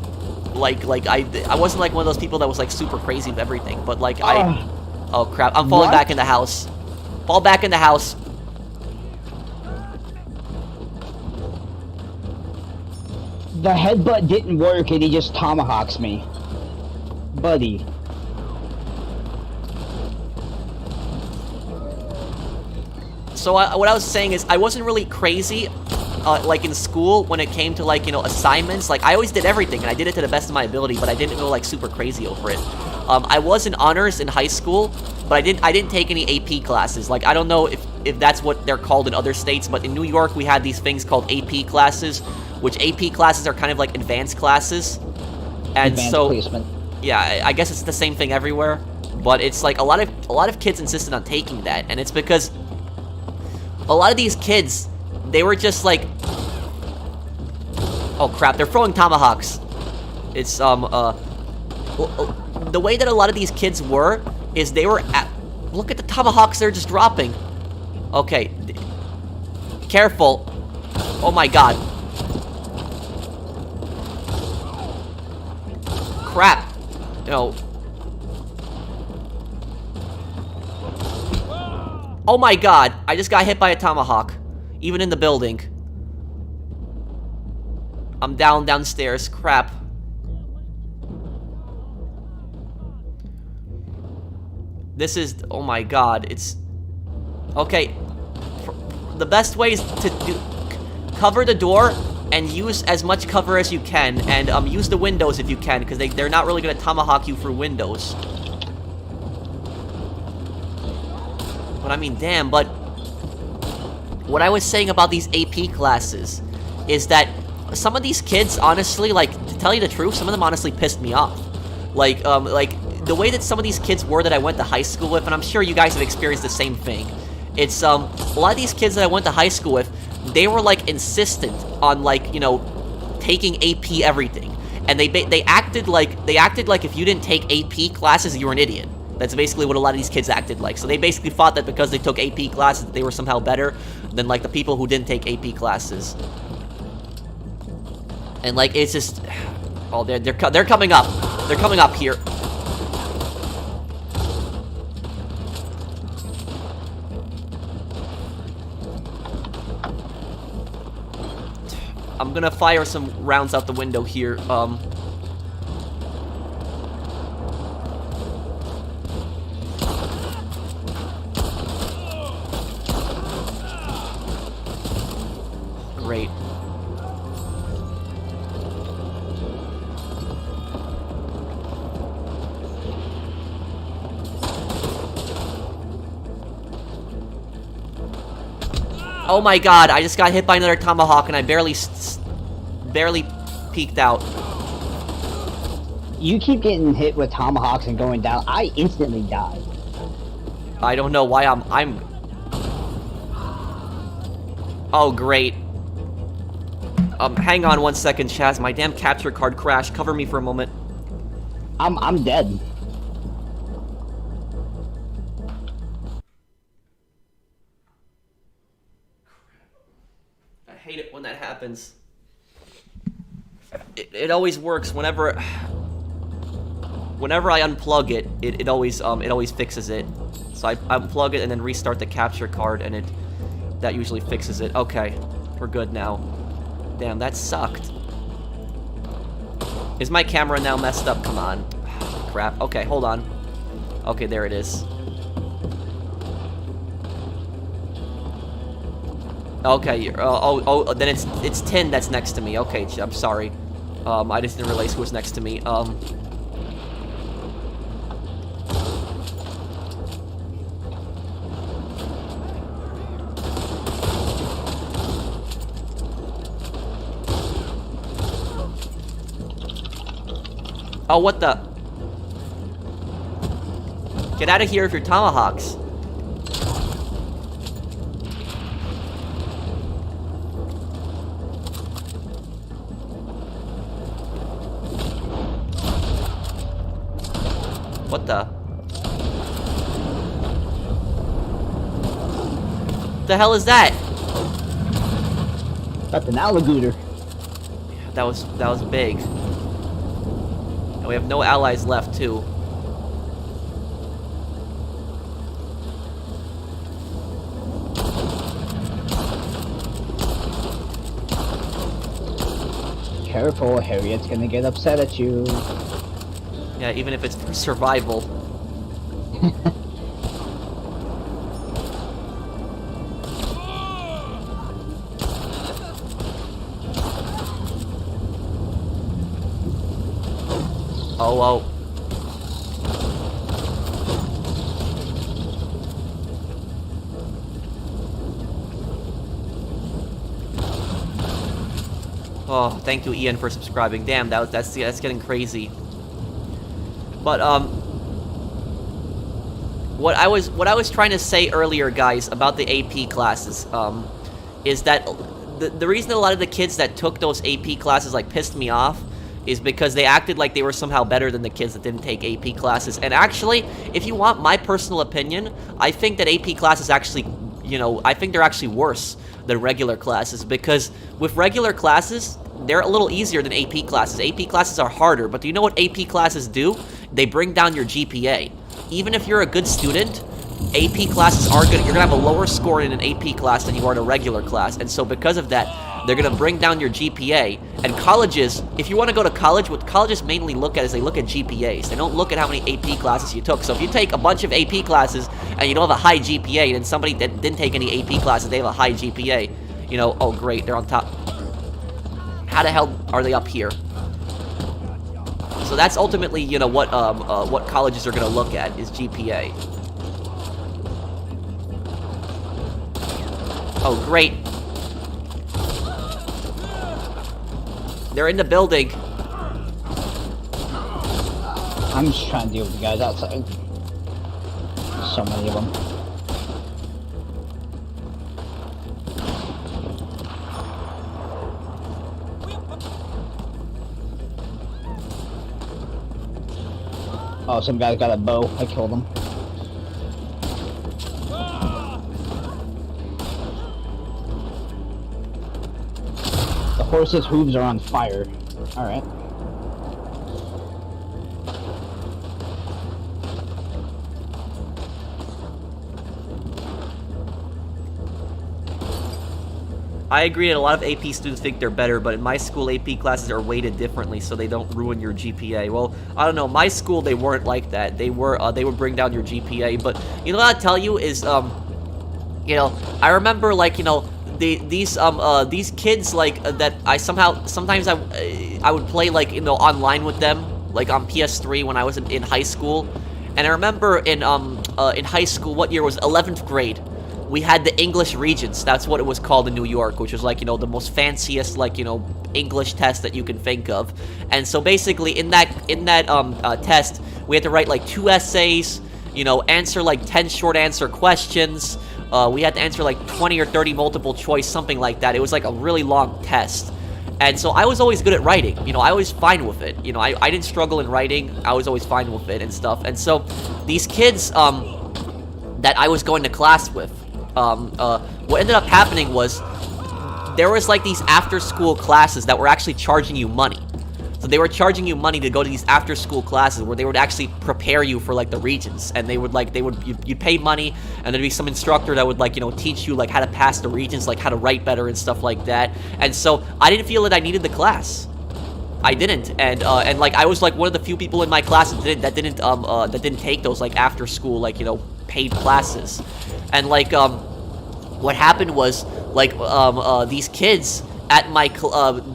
I wasn't like one of those people that was like super crazy with everything, but like oh crap, I'm falling back in the house. Fall back in the house. The headbutt didn't work and he just tomahawks me. Buddy. So what I was saying is I wasn't really crazy like in school when it came to like, you know, assignments. Like I always did everything and I did it to the best of my ability, but I didn't go like super crazy over it. I was in honors in high school, but I didn't take any AP classes. Like I don't know if that's what they're called in other states, but in New York we had these things called AP classes, which AP classes are kind of like advanced classes. And advanced so placement. Yeah, I guess it's the same thing everywhere, but it's like a lot of kids insisted on taking that, and it's because a lot of these kids, they were just like, oh crap, they're throwing tomahawks. It's the way that a lot of these kids were is they were look at the tomahawks they're just dropping. Okay, careful. Oh my god. Crap. No. Oh my god, I just got hit by a tomahawk. Even in the building. I'm downstairs. Crap. This is, oh my god, it's... Okay. The best way is to cover the door and use as much cover as you can, and use the windows if you can, because they're not really going to tomahawk you through windows. But I mean, damn, but what I was saying about these AP classes is that some of these kids, honestly, like, to tell you the truth, some of them honestly pissed me off. Like the way that some of these kids were that I went to high school with, and I'm sure you guys have experienced the same thing. It's, a lot of these kids that I went to high school with, they were, like, insistent on, like, you know, taking AP everything. And they acted like if you didn't take AP classes, you were an idiot. That's basically what a lot of these kids acted like. So they basically thought that because they took AP classes, that they were somehow better than, like, the people who didn't take AP classes. And, like, it's just... Oh, they're coming up. They're coming up here. I'm gonna fire some rounds out the window here. Great. Oh my god, I just got hit by another tomahawk and I barely peeked out. You keep getting hit with tomahawks and going down. I instantly die. I don't know why I'm... Oh, great. Hang on 1 second, Chaz. My damn capture card crashed. Cover me for a moment. I'm dead. I hate it when that happens. It always works whenever I unplug it. It always fixes it. So I unplug it and then restart the capture card, and that usually fixes it. Okay, we're good now. Damn, that sucked. Is my camera now messed up? Come on. Crap. Okay, hold on. Okay, there it is. Okay, then it's Tin that's next to me. Okay, I'm sorry. I just didn't realize who was next to me. Oh, what the? Get out of here with your tomahawks. What the? The hell is that? That's an alligator. That was big. And we have no allies left too. Careful, Harriet's gonna get upset at you. Yeah, even if it's for survival. Oh. Oh, thank you, Ian, for subscribing. Damn, that's getting crazy. But what I was trying to say earlier, guys, about the AP classes, is that the reason that a lot of the kids that took those AP classes like pissed me off is because they acted like they were somehow better than the kids that didn't take AP classes. And actually, if you want my personal opinion, I think that AP classes actually, I think they're actually worse than regular classes, because with regular classes, they're a little easier than AP classes. AP classes are harder, but do you know what AP classes do? They bring down your GPA. Even if you're a good student, AP classes are good. You're gonna have a lower score in an AP class than you are in a regular class, and so because of that, they're gonna bring down your GPA. And colleges, if you want to go to college, what colleges mainly look at is they look at GPAs. They don't look at how many AP classes you took. So if you take a bunch of AP classes and you don't have a high GPA, and then somebody that didn't take any AP classes, they have a high GPA, oh great, they're on top. How the hell are they up here? So that's ultimately, what colleges are gonna look at is GPA. Oh, great. They're in the building. I'm just trying to deal with the guys outside. So many of them. Oh, some guy's got a bow. I killed him. The horse's hooves are on fire. Alright. I agree that a lot of AP students think they're better, but in my school, AP classes are weighted differently, so they don't ruin your GPA. Well, I don't know. My school, they weren't like that. They would bring down your GPA. But you know what I'll tell you is, I remember these kids that sometimes I would play online with them, like on PS3 when I was in high school. And I remember in high school, what year was 11th grade? we had the English Regents. That's what it was called in New York, which was like, you know, the most fanciest, like, you know, English test that you can think of. And so basically in that test, we had to write like 2 essays, you know, answer like 10 short answer questions. We had to answer like 20 or 30 multiple choice, something like that. It was like a really long test. And so I was always good at writing. You know, I was fine with it. You know, I didn't struggle in writing. I was always fine with it and stuff. And so these kids that I was going to class with, what ended up happening was there was like these after-school classes that were actually charging you money. So they were charging you money to go to these after-school classes where they would actually prepare you for like the Regents, and you'd pay money, and there'd be some instructor that would like, you know, teach you like how to pass the Regents, like how to write better and stuff like that. And so I didn't feel that I needed the class. I didn't, and like I was like one of the few people in my class that didn't take those like after-school, like, you know, paid classes. And like what happened was like these kids at my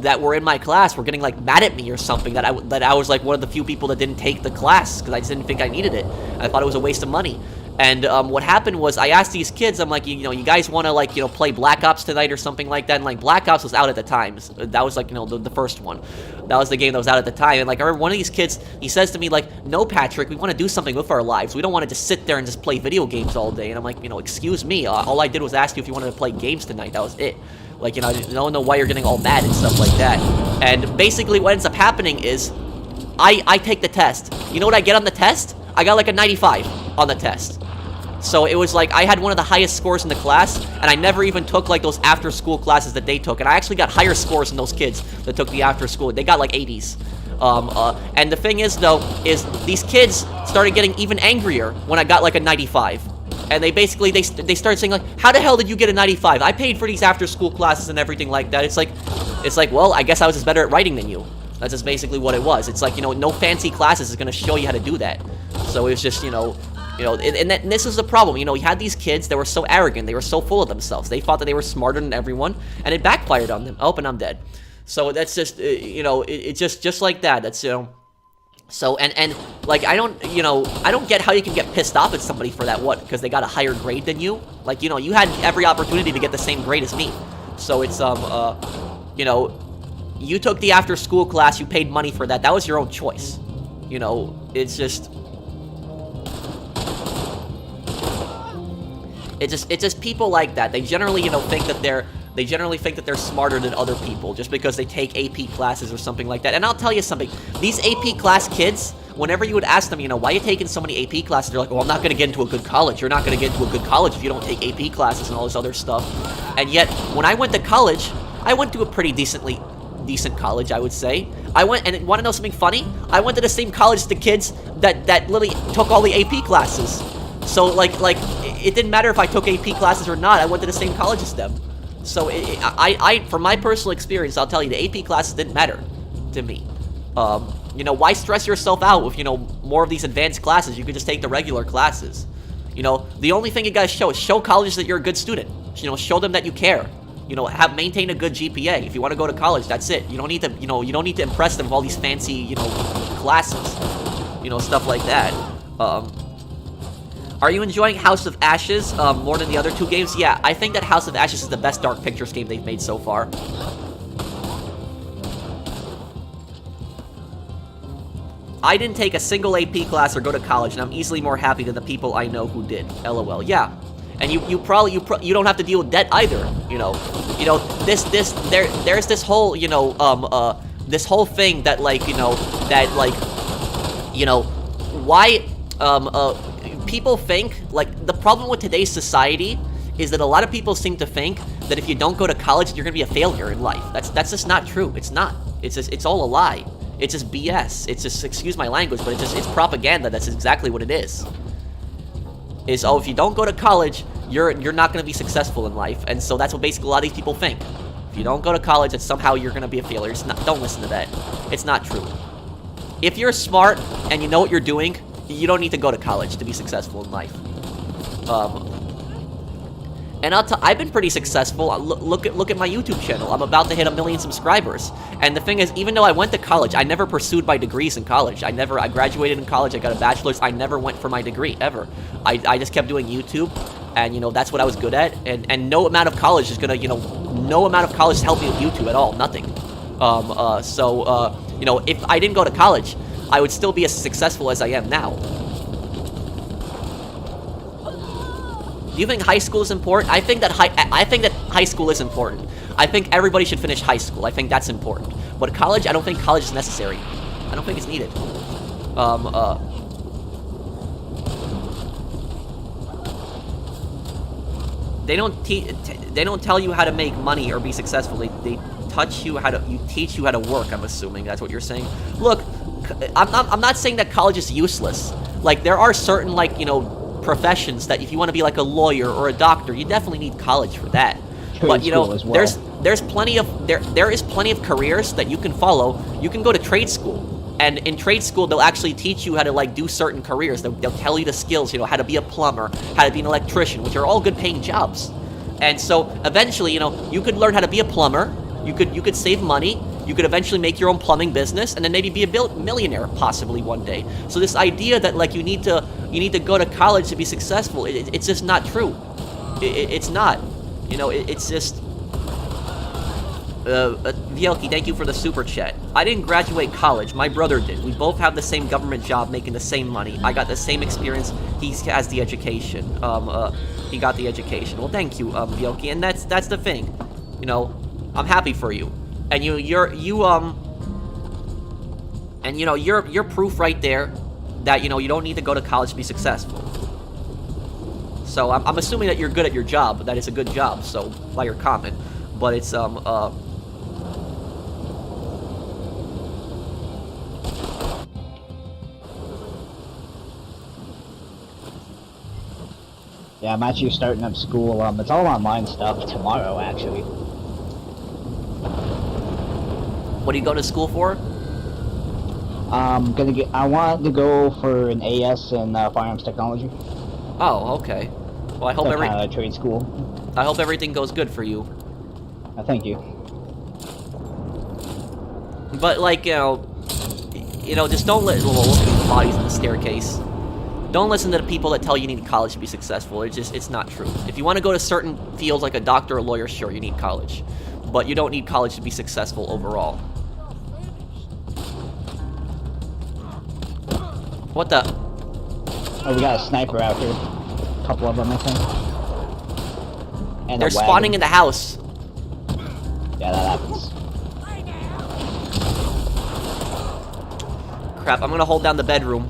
that were in my class were getting like mad at me or something that I was like one of the few people that didn't take the class because I just didn't think I needed it. I thought it was a waste of money. And what happened was I asked these kids, I'm like, you know, you guys want to like, you know, play Black Ops tonight or something like that? And like Black Ops was out at the time. That was like, you know, the first one. That was the game that was out at the time. And like I remember one of these kids, he says to me like, no, Patrick, we want to do something with our lives. We don't want to just sit there and just play video games all day. And I'm like, you know, excuse me. All I did was ask you if you wanted to play games tonight. That was it. Like, you know, I don't know why you're getting all mad and stuff like that. And basically what ends up happening is I take the test. You know what I get on the test? I got like a 95 on the test. So it was like I had one of the highest scores in the class, and I never even took like those after school classes that they took. And I actually got higher scores than those kids that took the after school. They got like 80s. And the thing is though, is these kids started getting even angrier when I got like a 95. And they basically, they started saying like, how the hell did you get a 95? I paid for these after school classes and everything like that. It's like, well, I guess I was just better at writing than you. That's just basically what it was. It's like, you know, no fancy classes is going to show you how to do that. So it was just, you know, and this is the problem. You know, you had these kids that were so arrogant. They were so full of themselves. They thought that they were smarter than everyone, and it backfired on them. Oh, and I'm dead. So that's just, you know, it's just like that. That's, you know. So, and like, I don't get how you can get pissed off at somebody for that, what, because they got a higher grade than you? Like, you know, you had every opportunity to get the same grade as me. So it's, you know, you took the after-school class, you paid money for that. That was your own choice. You know, it's just... It's just people like that. They generally, you know, think that they're smarter than other people just because they take AP classes or something like that. And I'll tell you something. These AP class kids, whenever you would ask them, you know, why are you taking so many AP classes? They're like, well, I'm not going to get into a good college. You're not going to get into a good college if you don't take AP classes and all this other stuff. And yet, when I went to college, I went to a pretty decent college, I would say. I went, and want to know something funny? I went to the same college as the kids that literally took all the AP classes. So, like, it didn't matter if I took AP classes or not. I went to the same college as them. So, from my personal experience, I'll tell you, the AP classes didn't matter to me. You know, why stress yourself out with, you know, more of these advanced classes? You could just take the regular classes. You know, the only thing you guys show colleges that you're a good student. You know, show them that you care. You know, maintain a good GPA. If you want to go to college, that's it. You don't need to, you know, you don't need to impress them with all these fancy, you know, classes. You know, stuff like that. Are you enjoying House of Ashes more than the other two games? Yeah, I think that House of Ashes is the best Dark Pictures game they've made so far. I didn't take a single AP class or go to college, and I'm easily more happy than the people I know who did. LOL. Yeah, and you don't have to deal with debt either. You know, there's this whole, you know, this whole thing that, like, you know, why people think, like, the problem with today's society is that a lot of people seem to think that if you don't go to college, you're gonna be a failure in life. That's just not true. It's not. It's all a lie. It's just BS. It's just, excuse my language, but it's propaganda. That's exactly what it is. Oh, if you don't go to college, you're not gonna be successful in life, and so that's what basically a lot of these people think. If you don't go to college, that somehow you're gonna be a failure. It's not. Don't listen to that. It's not true. If you're smart and you know what you're doing, you don't need to go to college to be successful in life. And I've been pretty successful. Look at my YouTube channel. I'm about to hit 1 million subscribers. And the thing is, even though I went to college, I never pursued my degrees in college. I graduated in college. I got a bachelor's. I never went for my degree ever. I just kept doing YouTube. And, you know, that's what I was good at. And no amount of college is gonna, you know, no amount of college is helping with YouTube at all. Nothing. You know, if I didn't go to college, I would still be as successful as I am now. Do you think high school is important? I think that high school is important. I think everybody should finish high school. I think that's important. But college, I don't think college is necessary. I don't think it's needed. They don't tell you how to make money or be successful. They teach you how to work. I'm assuming that's what you're saying. Look, I'm not saying that college is useless. Like, there are certain, like, you know, professions that if you want to be like a lawyer or a doctor, you definitely need college for that. But, you know, there is plenty of careers that you can follow. You can go to trade school. And in trade school, they'll actually teach you how to, like, do certain careers. They'll tell you the skills, you know, how to be a plumber, how to be an electrician, which are all good paying jobs. And so eventually, you know, you could learn how to be a plumber. You could save money. You could eventually make your own plumbing business, and then maybe be a millionaire possibly one day. So this idea that, like, you need to go to college to be successful, it's just not true. It's not. You know, it's just. Vielki, thank you for the super chat. I didn't graduate college. My brother did. We both have the same government job, making the same money. I got the same experience. He has the education. He got the education. Well, thank you, Vielki, and that's the thing. You know, I'm happy for you. And you're proof right there that, you know, you don't need to go to college to be successful. So I'm assuming that you're good at your job. That it's a good job. So by your comment, but it's Yeah, I'm actually starting up school. It's all online stuff tomorrow, actually. What do you go to school for? I want to go for an AS in firearms technology. Oh, okay. Well, I hope trade school. I hope everything goes good for you. Thank you. But, like, you know, just don't let look at the bodies in the staircase. Don't listen to the people that tell you need college to be successful. It's not true. If you want to go to certain fields like a doctor or lawyer, sure, you need college. But you don't need college to be successful overall. What the? Oh, we got a sniper out here. A couple of them, I think. And they're spawning in the house. Yeah, that happens. Crap, I'm gonna hold down the bedroom.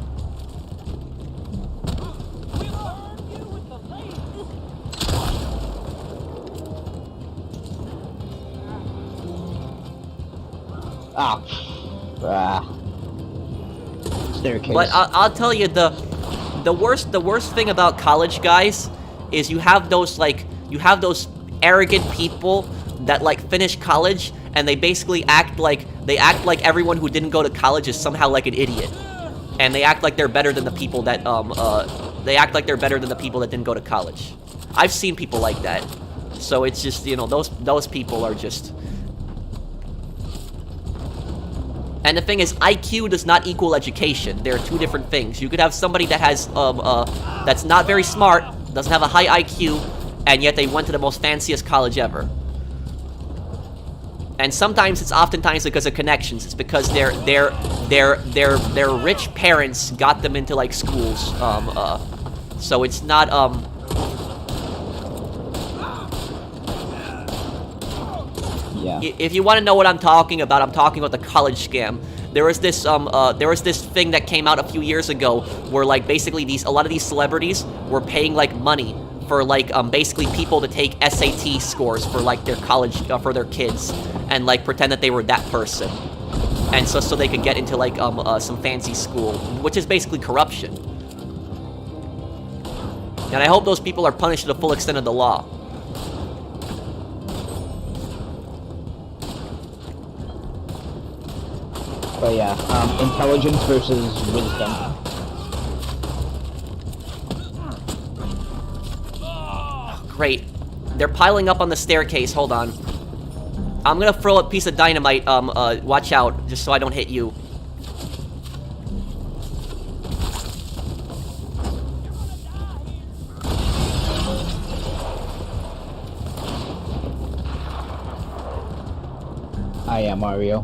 Staircase. But I'll tell you, the worst thing about college, guys, is you have those arrogant people that, like, finish college and they basically act like everyone who didn't go to college is somehow like an idiot, and they act like they're better than the people that didn't go to college. I've seen people like that, so it's just, you know, those people are just. And the thing is, IQ does not equal education. There are two different things. You could have somebody that has that's not very smart, doesn't have a high IQ, and yet they went to the most fanciest college ever. And sometimes it's oftentimes because of connections. It's because their rich parents got them into, like, schools. So it's not Yeah. If you want to know what I'm talking about the college scam. There was this thing that came out a few years ago where, like, basically a lot of these celebrities were paying, like, money for, like, basically people to take SAT scores for, like, their college for their kids, and, like, pretend that they were that person, and so they could get into, like, some fancy school, which is basically corruption. And I hope those people are punished to the full extent of the law. But yeah, intelligence versus wisdom. Great. They're piling up on the staircase. Hold on. I'm gonna throw a piece of dynamite. Watch out, just so I don't hit you. I am Mario.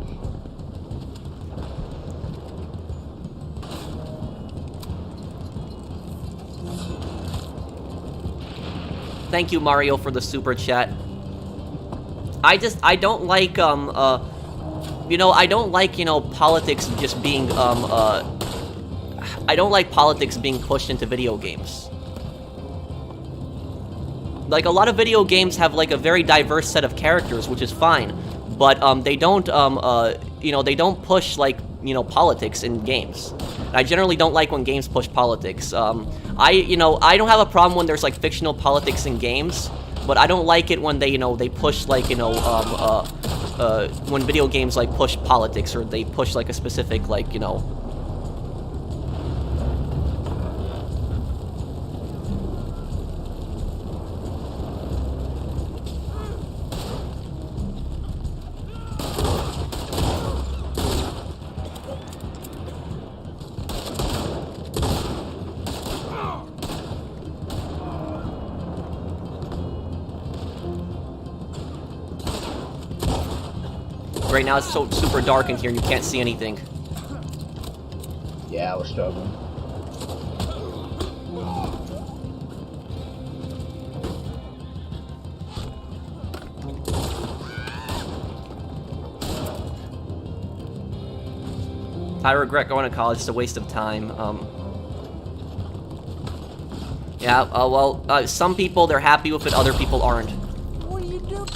Thank you, Mario, for the super chat. I don't like, you know, I don't like, you know, politics just being, I don't like politics being pushed into video games. Like, a lot of video games have, like, a very diverse set of characters, which is fine. But, they don't, you know, they don't push, like, you know, politics in games. I generally don't like when games push politics. You know, I don't have a problem when there's, like, fictional politics in games, but I don't like it when they, you know, they push, like, you know, when video games, like, push politics, or they push, like, a specific, like, you know... Right now it's so super dark in here and you can't see anything. Yeah, I was struggling. I regret going to college. It's a waste of time. Yeah, well, some people, they're happy with it, other people aren't. What are you doing?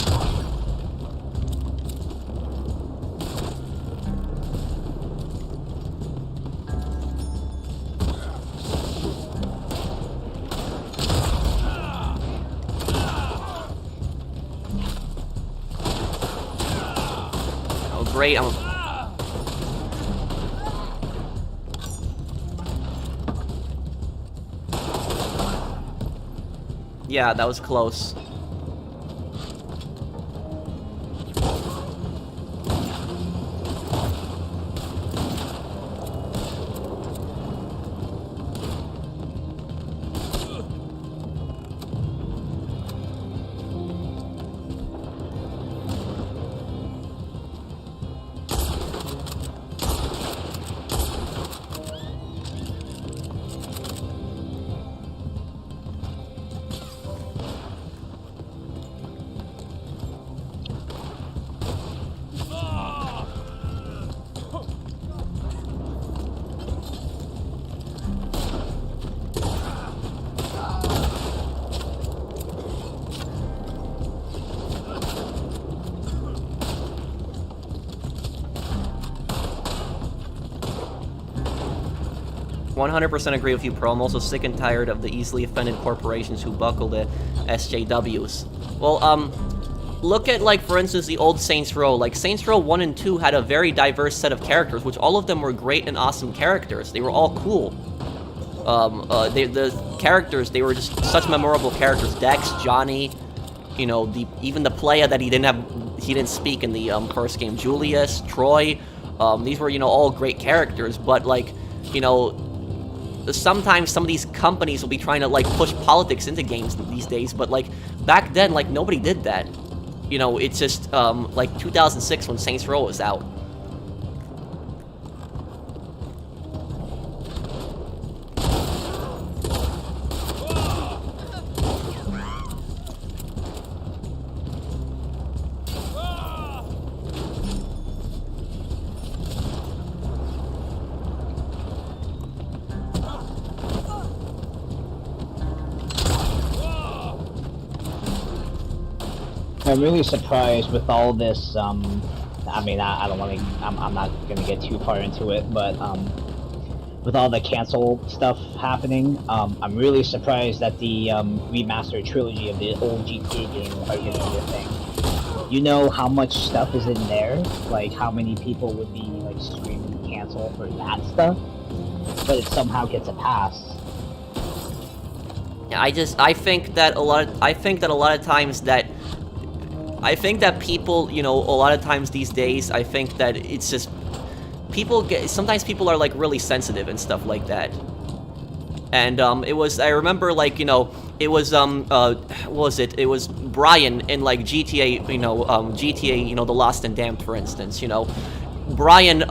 Oh, great. Yeah, that was close. "100% agree with you, Pro. I'm also sick and tired of the easily offended corporations who buckle the SJWs." Well, look at, like, for instance, the old Saints Row. Like, Saints Row 1 and 2 had a very diverse set of characters, which all of them were great and awesome characters. They were all cool. The characters, they were just such memorable characters. Dex, Johnny, you know, even the player that he didn't speak in the first game, Julius, Troy. These were, you know, all great characters, but, like, you know, sometimes some of these companies will be trying to, like, push politics into games these days, but, like, back then, like, nobody did that. You know, it's just, like, 2006 when Saints Row was out. I'm really surprised with all this, I mean, I don't want to, I'm not going to get too far into it, but, with all the cancel stuff happening, I'm really surprised that the, remastered trilogy of the old GTA games are going to be a thing. You know how much stuff is in there? Like, how many people would be, like, screaming cancel for that stuff? But it somehow gets a pass. Yeah, I think that a lot of times that people, you know, a lot of times these days, I think that it's just, sometimes people are, like, really sensitive and stuff like that. And, I remember, like, you know, it was what was it? It was Brian in like GTA, GTA, The Lost and Damned, for instance. Brian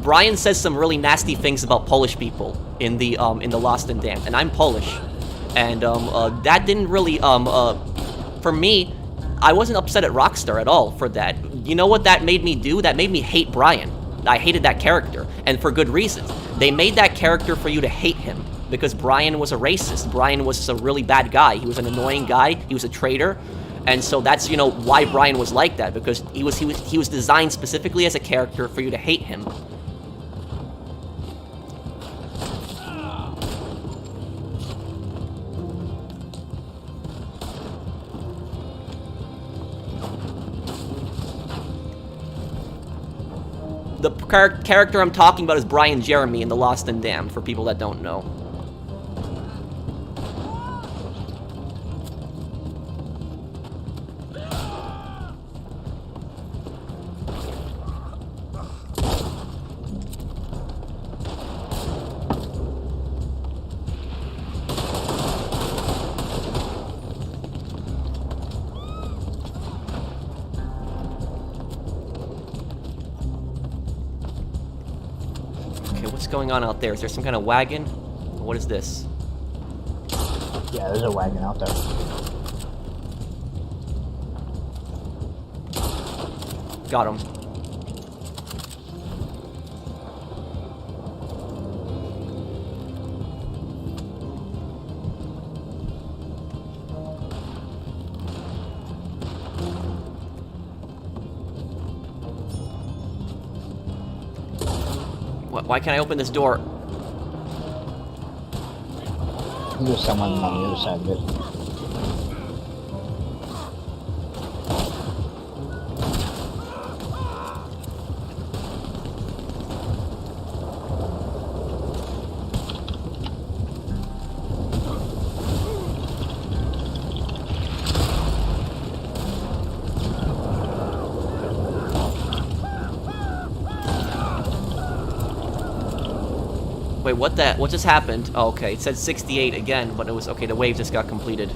Brian says some really nasty things about Polish people in the Lost and Damned, and I'm Polish, and that didn't really for me, I wasn't upset at Rockstar at all for that. You know what that made me do? That made me hate Brian. I hated that character, and for good reasons. They made that character for you to hate him, because Brian was a racist. Brian was a really bad guy. He was an annoying guy. He was a traitor. And so that's, why Brian was like that, because he was designed specifically as a character for you to hate him. The character I'm talking about is Brian Jeremy in The Lost and Damned, for people that don't know. What's going on out there? Is there some kind of wagon? What is this? Yeah, there's a wagon out there. Got him. Why can't I open this door? There's someone on the other side of it. Wait, what just happened? Oh, okay, it said 68 again, but it was, okay, the wave just got completed.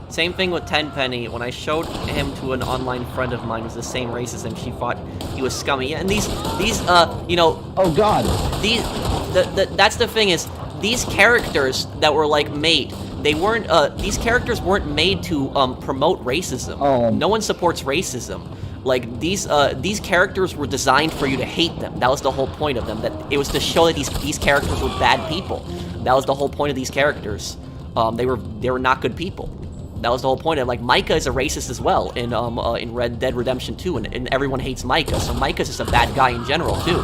Same thing with Tenpenny. When I showed him to an online friend of mine who's the same race as him, she thought he was scummy. And these, oh god, that's the thing is, these characters that were like made, they weren't. These characters weren't made to promote racism. Oh. No one supports racism. Like these characters were designed for you to hate them. That was the whole point of them. That it was to show that these characters were bad people. That was the whole point of these characters. They were not good people. That was the whole point of, like, Micah is a racist as well in Red Dead Redemption 2, and everyone hates Micah, so Micah's just a bad guy in general too.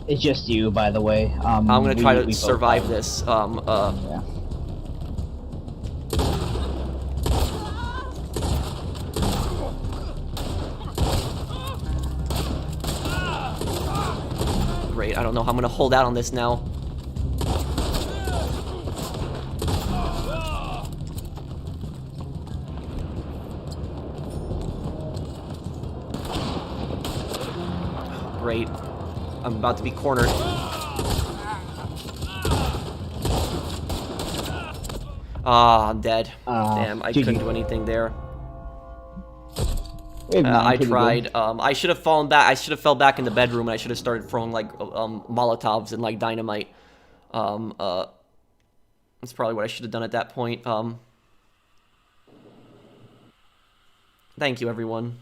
It's just you, by the way. I'm gonna try to survive this. Yeah. Great, I don't know how I'm gonna hold out on this now. Great. I'm about to be cornered. Ah, I'm dead. Damn, I couldn't do anything there. I tried. I should have fallen back. I should have fell back in the bedroom, and I should have started throwing like Molotovs and like dynamite. That's probably what I should have done at that point. Thank you, everyone.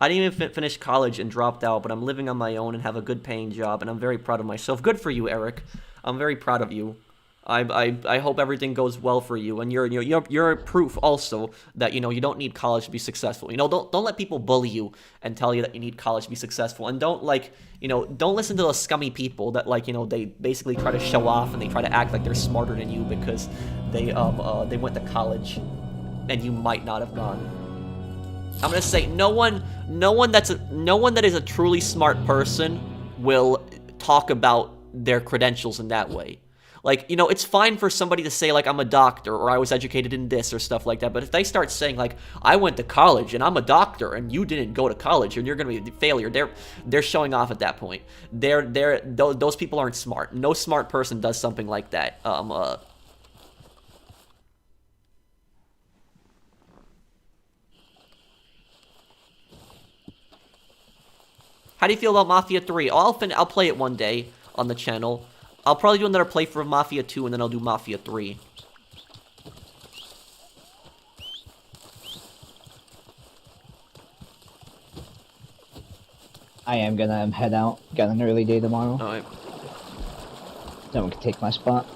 I didn't even finish college and dropped out, but I'm living on my own and have a good paying job, and I'm very proud of myself. Good for you, Eric. I'm very proud of you. I hope everything goes well for you, and you're proof also that you don't need college to be successful. Don't let people bully you and tell you that you need college to be successful, and don't don't listen to those scummy people that they basically try to show off and they try to act like they're smarter than you because they went to college and you might not have gone. I'm gonna say no one that is a truly smart person will talk about their credentials in that way. Like, it's fine for somebody to say, like, I'm a doctor, or I was educated in this, or stuff like that, but if they start saying, like, I went to college, and I'm a doctor, and you didn't go to college, and you're gonna be a failure, they're showing off at that point. Those people aren't smart. No smart person does something like that. How do you feel about Mafia 3? I'll play it one day on the channel. I'll probably do another playthrough of Mafia 2, and then I'll do Mafia 3. I am gonna head out. Got an early day tomorrow. Alright. No one can take my spot.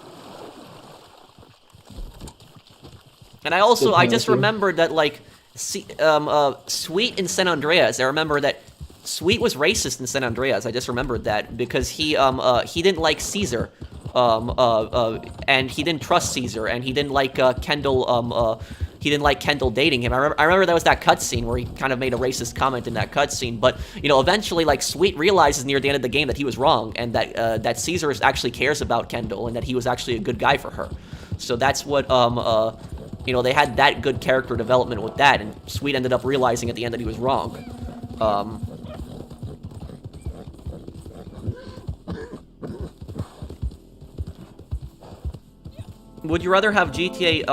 And I just you. remembered that, like, Sweet in San Andreas, I remember that Sweet was racist in San Andreas. I just remembered that because he didn't like Caesar, and he didn't trust Caesar, and he didn't like Kendall. He didn't like Kendall dating him. I remember that was that cutscene where he kind of made a racist comment in that cutscene. But eventually, like, Sweet realizes near the end of the game that he was wrong, and that Caesar actually cares about Kendall, and that he was actually a good guy for her. So that's what they had that good character development with that, and Sweet ended up realizing at the end that he was wrong. Would you rather have GTA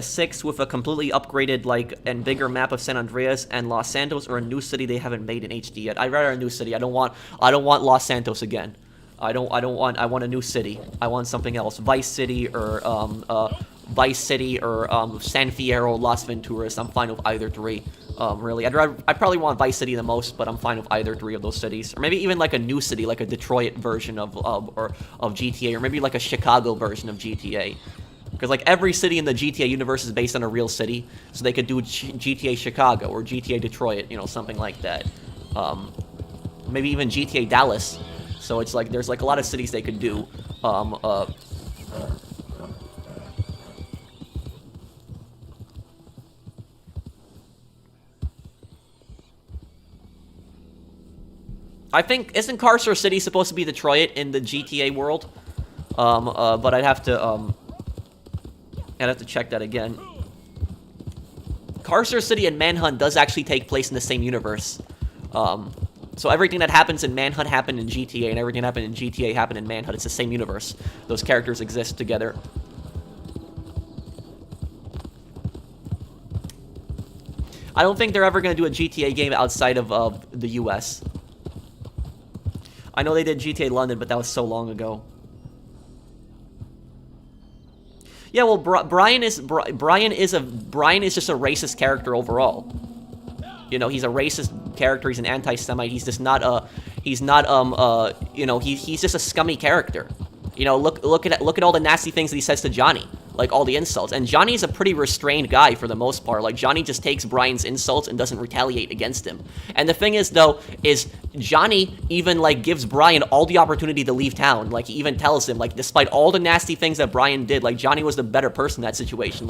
6 with a completely upgraded and bigger map of San Andreas and Los Santos, or a new city they haven't made in HD yet? I'd rather a new city. I don't want Los Santos again. I want a new city. I want something else. Vice City or San Fierro, Las Venturas. I'm fine with either three. Really, I probably want Vice City the most, but I'm fine with either three of those cities, or maybe even like a new city, like a Detroit version of GTA, or maybe like a Chicago version of GTA, because like every city in the GTA universe is based on a real city, so they could do GTA Chicago or GTA Detroit, something like that. Maybe even GTA Dallas. So it's like there's like a lot of cities they could do. I think, isn't Carcer City supposed to be Detroit in the GTA world? But I'd have to check that again. Carcer City and Manhunt does actually take place in the same universe. So everything that happens in Manhunt happened in GTA, and everything that happened in GTA happened in Manhunt. It's the same universe. Those characters exist together. I don't think they're ever going to do a GTA game outside of the US. I know they did GTA London, but that was so long ago. Yeah, well, Brian is just a racist character overall. He's a racist character. He's an anti-Semite. He's just not he's just a scummy character. Look at all the nasty things that he says to Johnny, like all the insults. And Johnny's a pretty restrained guy for the most part. Like, Johnny just takes Brian's insults and doesn't retaliate against him. And the thing is, though, is Johnny even gives Brian all the opportunity to leave town. Like, he even tells him, despite all the nasty things that Brian did, Johnny was the better person in that situation.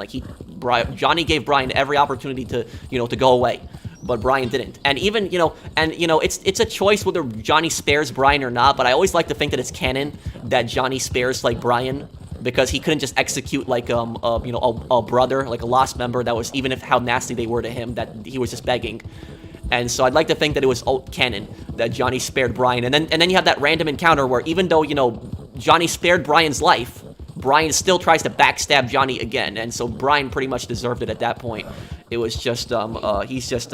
Johnny gave Brian every opportunity to go away. But Brian didn't. And even, it's a choice whether Johnny spares Brian or not, but I always like to think that it's canon that Johnny spares, Brian, because he couldn't just execute, a brother, a lost member that was, even if how nasty they were to him, that he was just begging. And so I'd like to think that it was canon that Johnny spared Brian. And then you have that random encounter where even though, Johnny spared Brian's life, Brian still tries to backstab Johnny again, and so Brian pretty much deserved it at that point. It was just, he's just,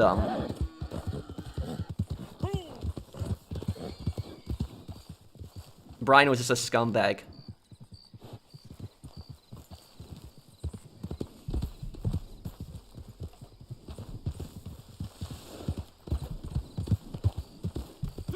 Brian was just a scumbag.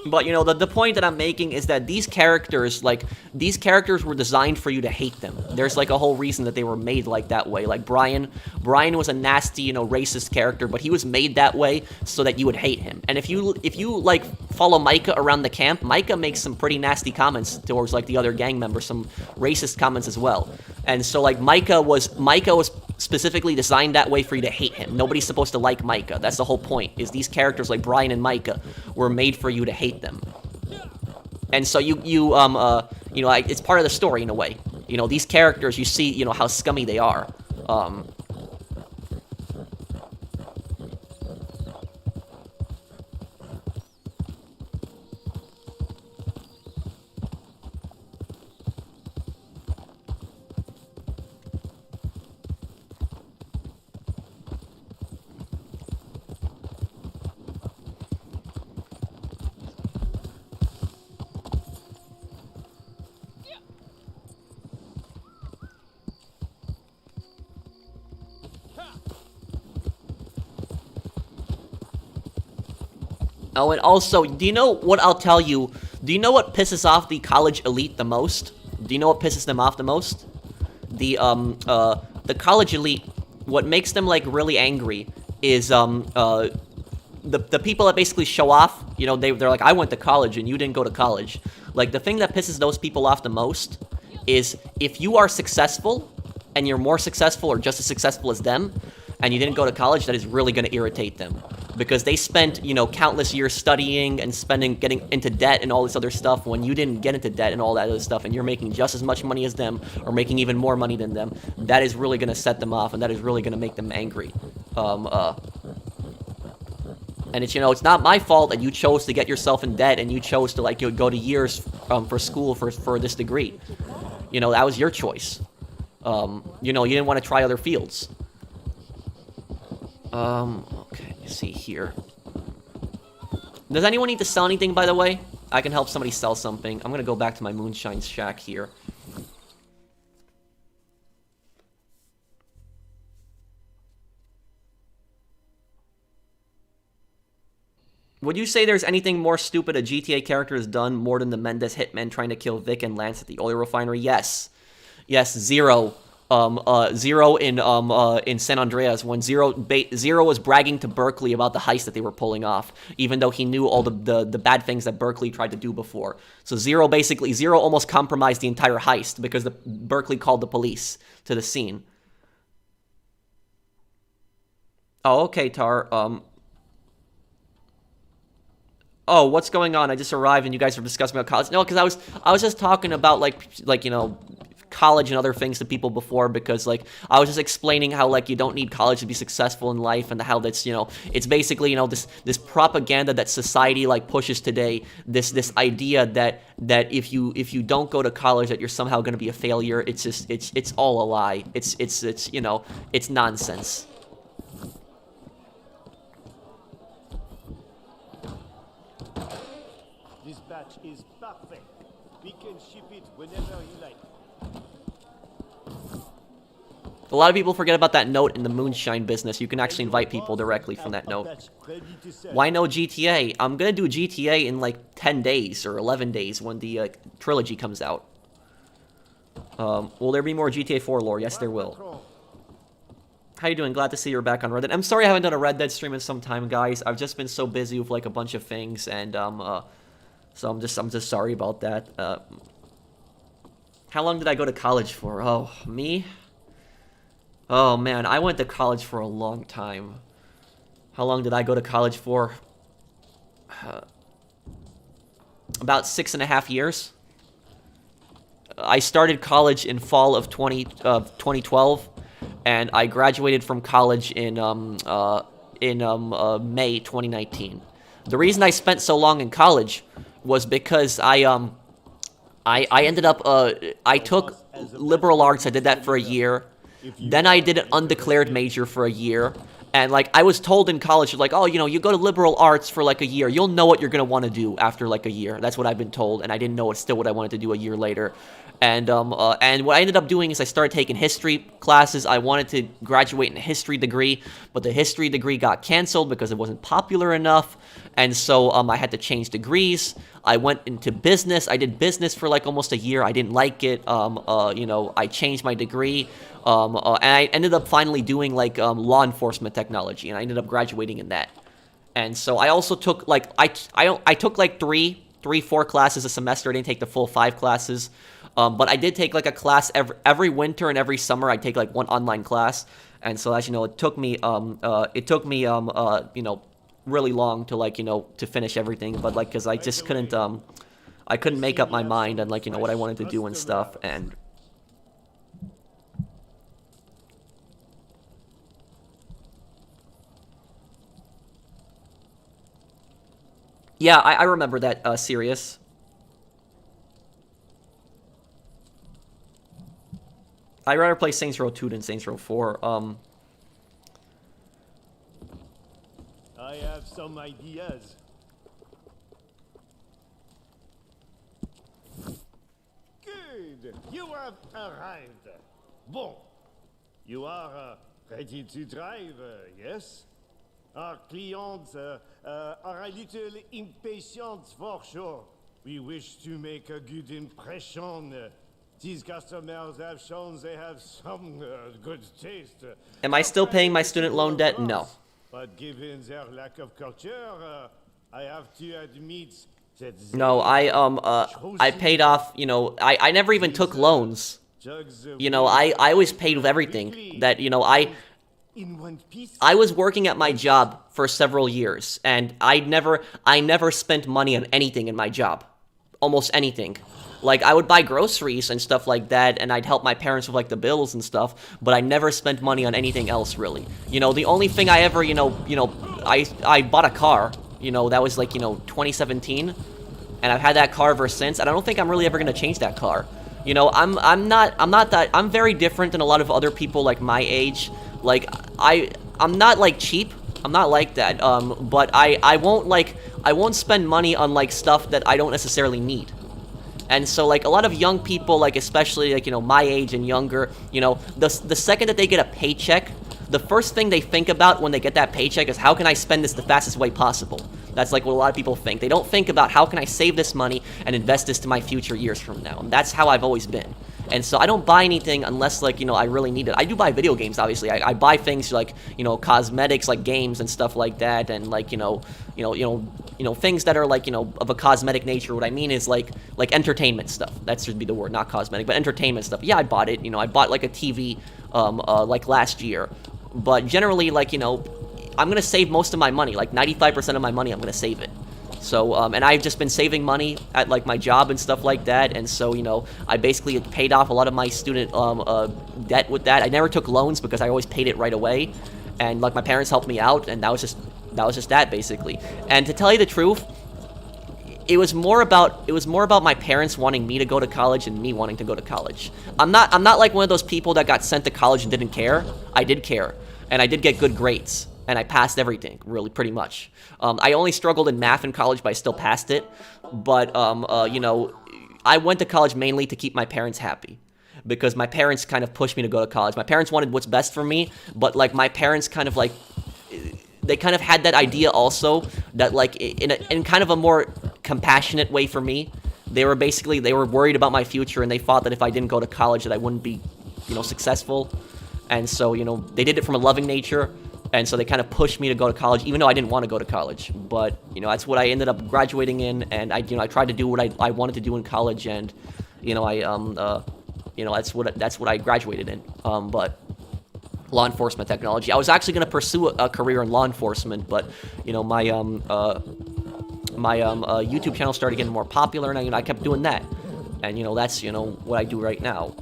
But, you know, the point that I'm making is that these characters were designed for you to hate them. There's, like, a whole reason that they were made like that way. Like, Brian was a nasty, you know, racist character, but he was made that way so that you would hate him. And if you like, follow Micah around the camp, Micah makes some pretty nasty comments towards, like, the other gang members, some racist comments as well. And so, like, Micah was specifically designed that way for you to hate him. Nobody's supposed to like Micah. That's the whole point, is these characters like Brian and Micah were made for you to hate them. And so you know, it's part of the story in a way. You know, these characters, you see, you know, how scummy they are. Oh, and also, do you know what I'll tell you? Do you know what pisses off the college elite the most? Do you know what pisses them off the most? The college elite, what makes them, like, really angry is, the people that basically show off, you know, they're like, I went to college and you didn't go to college. Like, the thing that pisses those people off the most is if you are successful and you're more successful or just as successful as them and you didn't go to college, that is really going to irritate them. Because they spent, you know, countless years studying and getting into debt and all this other stuff when you didn't get into debt and all that other stuff, and you're making just as much money as them or making even more money than them. That is really going to set them off, and that is really going to make them angry. And it's, you know, it's not my fault that you chose to get yourself in debt and you chose to, like, you know, go to years for school for this degree. You know, that was your choice. You know, you didn't want to try other fields. Okay, let's see here. Does anyone need to sell anything, by the way? I can help somebody sell something. I'm gonna go back to my moonshine shack here. Would you say there's anything more stupid a GTA character has done more than the Mendez hitman trying to kill Vic and Lance at the oil refinery? Yes. Yes, Zero. Zero in San Andreas, when Zero was bragging to Berkeley about the heist that they were pulling off, even though he knew all the bad things that Berkeley tried to do before. So Zero almost compromised the entire heist because Berkeley called the police to the scene. Oh, okay, Tar. Oh, what's going on? I just arrived and you guys were discussing about college. No, because I was just talking about like you know, college and other things to people before, because like I was just explaining how like you don't need college to be successful in life, and how that's, you know, it's basically, you know, this propaganda that society like pushes today, this idea that if you don't go to college that you're somehow going to be a failure. It's just it's all a lie. It's you know, it's nonsense. This batch is perfect. We can ship it whenever you like. A lot of people forget about that note in the moonshine business. You can actually invite people directly from that note. Why no GTA? I'm gonna do GTA in like 10 days or 11 days when the trilogy comes out. Will there be more GTA 4 lore? Yes, there will. How you doing? Glad to see you're back on Red Dead. I'm sorry I haven't done a Red Dead stream in some time, guys. I've just been so busy with like a bunch of things, and so I'm just sorry about that. How long did I go to college for? Oh, me? Oh man, I went to college for a long time. How long did I go to college for? About 6.5 years. I started college in fall of 2012, and I graduated from college in May 2019. The reason I spent so long in college was because I ended up I took liberal arts. I did that for a year. Then I did an undeclared major for a year, And, like, I was told in college, like, oh, you know, you go to liberal arts for, like, a year. You'll know what you're going to want to do after, like, a year. That's what I've been told, and I didn't know it's still what I wanted to do a year later. And what I ended up doing is I started taking history classes. I wanted to graduate in a history degree, but the history degree got canceled because it wasn't popular enough. And so I had to change degrees. I went into business. I did business for like almost a year. I didn't like it. You know, I changed my degree. And I ended up finally doing like law enforcement technology, and I ended up graduating in that. And so I also took like I took like four classes a semester. I didn't take the full 5 classes. But I did take like a class every winter and every summer. I'd take like one online class, and so as you know, it took me you know, really long to like, you know, to finish everything. But like, cause I just couldn't make up my mind on like, you know, what I wanted to do and stuff. And yeah, I remember that Sirius. I'd rather play Saints Row 2 than Saints Row 4. I have some ideas. Good. You have arrived. Bon. You are ready to drive, yes? Our clients are a little impatient for sure. We wish to make a good impression. These customers have shown they have some good taste. Am I still paying my student loan debt? No. But given their lack of culture, I have to admit that no, I paid off, you know, I never even took loans. You know, I always paid with everything. That, you know, I was working at my job for several years, and I never spent money on anything in my job. Almost anything. Like, I would buy groceries and stuff like that, and I'd help my parents with, like, the bills and stuff, but I never spent money on anything else, really. You know, the only thing I ever, I bought a car, you know, that was, like, 2017, and I've had that car ever since, and I don't think I'm really ever gonna change that car. You know, I'm very different than a lot of other people, like, my age. Like, I'm not, like, cheap. I'm not like that, but I won't spend money on, like, stuff that I don't necessarily need. And so, like, a lot of young people, like, especially, like, you know, my age and younger, you know, the second that they get a paycheck, the first thing they think about when they get that paycheck is, how can I spend this the fastest way possible? That's, like, what a lot of people think. They don't think about, how can I save this money and invest this to my future years from now? And that's how I've always been. And so I don't buy anything unless, like, you know, I really need it. I do buy video games, obviously. I buy things like, you know, cosmetics, like games and stuff like that, and, like, you know, things that are, like, you know, of a cosmetic nature. What I mean is, like entertainment stuff. That should be the word, not cosmetic, but entertainment stuff. Yeah, I bought it. You know, I bought, like, a TV, like, last year. But generally, like, you know, I'm gonna save most of my money. Like, 95% of my money, I'm gonna save it. So, and I've just been saving money at, like, my job and stuff like that, and so, you know, I basically paid off a lot of my student debt with that. I never took loans because I always paid it right away, and, like, my parents helped me out, and that was just that, basically. And to tell you the truth, it was more about my parents wanting me to go to college and me wanting to go to college. I'm not like one of those people that got sent to college and didn't care. I did care, and I did get good grades. And I passed everything, really, pretty much. I only struggled in math in college, but I still passed it. But, you know, I went to college mainly to keep my parents happy. Because my parents kind of pushed me to go to college. My parents wanted what's best for me, but, like, my parents kind of, like, they kind of had that idea also that, like, in kind of a more compassionate way for me. They were worried about my future, and they thought that if I didn't go to college that I wouldn't be, you know, successful. And so, you know, they did it from a loving nature. And so they kind of pushed me to go to college, even though I didn't want to go to college. But, you know, that's what I ended up graduating in, and I tried to do what I wanted to do in college, and, you know, that's what I graduated in. But law enforcement technology. I was actually going to pursue a career in law enforcement, but, you know, my YouTube channel started getting more popular, and I kept doing that. And, you know, that's, you know, what I do right now.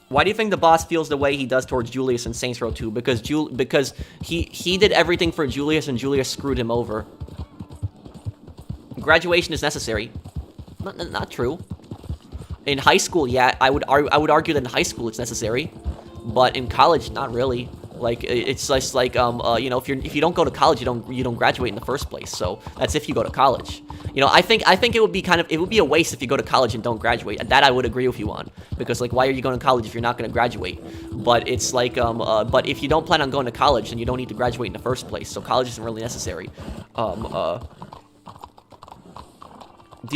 Why do you think the boss feels the way he does towards Julius in Saints Row 2? Because he did everything for Julius, and Julius screwed him over. Graduation is necessary. Not true. In high school, yeah, I would argue that in high school it's necessary. but in college, not really. Like it's just like you know, if you don't go to college, you don't graduate in the first place. So that's if you go to college. You know, I think it would be a waste if you go to college and don't graduate. And that I would agree with you on, because like, why are you going to college if you're not going to graduate? But it's like but if you don't plan on going to college, then you don't need to graduate in the first place. So college isn't really necessary. Do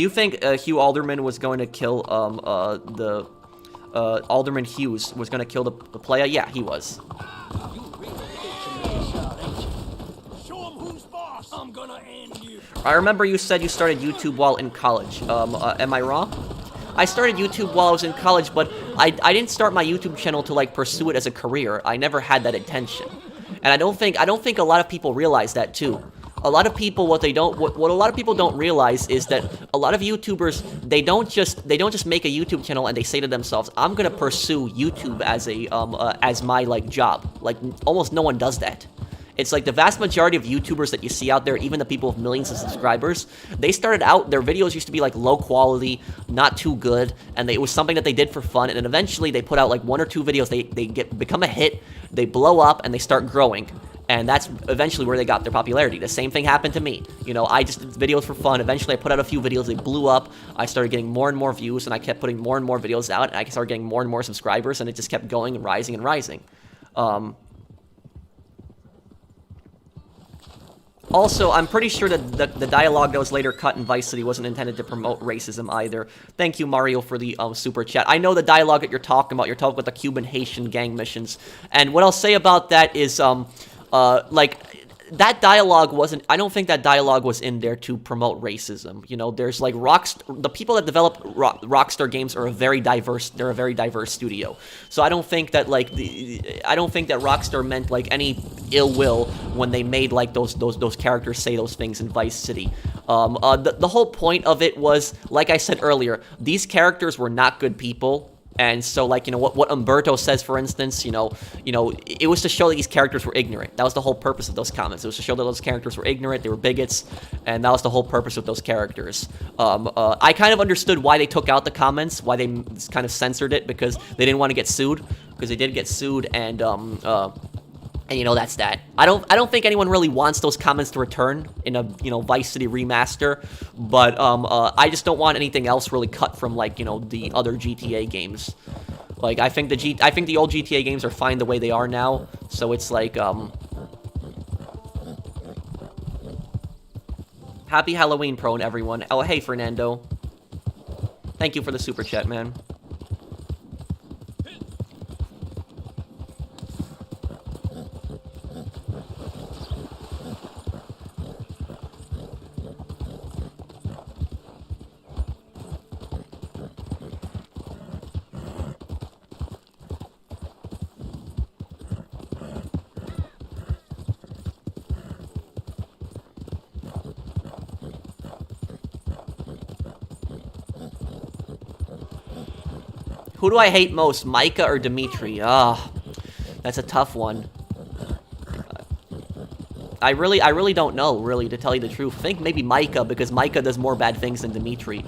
you think Hugh Alderman was going to kill Alderman Hughes was going to kill the player? Yeah, he was. Show 'em who's boss. I'm gonna end you. I remember you said you started YouTube while in college. Am I wrong? I started YouTube while I was in college, but I didn't start my YouTube channel to like pursue it as a career. I never had that intention, and I don't think a lot of people realize that too. A lot of people, what a lot of people don't realize is that a lot of YouTubers, they don't just make a YouTube channel and they say to themselves, I'm gonna pursue YouTube as as my like job. Like, almost no one does that. It's like the vast majority of YouTubers that you see out there, even the people with millions of subscribers, they started out, their videos used to be like low quality, not too good, and it was something that they did for fun, and then eventually they put out like 1 or 2 videos, they become a hit, they blow up, and they start growing. And that's eventually where they got their popularity. The same thing happened to me. You know, I just did videos for fun. Eventually, I put out a few videos. They blew up. I started getting more and more views, and I kept putting more and more videos out. And I started getting more and more subscribers, and it just kept going and rising and rising. Also, I'm pretty sure that the dialogue that was later cut in Vice City wasn't intended to promote racism either. Thank you, Mario, for the super chat. I know the dialogue that you're talking about. You're talking about the Cuban-Haitian gang missions. And what I'll say about that is, like, that dialogue wasn't, I don't think that dialogue was in there to promote racism. You know, there's like the people that develop Rockstar games are they're a very diverse studio. So I don't think that like I don't think that Rockstar meant like any ill will when they made like those characters say those things in Vice City. The whole point of it was, like I said earlier, these characters were not good people. And so, like, you know, what Umberto says, for instance, you know, it was to show that these characters were ignorant. That was the whole purpose of those comments. It was to show that those characters were ignorant, they were bigots, and that was the whole purpose of those characters. I kind of understood why they took out the comments, why they kind of censored it, because they didn't want to get sued, because they did get sued, and you know, that's that. I don't think anyone really wants those comments to return in a, you know, Vice City remaster, but I just don't want anything else really cut from, like, you know, the other GTA games. Like, I think the old GTA games are fine the way they are now, so it's like Happy Halloween, Prone, everyone. Oh, hey, Fernando. Thank you for the super chat, man. Who do I hate most, Micah or Dimitri? Ah, that's a tough one. I really don't know, really, to tell you the truth. I think maybe Micah, because Micah does more bad things than Dimitri.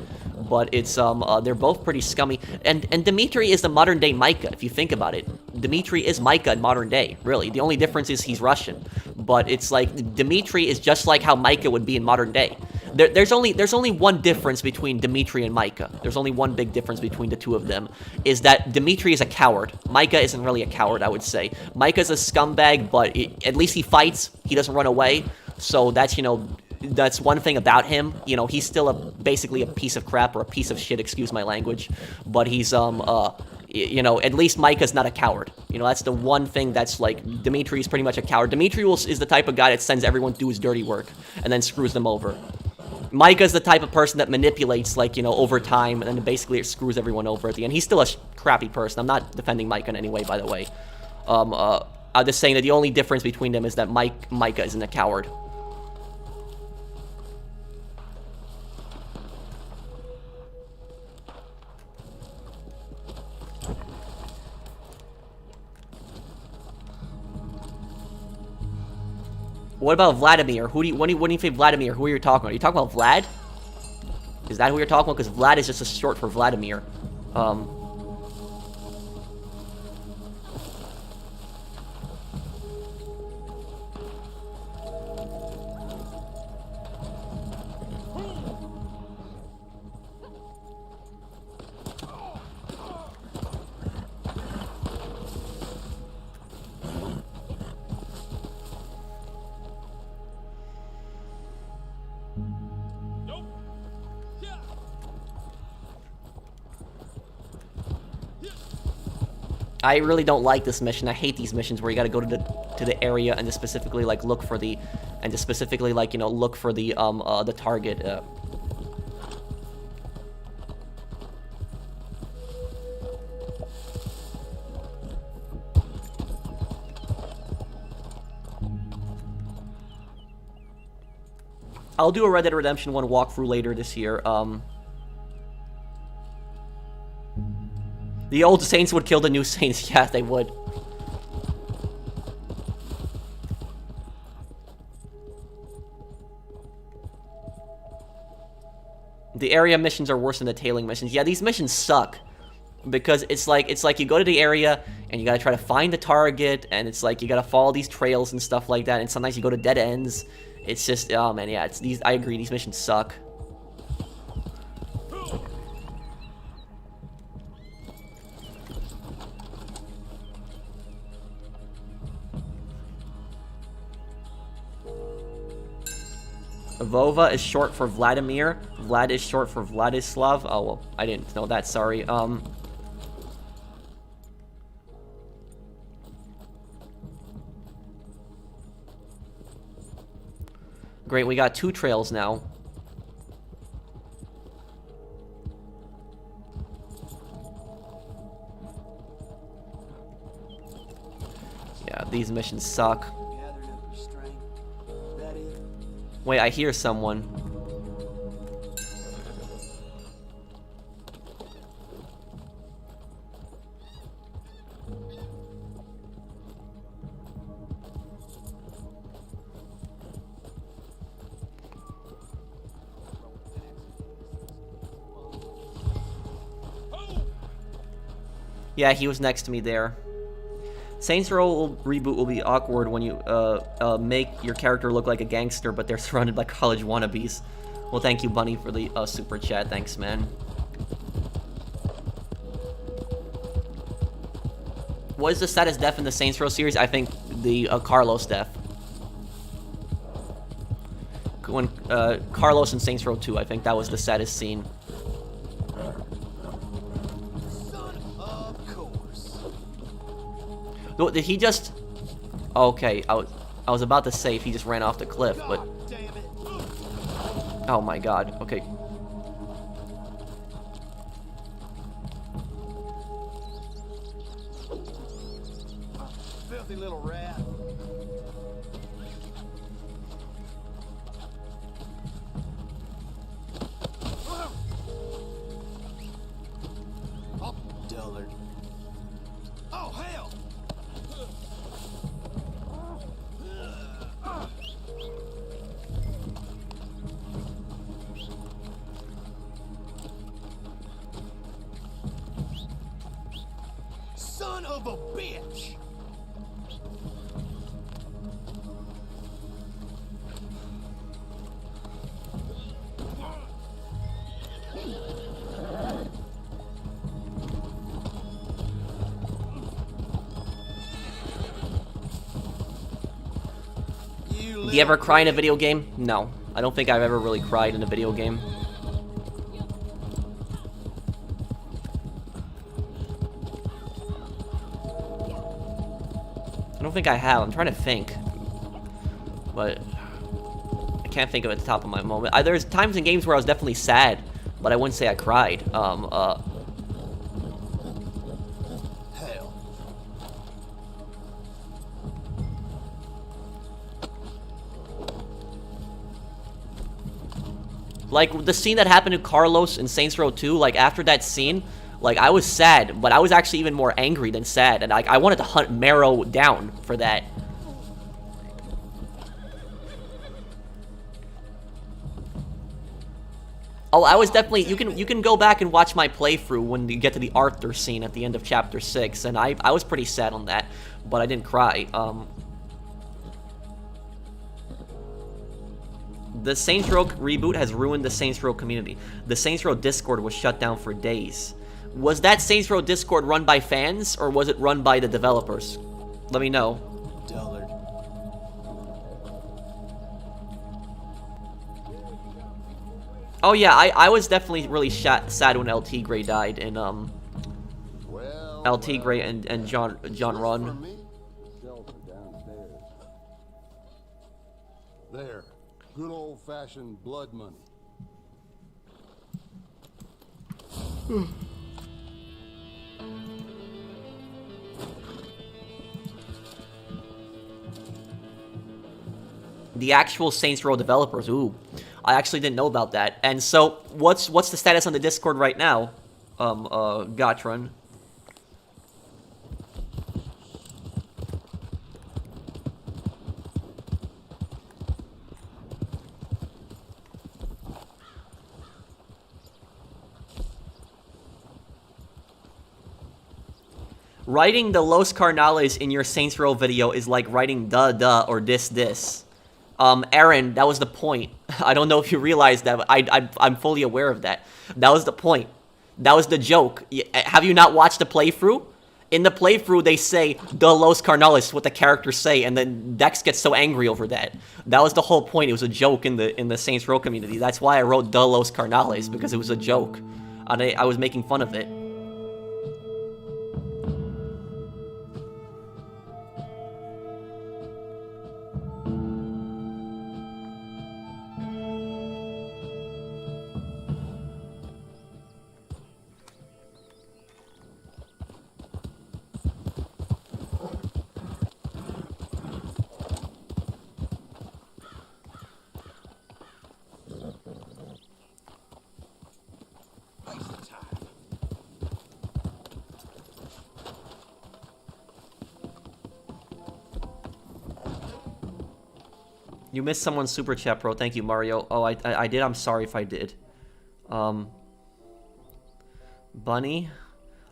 But it's, they're both pretty scummy. And Dimitri is the modern-day Micah, if you think about it. Dimitri is Micah in modern day, really. The only difference is he's Russian. But it's like, Dimitri is just like how Micah would be in modern day. There's only one difference between Dimitri and Micah. There's only one big difference between the two of them, is that Dimitri is a coward. Micah isn't really a coward, I would say. Micah's a scumbag, but at least he fights. He doesn't run away. So that's, you know, that's one thing about him. You know, he's still basically a piece of crap, or a piece of shit, excuse my language. But he's, you know, at least Micah's not a coward. You know, that's the one thing that's like, Dimitri's pretty much a coward. Dimitri is the type of guy that sends everyone to do his dirty work and then screws them over. Micah's the type of person that manipulates, like, you know, over time, and then basically it screws everyone over at the end. He's still a crappy person. I'm not defending Micah in any way, by the way. I'm just saying that the only difference between them is that Micah isn't a coward. What about Vladimir? When do you say Vladimir? Who are you talking about? Are you talking about Vlad? Is that who you're talking about? Because Vlad is just a short for Vladimir. I really don't like this mission. I hate these missions where you gotta go to the area and just specifically like look for the, and just specifically like, you know, look for the target. I'll do a Red Dead Redemption 1 walkthrough later this year. The old Saints would kill the new Saints. Yeah, they would. The area missions are worse than the tailing missions. Yeah, these missions suck. Because it's like you go to the area and you gotta try to find the target, and it's like you gotta follow these trails and stuff like that, and sometimes you go to dead ends. It's just, oh man, yeah, it's these, I agree, these missions suck. Vova is short for Vladimir. Vlad is short for Vladislav. Oh, well, I didn't know that, sorry. Great, we got 2 trails now. Yeah, these missions suck. Wait, I hear someone. Yeah, he was next to me there. Saints Row reboot will be awkward when you make your character look like a gangster, but they're surrounded by college wannabes. Well, thank you, Bunny, for the super chat. Thanks, man. What is the saddest death in the Saints Row series? I think the Carlos death. When Carlos in Saints Row 2, I think that was the saddest scene. Did he just... Okay, I was about to say if he just ran off the cliff, but... Oh my god, okay. Filthy little rat. Oh, dullard. Oh, hell! Son of a bitch! Do you ever cry in a video game? No. I don't think I've ever really cried in a video game. I don't think I have. I'm trying to think. But I can't think of it at the top of my moment. There's times in games where I was definitely sad, but I wouldn't say I cried. Hell. Like, the scene that happened to Carlos in Saints Row 2, like, after that scene, like, I was sad, but I was actually even more angry than sad, and, like, I wanted to hunt Marrow down for that. Oh, I was definitely, you can go back and watch my playthrough when you get to the Arthur scene at the end of Chapter 6, and I was pretty sad on that, but I didn't cry. The Saints Row reboot has ruined the Saints Row community. The Saints Row Discord was shut down for days. Was that Saints Row Discord run by fans, or was it run by the developers? Let me know. Dullard. Oh yeah, I was definitely really sad when LT Gray died, and Well, LT Gray and John Run. There, good old-fashioned blood money. The actual Saints Row developers. Ooh, I actually didn't know about that. And so, what's the status on the Discord right now, Gatron? Writing the Los Carnales in your Saints Row video is like writing duh or this. Aaron, that was the point. I don't know if you realized that, but I'm fully aware of that. That was the point. That was the joke. Have you not watched the playthrough? In the playthrough, they say, the Los Carnales, what the characters say, and then Dex gets so angry over that. That was the whole point. It was a joke in the Saints Row community. That's why I wrote the Los Carnales, because it was a joke. And I was making fun of it. You missed someone's super chat, bro. Thank you, Mario. Oh, I did. I'm sorry if I did. Bunny.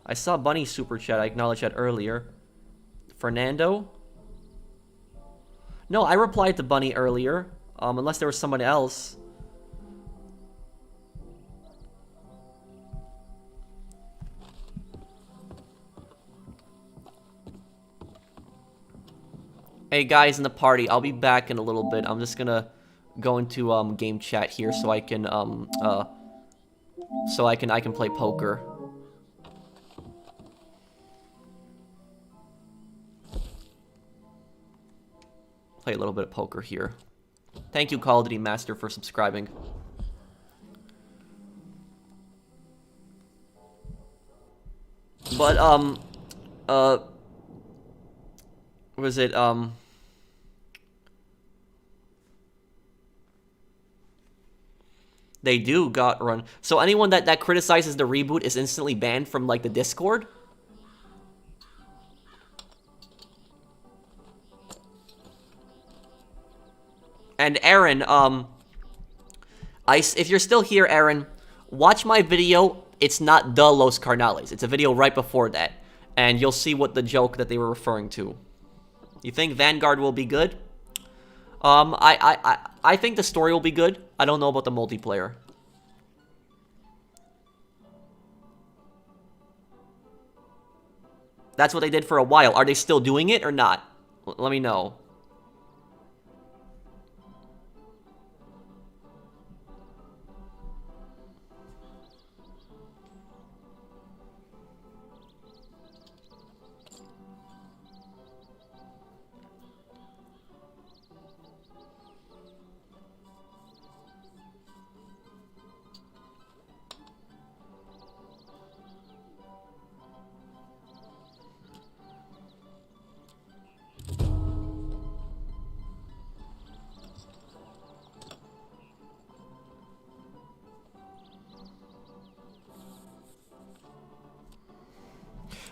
I saw Bunny's super chat. I acknowledged that earlier. Fernando. No, I replied to Bunny earlier. Unless there was someone else. Hey guys in the party, I'll be back in a little bit. I'm just gonna go into game chat here so I can I can play poker. Play a little bit of poker here. Thank you, Call of Duty Master, for subscribing. But was it they do got run. So anyone that criticizes the reboot is instantly banned from like the Discord? And Aaron, if you're still here, Aaron, watch my video. It's not the Los Carnales. It's a video right before that. And you'll see what the joke that they were referring to. You think Vanguard will be good? I think the story will be good. I don't know about the multiplayer. That's what they did for a while. Are they still doing it or not? Let me know.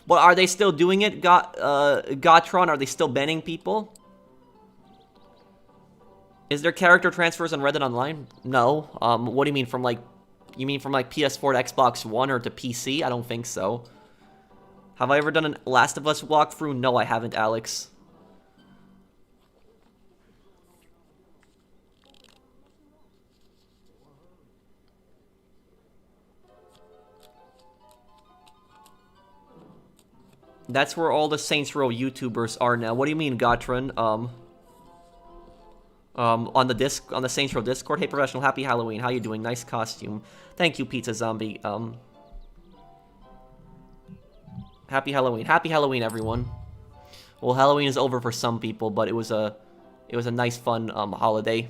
But are they still doing it, Gotron? Are they still banning people? Is there character transfers on Reddit Online? No. What do you mean from like... You mean from like PS4 to Xbox One or to PC? I don't think so. Have I ever done a Last of Us walkthrough? No, I haven't, Alex. That's where all the Saints Row YouTubers are now. What do you mean, Gotron? On the Saints Row Discord. Hey, Professional, happy Halloween. How you doing? Nice costume. Thank you, Pizza Zombie. Happy Halloween. Happy Halloween, everyone. Well, Halloween is over for some people, but it was a nice, fun holiday.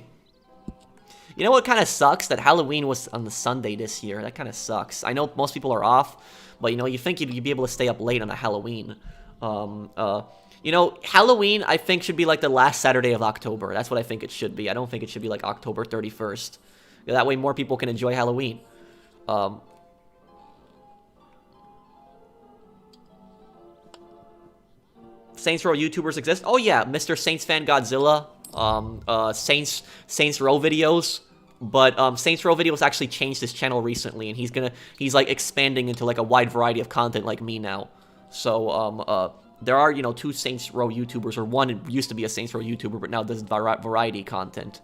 You know what kind of sucks? That Halloween was on the Sunday this year. That kind of sucks. I know most people are off, but you know, you think you'd be able to stay up late on a Halloween. You know, Halloween, I think, should be like the last Saturday of October. That's what I think it should be. I don't think it should be like October 31st. That way more people can enjoy Halloween. Saints Row YouTubers exist? Oh yeah, Mr. Saints Fan Godzilla, Saints Row videos. But Saints Row videos actually changed his channel recently, and he's like expanding into like a wide variety of content like me now. So there are, you know, 2 Saints Row YouTubers, or one used to be a Saints Row YouTuber, but now does variety content.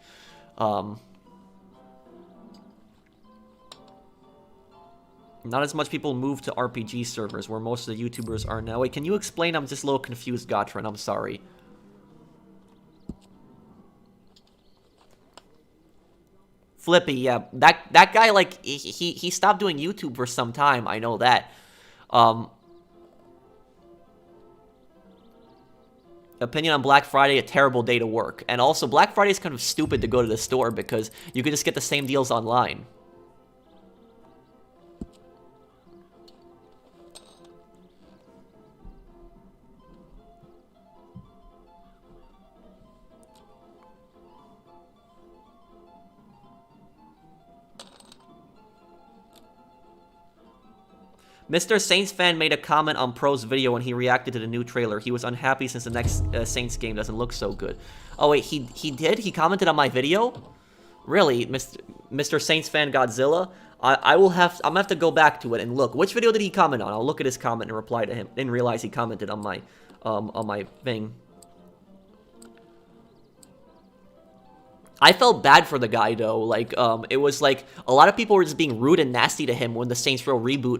Not as much people move to RPG servers, where most of the YouTubers are now. Wait, can you explain? I'm just a little confused, Gotran. I'm sorry. Flippy, yeah. That guy, like, he stopped doing YouTube for some time. I know that. Opinion on Black Friday, a terrible day to work. And also, Black Friday is kind of stupid to go to the store because you could just get the same deals online. Mr. Saints fan made a comment on Pro's video when he reacted to the new trailer. He was unhappy since the next Saints game doesn't look so good. Oh wait, he did? He commented on my video? Really, Mr. Saints fan Godzilla? I'm gonna have to go back to it and look. Which video did he comment on? I'll look at his comment and reply to him. Didn't realize he commented on my thing. I felt bad for the guy though. Like, it was like a lot of people were just being rude and nasty to him when the Saints Row reboot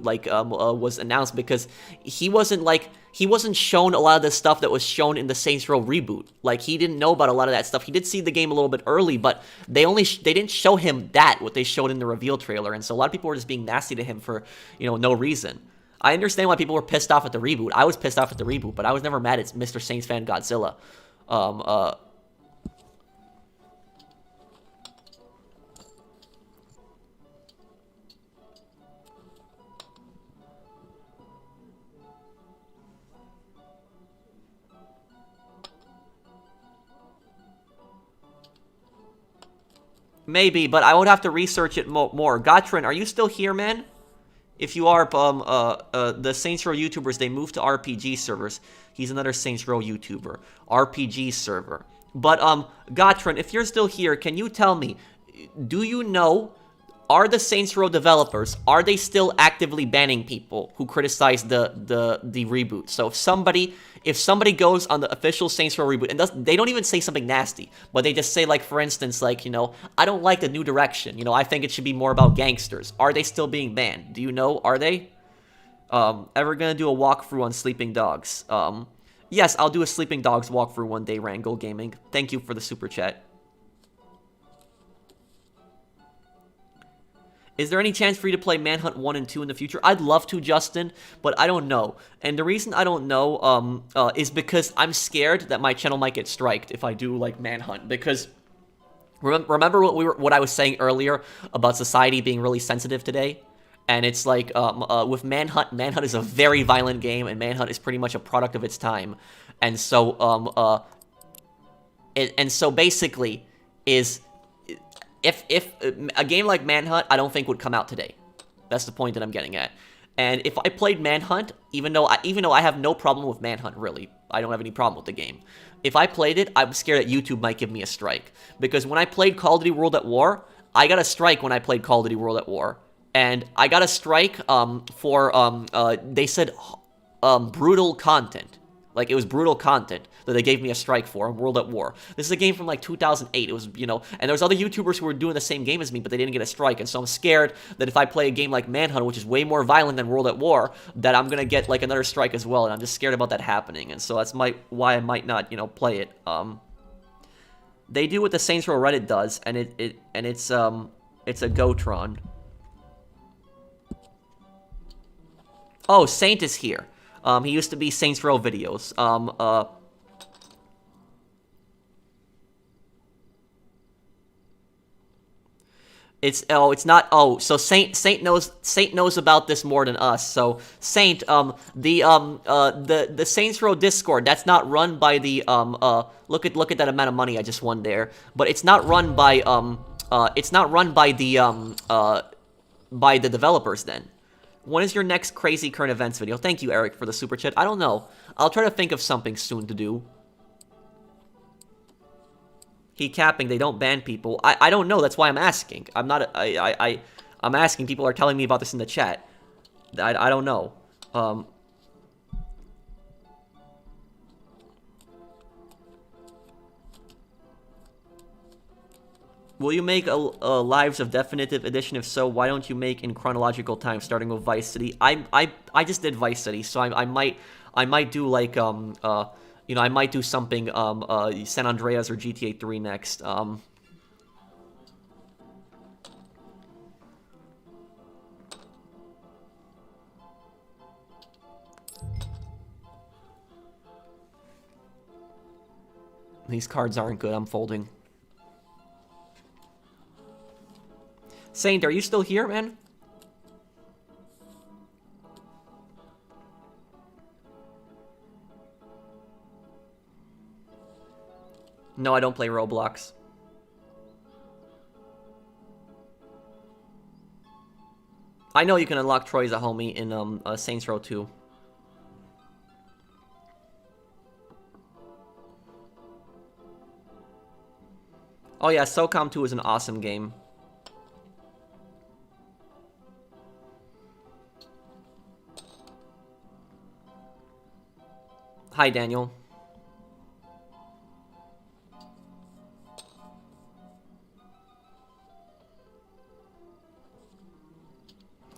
was announced, because he wasn't shown a lot of the stuff that was shown in the Saints Row reboot. Like, he didn't know about a lot of that stuff. He did see the game a little bit early, but they didn't show him what they showed in the reveal trailer, and so a lot of people were just being nasty to him for, you know, no reason. I understand why people were pissed off at the reboot. I was pissed off at the reboot, but I was never mad at Mr. Saints fan Godzilla. Maybe, but I would have to research it more. Gotrin, are you still here, man? If you are, the Saints Row YouTubers, they moved to RPG servers. He's another Saints Row YouTuber. RPG server. But, Gotrin, if you're still here, can you tell me, do you know, are the Saints Row developers, are they still actively banning people who criticize the reboot? So if somebody goes on the official Saints Row reboot, and they don't even say something nasty, but they just say, like, for instance, like, you know, I don't like the new direction, you know, I think it should be more about gangsters. Are they still being banned? Do you know? Are they? Ever gonna do a walkthrough on Sleeping Dogs? Yes, I'll do a Sleeping Dogs walkthrough one day, Wrangle Gaming. Thank you for the super chat. Is there any chance for you to play Manhunt 1 and 2 in the future? I'd love to, Justin, but I don't know. And the reason I don't know is because I'm scared that my channel might get striked if I do, like, Manhunt. Because remember what I was saying earlier about society being really sensitive today? And it's like, with Manhunt is a very violent game, and Manhunt is pretty much a product of its time. And so, basically, if a game like Manhunt, I don't think would come out today. That's the point that I'm getting at. And if I played Manhunt, even though I have no problem with Manhunt, really, I don't have any problem with the game. If I played it, I'm scared that YouTube might give me a strike. Because when I played Call of Duty World at War, I got a strike when I played Call of Duty World at War. And I got a strike they said brutal content. Like, it was brutal content that they gave me a strike for in World at War. This is a game from, like, 2008. It was, you know, and there was other YouTubers who were doing the same game as me, but they didn't get a strike. And so I'm scared that if I play a game like Manhunt, which is way more violent than World at War, that I'm gonna get, like, another strike as well. And I'm just scared about that happening. And so that's why I might not, you know, play it. They do what the Saints Row Reddit does, and it's a Gotron. Oh, Saint is here. He used to be Saints Row videos. It's not. Oh, so Saint knows about this more than us. So Saint, the Saints Row Discord, that's not run by the look at that amount of money I just won there. But it's not run by by the developers then. When is your next crazy current events video? Thank you, Eric, for the super chat. I don't know. I'll try to think of something soon to do. He capping, they don't ban people. I don't know, that's why I'm asking. I'm asking, people are telling me about this in the chat. I don't know. Will you make a Lives of Definitive Edition? If so, why don't you make in chronological time, starting with Vice City? I just did Vice City, so I might do like you know, I might do something, San Andreas or GTA 3 next. These cards aren't good, I'm folding. Saint, are you still here, man? No, I don't play Roblox. I know you can unlock Troy as a homie in Saints Row 2. Oh yeah, SOCOM 2 is an awesome game. Hi, Daniel.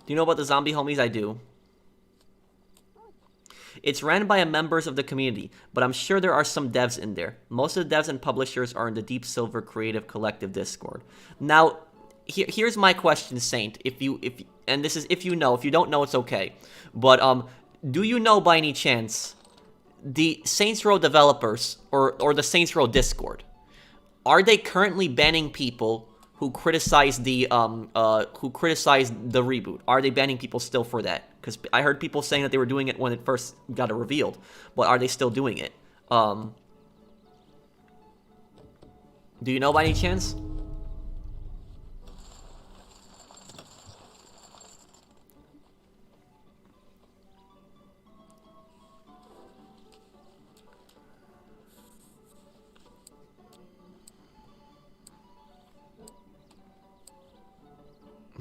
Do you know about the zombie homies? I do. It's ran by members of the community, but I'm sure there are some devs in there. Most of the devs and publishers are in the Deep Silver Creative Collective Discord. Now, here's my question, Saint. And this is if you know. If you don't know, it's okay. But do you know by any chance the Saints Row developers or the Saints Row Discord? Are they currently banning people who criticize the reboot? Are they banning people still for that? Because I heard people saying that they were doing it when it first got revealed, but are they still doing it? Do you know by any chance?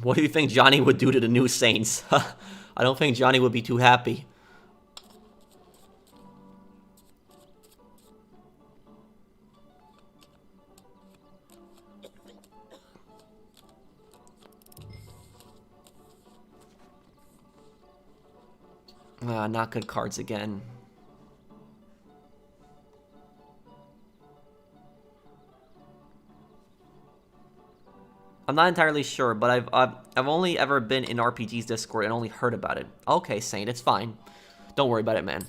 What do you think Johnny would do to the new Saints? I don't think Johnny would be too happy. Not good cards again. I'm not entirely sure, but I've only ever been in RPG's Discord and only heard about it. Okay, Saint, it's fine. Don't worry about it, man.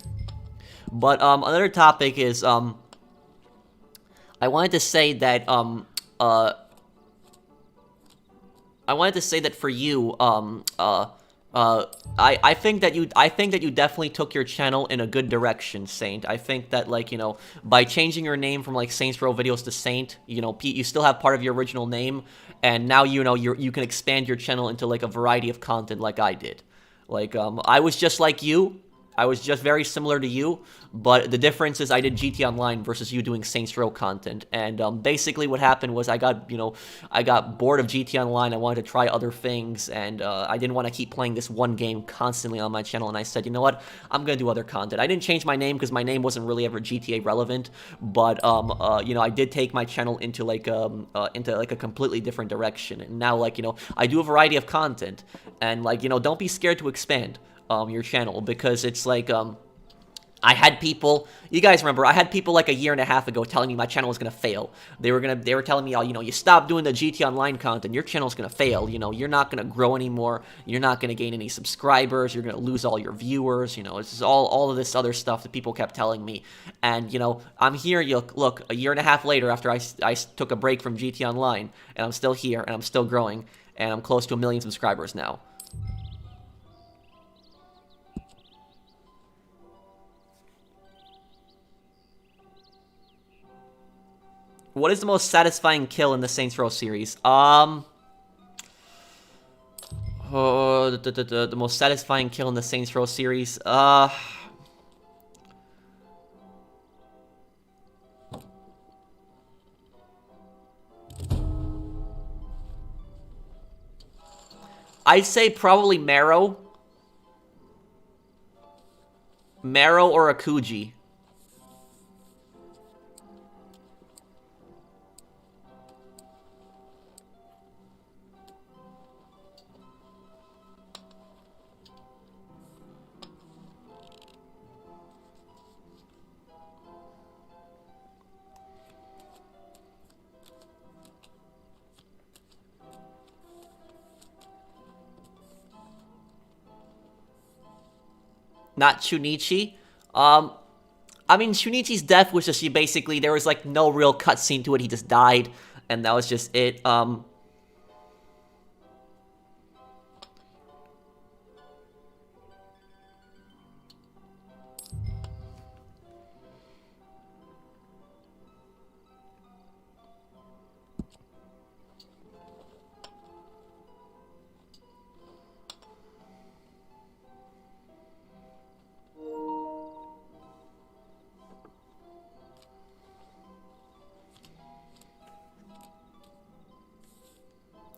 But another topic is I wanted to say that for you I think that you definitely took your channel in a good direction, Saint. I think that, like, you know, by changing your name from like Saints Row Videos to Saint, you know, you still have part of your original name, and now you know you can expand your channel into like a variety of content like I did. Like I was just like you. I was just very similar to you, but the difference is I did GT Online versus you doing Saints Row content. And basically what happened was I got bored of GT Online. I wanted to try other things, and I didn't want to keep playing this one game constantly on my channel. And I said, you know what? I'm going to do other content. I didn't change my name because my name wasn't really ever GTA relevant, but you know, I did take my channel into like a completely different direction. And now, like, you know, I do a variety of content, and like, you know, don't be scared to expand your channel, because it's like I had people, you guys remember, I had people like a year and a half ago telling me my channel was gonna fail. They were telling me, oh, you know, you stop doing the GT Online content, your channel's gonna fail. You know, you're not gonna grow anymore. You're not gonna gain any subscribers. You're gonna lose all your viewers. You know, it's just all of this other stuff that people kept telling me. And you know, I'm here. Look, a year and a half later, after I took a break from GT Online, and I'm still here, and I'm still growing, and I'm close to 1 million subscribers now. What is the most satisfying kill in the Saints Row series? The most satisfying kill in the Saints Row series? I'd say probably Marrow. Marrow or Akuji. Not Shunichi. I mean, Shunichi's death was just, basically, there was, like, no real cutscene to it. He just died, and that was just it.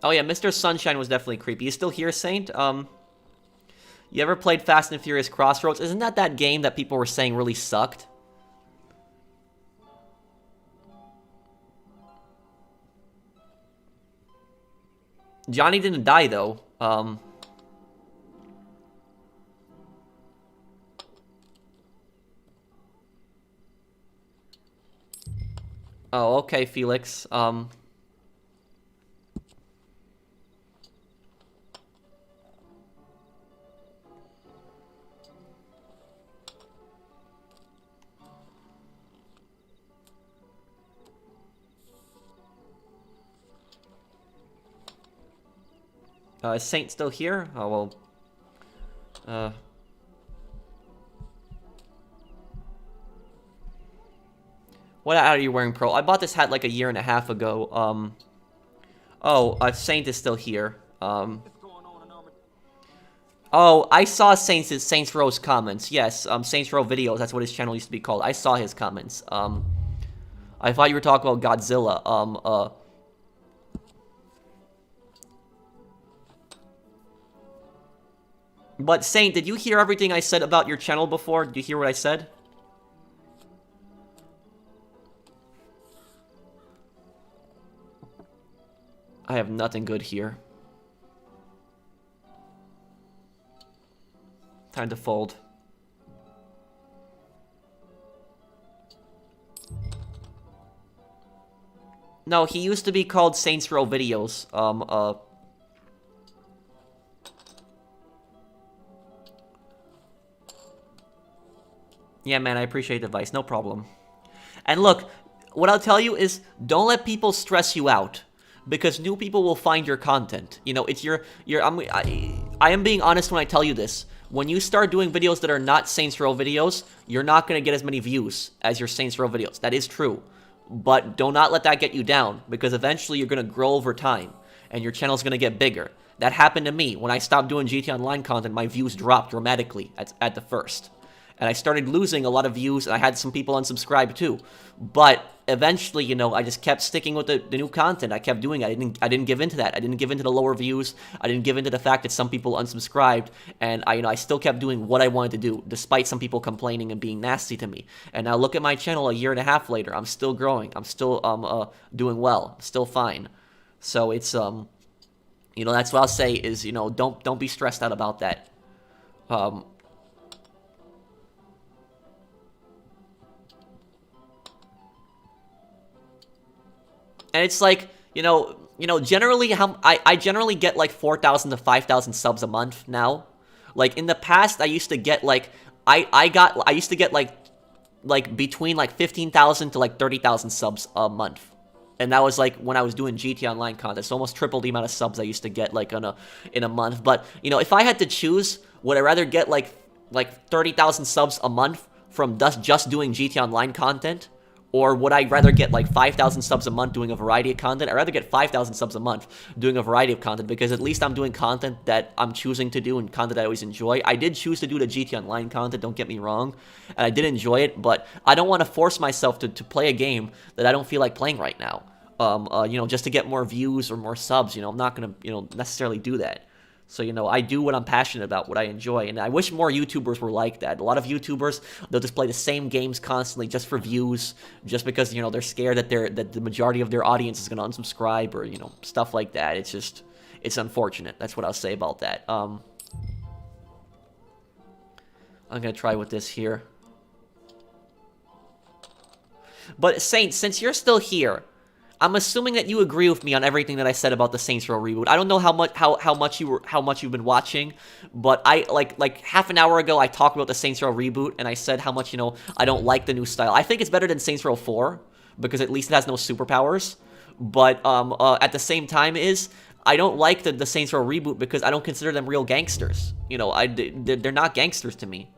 Oh yeah, Mr. Sunshine was definitely creepy. You still here, Saint? You ever played Fast and Furious Crossroads? Isn't that game that people were saying really sucked? Johnny didn't die, though. Oh, okay, Felix. Is Saint still here? Oh, well. What hat are you wearing, Pro? I bought this hat like a year and a half ago. Saint is still here. Oh, I saw Saints Row's comments. Yes, Saints Row videos. That's what his channel used to be called. I saw his comments. I thought you were talking about Godzilla. But Saint, did you hear everything I said about your channel before? Did you hear what I said? I have nothing good here. Time to fold. No, he used to be called Saints Row Videos. Yeah, man, I appreciate the advice. No problem. And look, what I'll tell you is, don't let people stress you out, because new people will find your content. You know, it's I am being honest when I tell you this. When you start doing videos that are not Saints Row videos, you're not going to get as many views as your Saints Row videos. That is true. But do not let that get you down, because eventually you're going to grow over time, and your channel's going to get bigger. That happened to me. When I stopped doing GT Online content, my views dropped dramatically at the first. And I started losing a lot of views, and I had some people unsubscribe too. But eventually, you know, I just kept sticking with the new content. I kept doing it. I didn't give in to that. I didn't give in to the lower views. I didn't give in to the fact that some people unsubscribed. And I still kept doing what I wanted to do, despite some people complaining and being nasty to me. And now look at my channel a year and a half later. I'm still growing. I'm still doing well. I'm still fine. So it's you know, that's what I'll say is, you know, don't be stressed out about that. And it's like, generally I generally get like 4,000 to 5,000 subs a month now. Like in the past, I used to get like I used to get like between like 15,000 to like 30,000 subs a month. And that was like when I was doing GT Online content. So almost triple the amount of subs I used to get like in a month. But if I had to choose, would I rather get like 30,000 subs a month from just doing GT Online content? Or would I rather get like 5,000 subs a month doing a variety of content? I'd rather get 5,000 subs a month doing a variety of content, because at least I'm doing content that I'm choosing to do and content I always enjoy. I did choose to do the GT Online content, don't get me wrong, and I did enjoy it, but I don't want to force myself to play a game that I don't feel like playing right now. Just to get more views or more subs, I'm not going to, necessarily do that. So, I do what I'm passionate about, what I enjoy, and I wish more YouTubers were like that. A lot of YouTubers, they'll just play the same games constantly just for views, just because, they're scared that the majority of their audience is going to unsubscribe or, stuff like that. It's unfortunate. That's what I'll say about that. I'm going to try with this here. But, Saint, since you're still here, I'm assuming that you agree with me on everything that I said about the Saints Row reboot. I don't know how much you've been watching, but I like half an hour ago I talked about the Saints Row reboot, and I said how much I don't like the new style. I think it's better than Saints Row 4 because at least it has no superpowers. But at the same time I don't like the Saints Row reboot because I don't consider them real gangsters. They're not gangsters to me.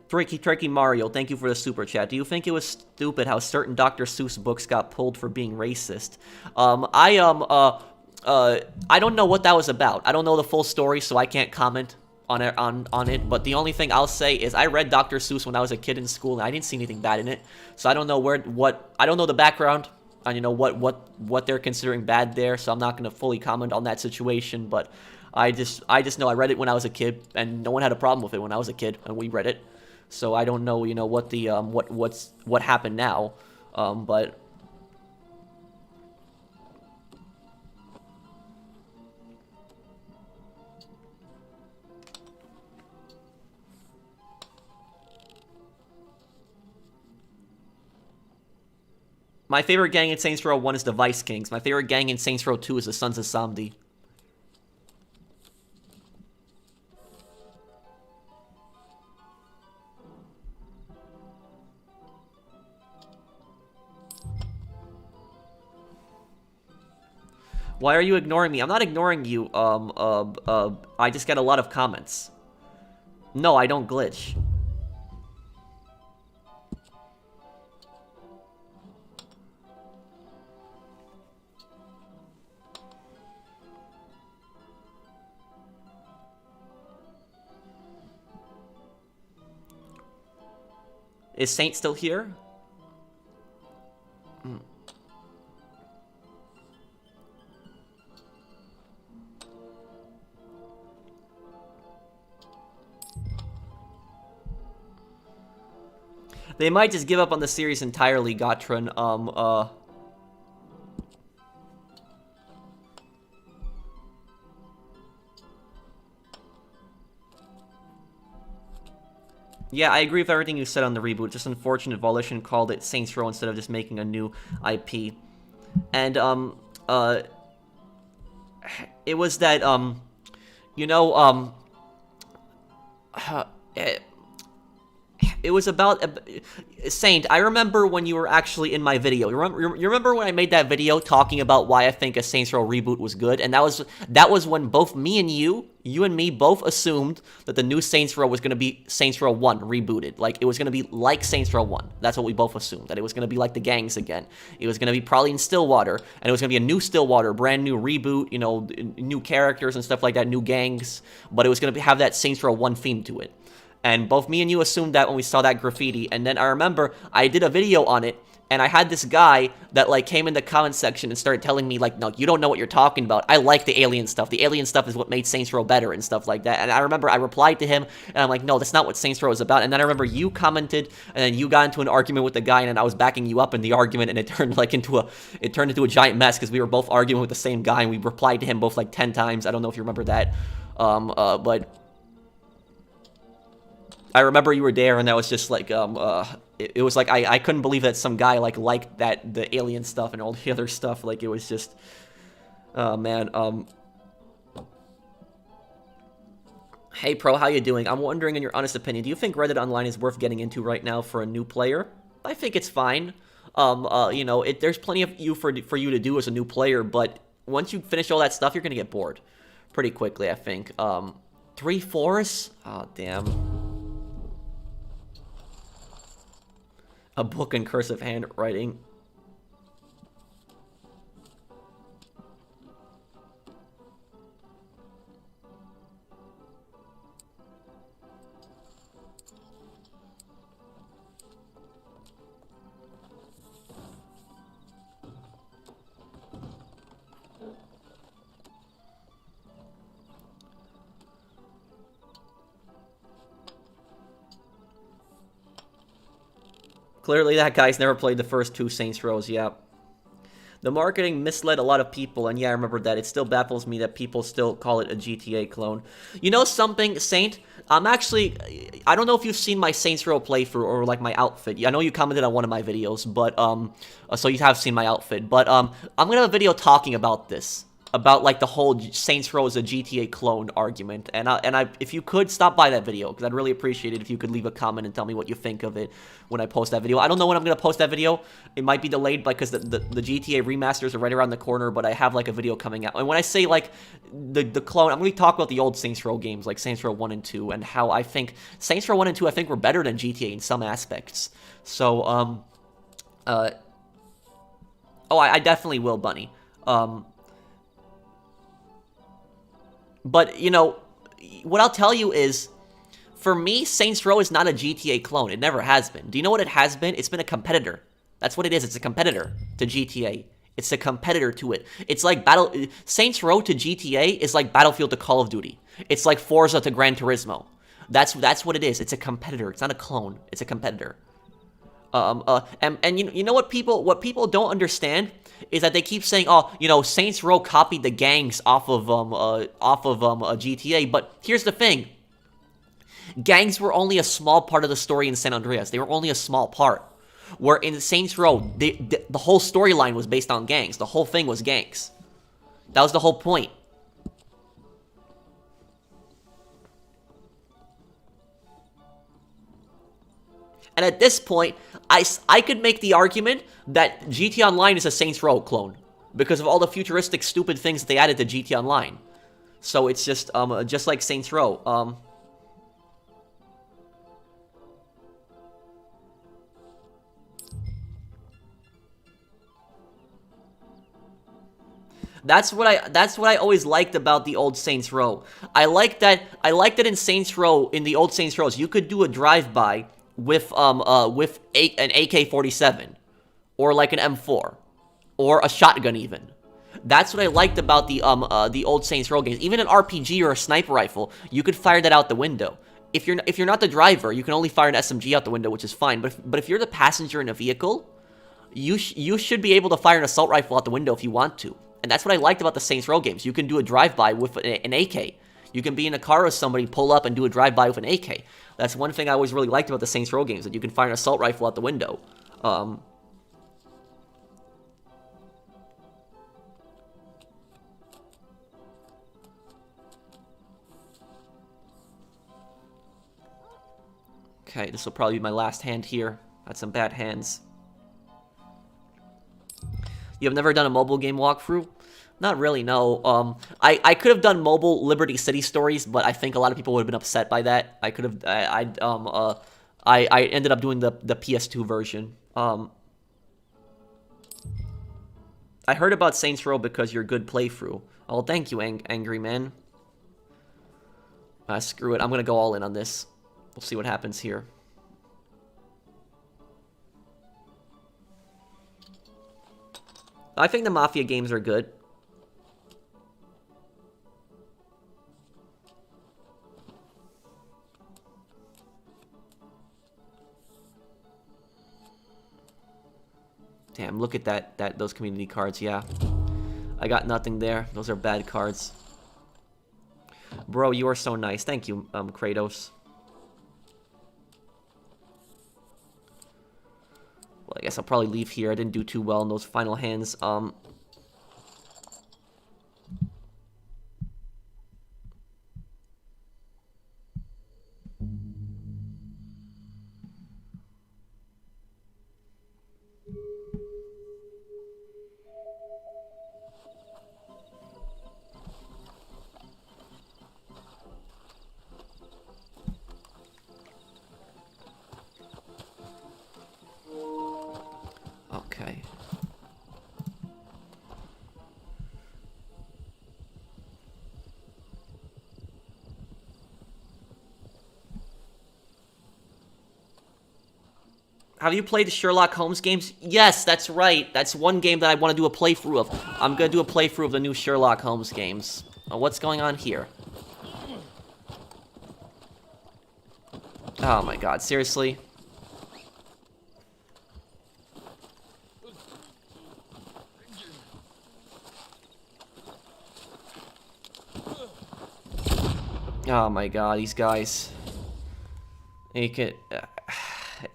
Tricky Mario, thank you for the super chat. Do you think it was stupid how certain Dr. Seuss books got pulled for being racist? I don't know what that was about. I don't know the full story, so I can't comment on it. But the only thing I'll say is I read Dr. Seuss when I was a kid in school, and I didn't see anything bad in it. So I don't know I don't know the background on what they're considering bad there. So I'm not gonna fully comment on that situation, but I just know I read it when I was a kid, and no one had a problem with it when I was a kid, and we read it. So I don't know, what the what happened now, but my favorite gang in Saints Row 1 is the Vice Kings. My favorite gang in Saints Row 2 is the Sons of Samedi. Why are you ignoring me? I'm not ignoring you, I just get a lot of comments. No, I don't glitch. Is Saint still here? They might just give up on the series entirely, Gotron. Yeah, I agree with everything you said on the reboot. Just unfortunate Volition called it Saints Row instead of just making a new IP. And, it was that, it was about Saint. I remember when you were actually in my video. You remember when I made that video talking about why I think a Saints Row reboot was good, and that was when both me and you and me both assumed that the new Saints Row was going to be Saints Row 1 rebooted. Like, it was going to be like Saints Row 1. That's what we both assumed, that it was going to be like the gangs again. It was going to be probably in Stillwater, and it was going to be a new Stillwater, brand new reboot, new characters and stuff like that, new gangs, but it was going to have that Saints Row 1 theme to it. And both me and you assumed that when we saw that graffiti. And then I remember I did a video on it, and I had this guy that, came in the comment section and started telling me, no, you don't know what you're talking about. I like the alien stuff. The alien stuff is what made Saints Row better and stuff like that. And I remember I replied to him, and I'm like, no, that's not what Saints Row is about. And then I remember you commented, and then you got into an argument with the guy, and I was backing you up in the argument, and it turned into a giant mess, because we were both arguing with the same guy, and we replied to him both 10 times. I don't know if you remember that. But I remember you were there, and that was just like, it was like, I couldn't believe that some guy, like, liked that, the alien stuff and all the other stuff. Like, it was just, oh, man, Hey, Pro, how you doing? I'm wondering, in your honest opinion, do you think Red Dead Online is worth getting into right now for a new player? I think it's fine. You know, there's plenty of for you to do as a new player, but once you finish all that stuff, you're gonna get bored pretty quickly, I think. 3 forests? Oh, damn. A book in cursive handwriting. Clearly, that guy's never played the first 2 Saints Rows, yeah. The marketing misled a lot of people, and yeah, I remember that. It still baffles me that people still call it a GTA clone. You know something, Saint? I'm actually... I don't know if you've seen my Saints Row playthrough or, like, my outfit. I know you commented on one of my videos, but, so you have seen my outfit. But, I'm gonna have a video talking about this. About, like, the whole Saints Row is a GTA clone argument. And if you could, stop by that video, because I'd really appreciate it if you could leave a comment and tell me what you think of it when I post that video. I don't know when I'm going to post that video. It might be delayed because the GTA remasters are right around the corner, but I have, like, a video coming out. And when I say, like, the clone, I'm going to talk about the old Saints Row games, like Saints Row 1 and 2, and how I think Saints Row 1 and 2, I think, were better than GTA in some aspects. So, oh, I definitely will, Bunny. But, you know, what I'll tell you is, for me, Saints Row is not a GTA clone. It never has been. Do you know what it has been? It's been a competitor. That's what it is. It's a competitor to GTA. It's a competitor to it. It's like Saints Row to GTA is like Battlefield to Call of Duty. It's like Forza to Gran Turismo. That's what it is. It's a competitor. It's not a clone. It's a competitor. And you know what people don't understand is that they keep saying, oh, you know, Saints Row copied the gangs off of GTA. But here's the thing: gangs were only a small part of the story in San Andreas. They were only a small part. Where in Saints Row, the whole storyline was based on gangs. The whole thing was gangs. That was the whole point. And at this point, I could make the argument that GTA Online is a Saints Row clone because of all the futuristic, stupid things that they added to GTA Online. So it's just like Saints Row. That's what I always liked about the old Saints Row. I like that in Saints Row, in the old Saints Rows, you could do a drive-by with an AK-47 or like an M4 or a shotgun even. That's what I liked about the old Saints Row games. Even an RPG or a sniper rifle, you could fire that out the window. If you're not the driver, you can only fire an SMG out the window, which is fine. But if you're the passenger in a vehicle, you should be able to fire an assault rifle out the window if you want to. And that's what I liked about the Saints Row games. You can do a drive-by with an AK. You can be in a car with somebody, pull up, and do a drive-by with an AK. That's one thing I always really liked about the Saints Row games, that you can fire an assault rifle out the window. Okay, this will probably be my last hand here. Had some bad hands. You have never done a mobile game walkthrough? Not really, no. I could have done mobile Liberty City stories, but I think a lot of people would have been upset by that. I could have, I ended up doing the PS2 version. I heard about Saints Row because you're a good playthrough. Oh, thank you, Angry Man. Screw it, I'm gonna go all in on this. We'll see what happens here. I think the Mafia games are good. Damn, look at those community cards, yeah. I got nothing there. Those are bad cards. Bro, you are so nice. Thank you, Kratos. I guess I'll probably leave here. I didn't do too well in those final hands. Okay. Have you played the Sherlock Holmes games? Yes, that's right. That's one game that I want to do a playthrough of. I'm going to do a playthrough of the new Sherlock Holmes games. What's going on here? Oh my god, seriously? Oh my god, these guys. You can...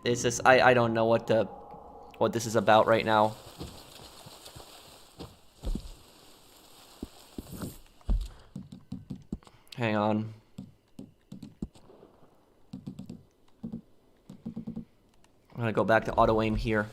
it's just... I don't know what this is about right now. Hang on. I'm gonna go back to auto aim here.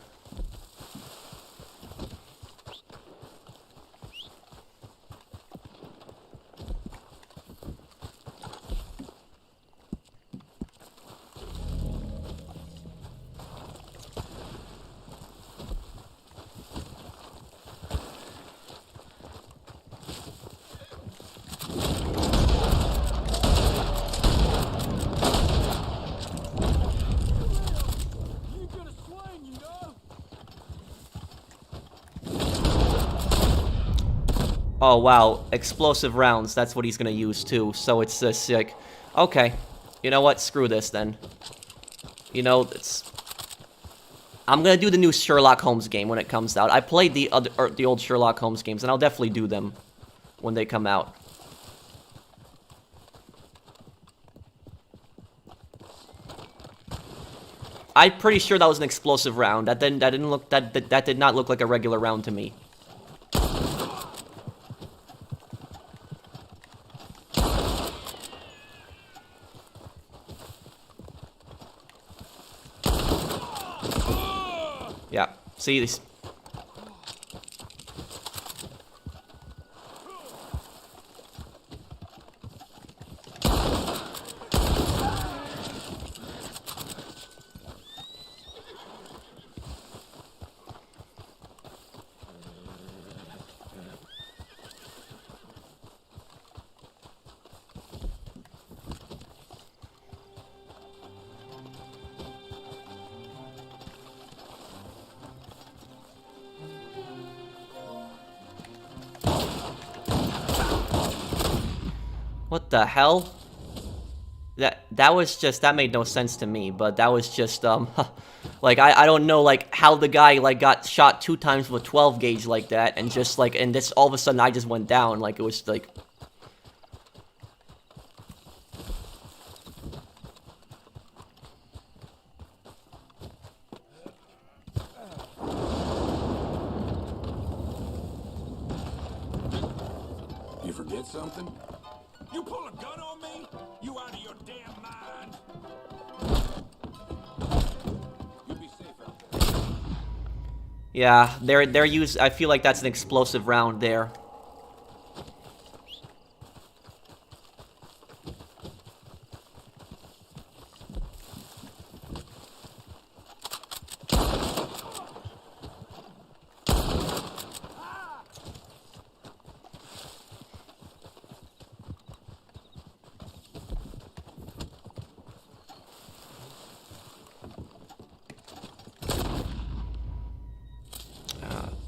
Oh wow, explosive rounds, that's what he's gonna use too, so it's sick. Okay, you know what, screw this then. You know, I'm gonna do the new Sherlock Holmes game when it comes out. I played the old Sherlock Holmes games, and I'll definitely do them when they come out. I'm pretty sure that was an explosive round. That did not look like a regular round to me. Yeah, see this. What the hell? That was just, that made no sense to me, but that was just, like, I don't know, like, how the guy, like, got shot 2 times with a 12 gauge like that, and just, like, and this, all of a sudden, I just went down, like, it was, like... You forget something? You pull a gun on me? You out of your damn mind? You'll be safe out there. Yeah, they're used, I feel like that's an explosive round there.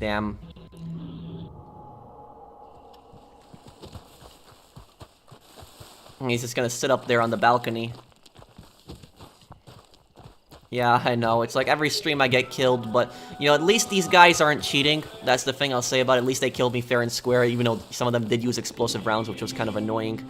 Damn. He's just gonna sit up there on the balcony. Yeah, I know. It's like every stream I get killed, but, you know, at least these guys aren't cheating. That's the thing I'll say about it. At least they killed me fair and square, even though some of them did use explosive rounds, which was kind of annoying.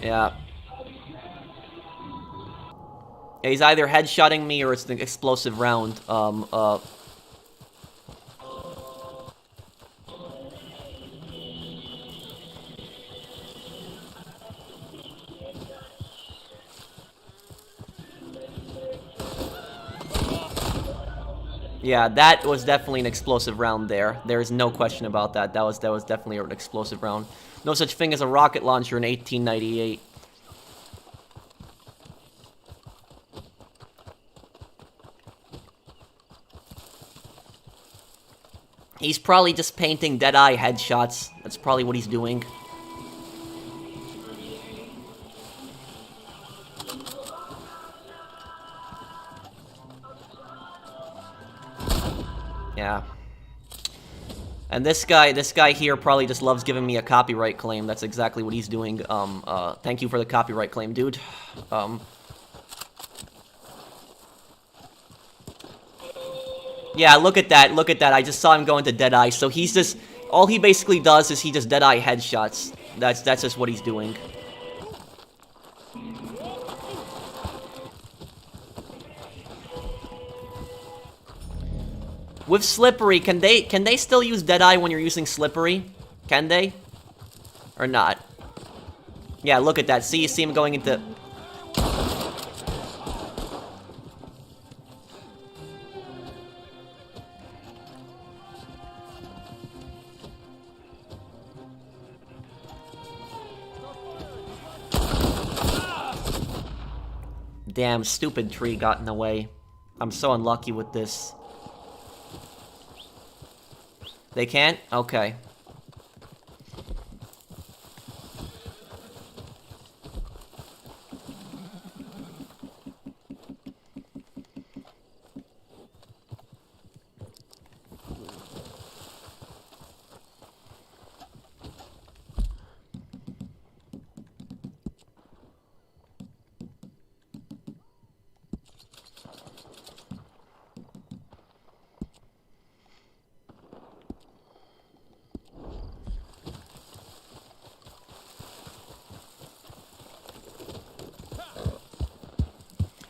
Yeah. He's either headshotting me or it's an explosive round. Yeah, that was definitely an explosive round there. There is no question about that. That was definitely an explosive round. No such thing as a rocket launcher in 1898. He's probably just painting Deadeye headshots. That's probably what he's doing. Yeah. And this guy here probably just loves giving me a copyright claim. That's exactly what he's doing. Thank you for the copyright claim, dude. Yeah, look at that, look at that. I just saw him go into Deadeye. So he's just, all he basically does is he just Deadeye headshots. That's just what he's doing. With Slippery, can they still use Deadeye when you're using Slippery? Can they? Or not? Yeah, look at that. See, you see him going into... Damn, stupid tree got in the way. I'm so unlucky with this. They can't? Okay.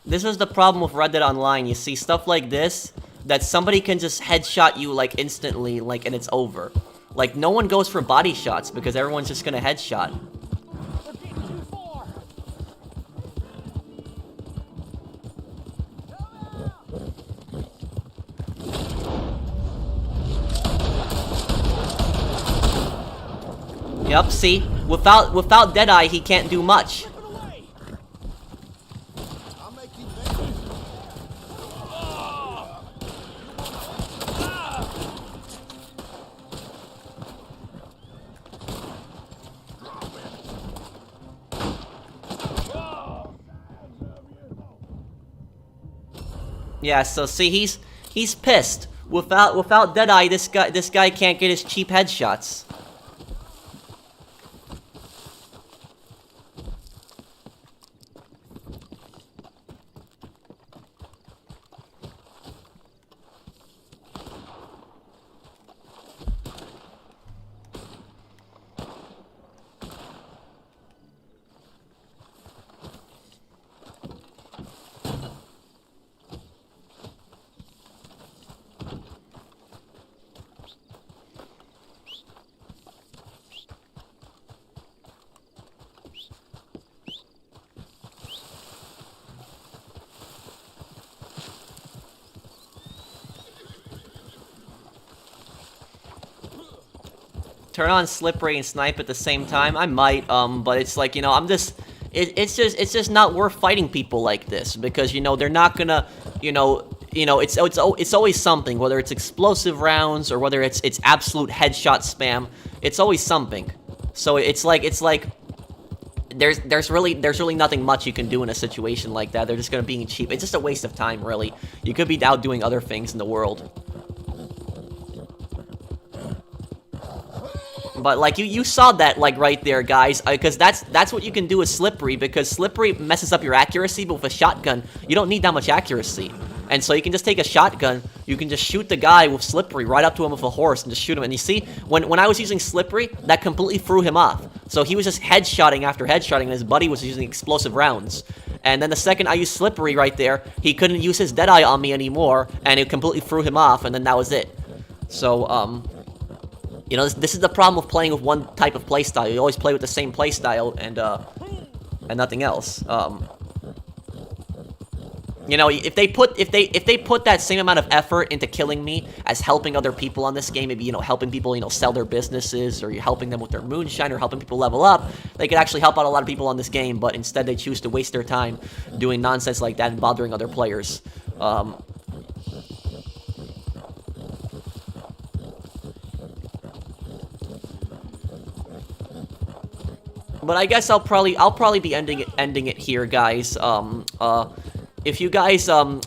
This is the problem with Red Dead Online. You see stuff like this, that somebody can just headshot you, like, instantly, like, and it's over. Like, no one goes for body shots because everyone's just gonna headshot. Yep, see? Without Deadeye, he can't do much. Yeah, so see, he's pissed. Without Deadeye, this guy can't get his cheap headshots. Turn on Slippery and Snipe at the same time? I might, but it's like, you know, it's just not worth fighting people like this, because, you know, they're not gonna, it's always something, whether it's explosive rounds or whether it's absolute headshot spam, it's always something. So it's like there's really nothing much you can do in a situation like that. They're just gonna be cheap. It's just a waste of time, really. You could be out doing other things in the world. But like you saw that like right there, guys, because that's what you can do with Slippery, because Slippery messes up your accuracy, but with a shotgun, you don't need that much accuracy. And so you can just take a shotgun, you can just shoot the guy with Slippery right up to him with a horse and just shoot him. And you see, when I was using Slippery, that completely threw him off. So he was just headshotting after headshotting, and his buddy was using explosive rounds. And then the second I used Slippery right there, he couldn't use his Deadeye on me anymore, and it completely threw him off, and then that was it. So, you know, this is the problem with playing with one type of playstyle. You always play with the same playstyle, and nothing else. You know, if they put that same amount of effort into killing me as helping other people on this game, maybe, you know, helping people, you know, sell their businesses, or you're helping them with their moonshine, or helping people level up, they could actually help out a lot of people on this game, but instead they choose to waste their time doing nonsense like that and bothering other players. But I guess I'll probably be ending it here, guys. If you guys have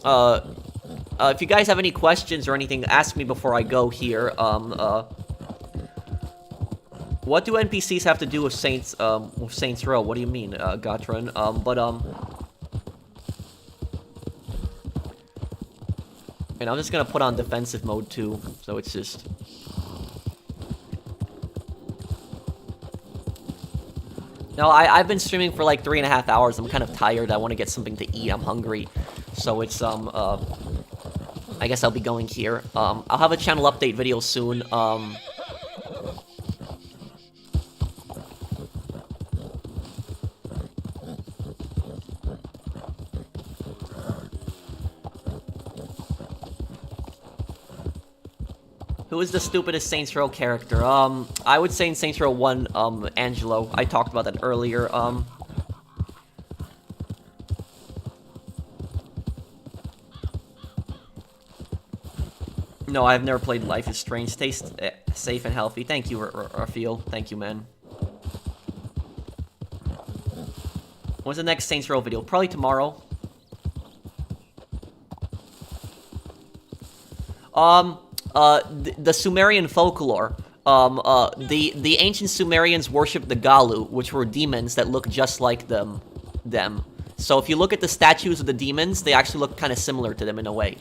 any questions or anything, ask me before I go here. What do NPCs have to do with Saints Row? What do you mean, Gatron? And I'm just gonna put on defensive mode too, so it's just. No, I've been streaming for like 3.5 hours. I'm kind of tired. I want to get something to eat. I'm hungry. So it's, I guess I'll be going here. I'll have a channel update video soon. Who is the stupidest Saints Row character? I would say in Saints Row 1, Angelo. I talked about that earlier. No, I've never played Life is Strange. Stay safe and healthy. Thank you, Rafael. Thank you, man. When's the next Saints Row video? Probably tomorrow. The Sumerian folklore. The ancient Sumerians worshipped the Galu, which were demons that look just like them. So if you look at the statues of the demons, they actually look kind of similar to them in a way.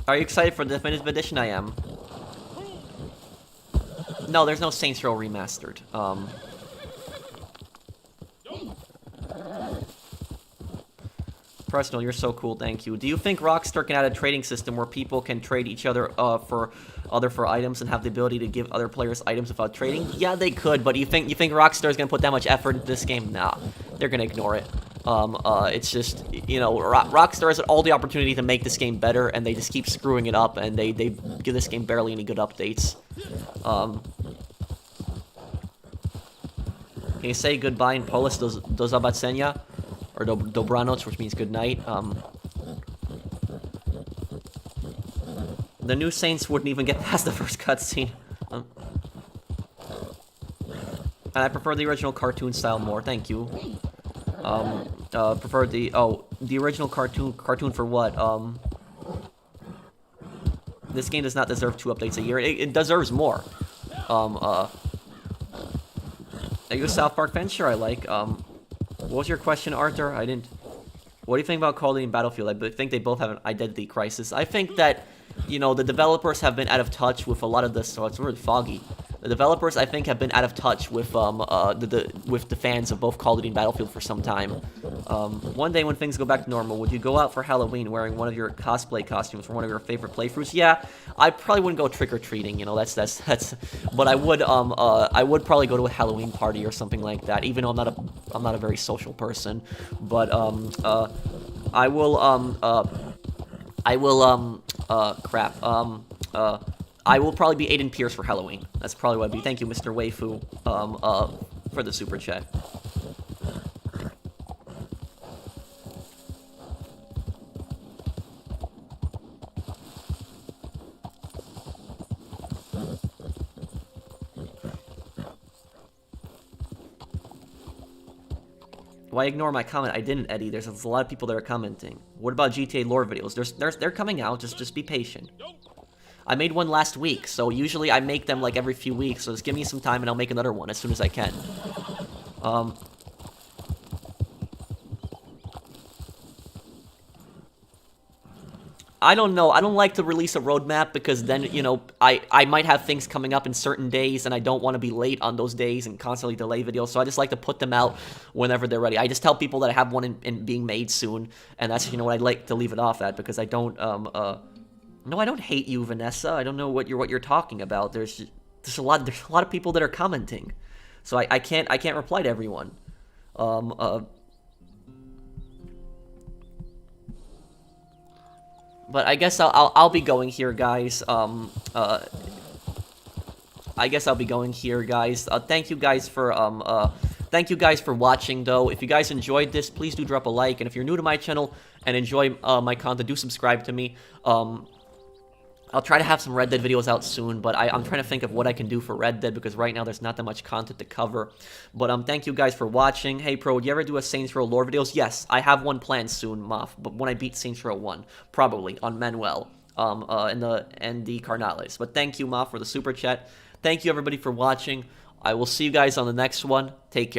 Are you excited for the definitive edition? I am. No, there's no Saints Row Remastered. Personal, you're so cool, thank you. Do you think Rockstar can add a trading system where people can trade each other for items and have the ability to give other players items without trading? Yeah, they could, but you think Rockstar is gonna put that much effort into this game? Nah, they're gonna ignore it. It's just, you know, Rockstar has all the opportunity to make this game better, and they just keep screwing it up, and they give this game barely any good updates. Can you say goodbye in Polish, do zobaczenia? Or dobranoc, which means good night. The new Saints wouldn't even get past the first cutscene. And I prefer the original cartoon style more, thank you. Prefer the original cartoon for what? This game does not deserve 2 updates a year. It deserves more. Are you a South Park fan? Sure, I like. What was your question, Arthur? I didn't. What do you think about Call of Duty and Battlefield? I think they both have an identity crisis. I think that, you know, the developers have been out of touch with a lot of this. So it's really foggy. The developers, I think, have been out of touch with the fans of both Call of Duty and Battlefield for some time. One day when things go back to normal, would you go out for Halloween wearing one of your cosplay costumes from one of your favorite playthroughs? Yeah, I probably wouldn't go trick or treating. You know, that's. But I would probably go to a Halloween party or something like that. Even though I'm not a very social person, but I will I will probably be Aiden Pierce for Halloween. That's probably what I'd be. Thank you, Mr. Waifu, for the super chat. Why ignore my comment? I didn't, Eddie. There's a lot of people that are commenting. What about GTA lore videos? They're coming out. Just be patient. I made one last week, so usually I make them like every few weeks. So just give me some time and I'll make another one as soon as I can. I don't know. I don't like to release a roadmap because then, you know, I might have things coming up in certain days and I don't want to be late on those days and constantly delay videos. So I just like to put them out whenever they're ready. I just tell people that I have one in being made soon, and that's, you know, what I'd like to leave it off at, because I don't no, I don't hate you, Vanessa. I don't know what you're talking about. There's a lot of people that are commenting. So I can't reply to everyone. But I guess I'll be going here, guys. I guess I'll be going here, guys. Thank you guys for watching, though. If you guys enjoyed this, please do drop a like, and if you're new to my channel and enjoy my content, do subscribe to me. I'll try to have some Red Dead videos out soon, but I'm trying to think of what I can do for Red Dead, because right now there's not that much content to cover. But thank you guys for watching. Hey, Pro, do you ever do a Saints Row lore videos? Yes, I have one planned soon, Moff, but when I beat Saints Row 1, probably, on Manuel, in the Carnales. But thank you, Moff, for the super chat. Thank you, everybody, for watching. I will see you guys on the next one. Take care.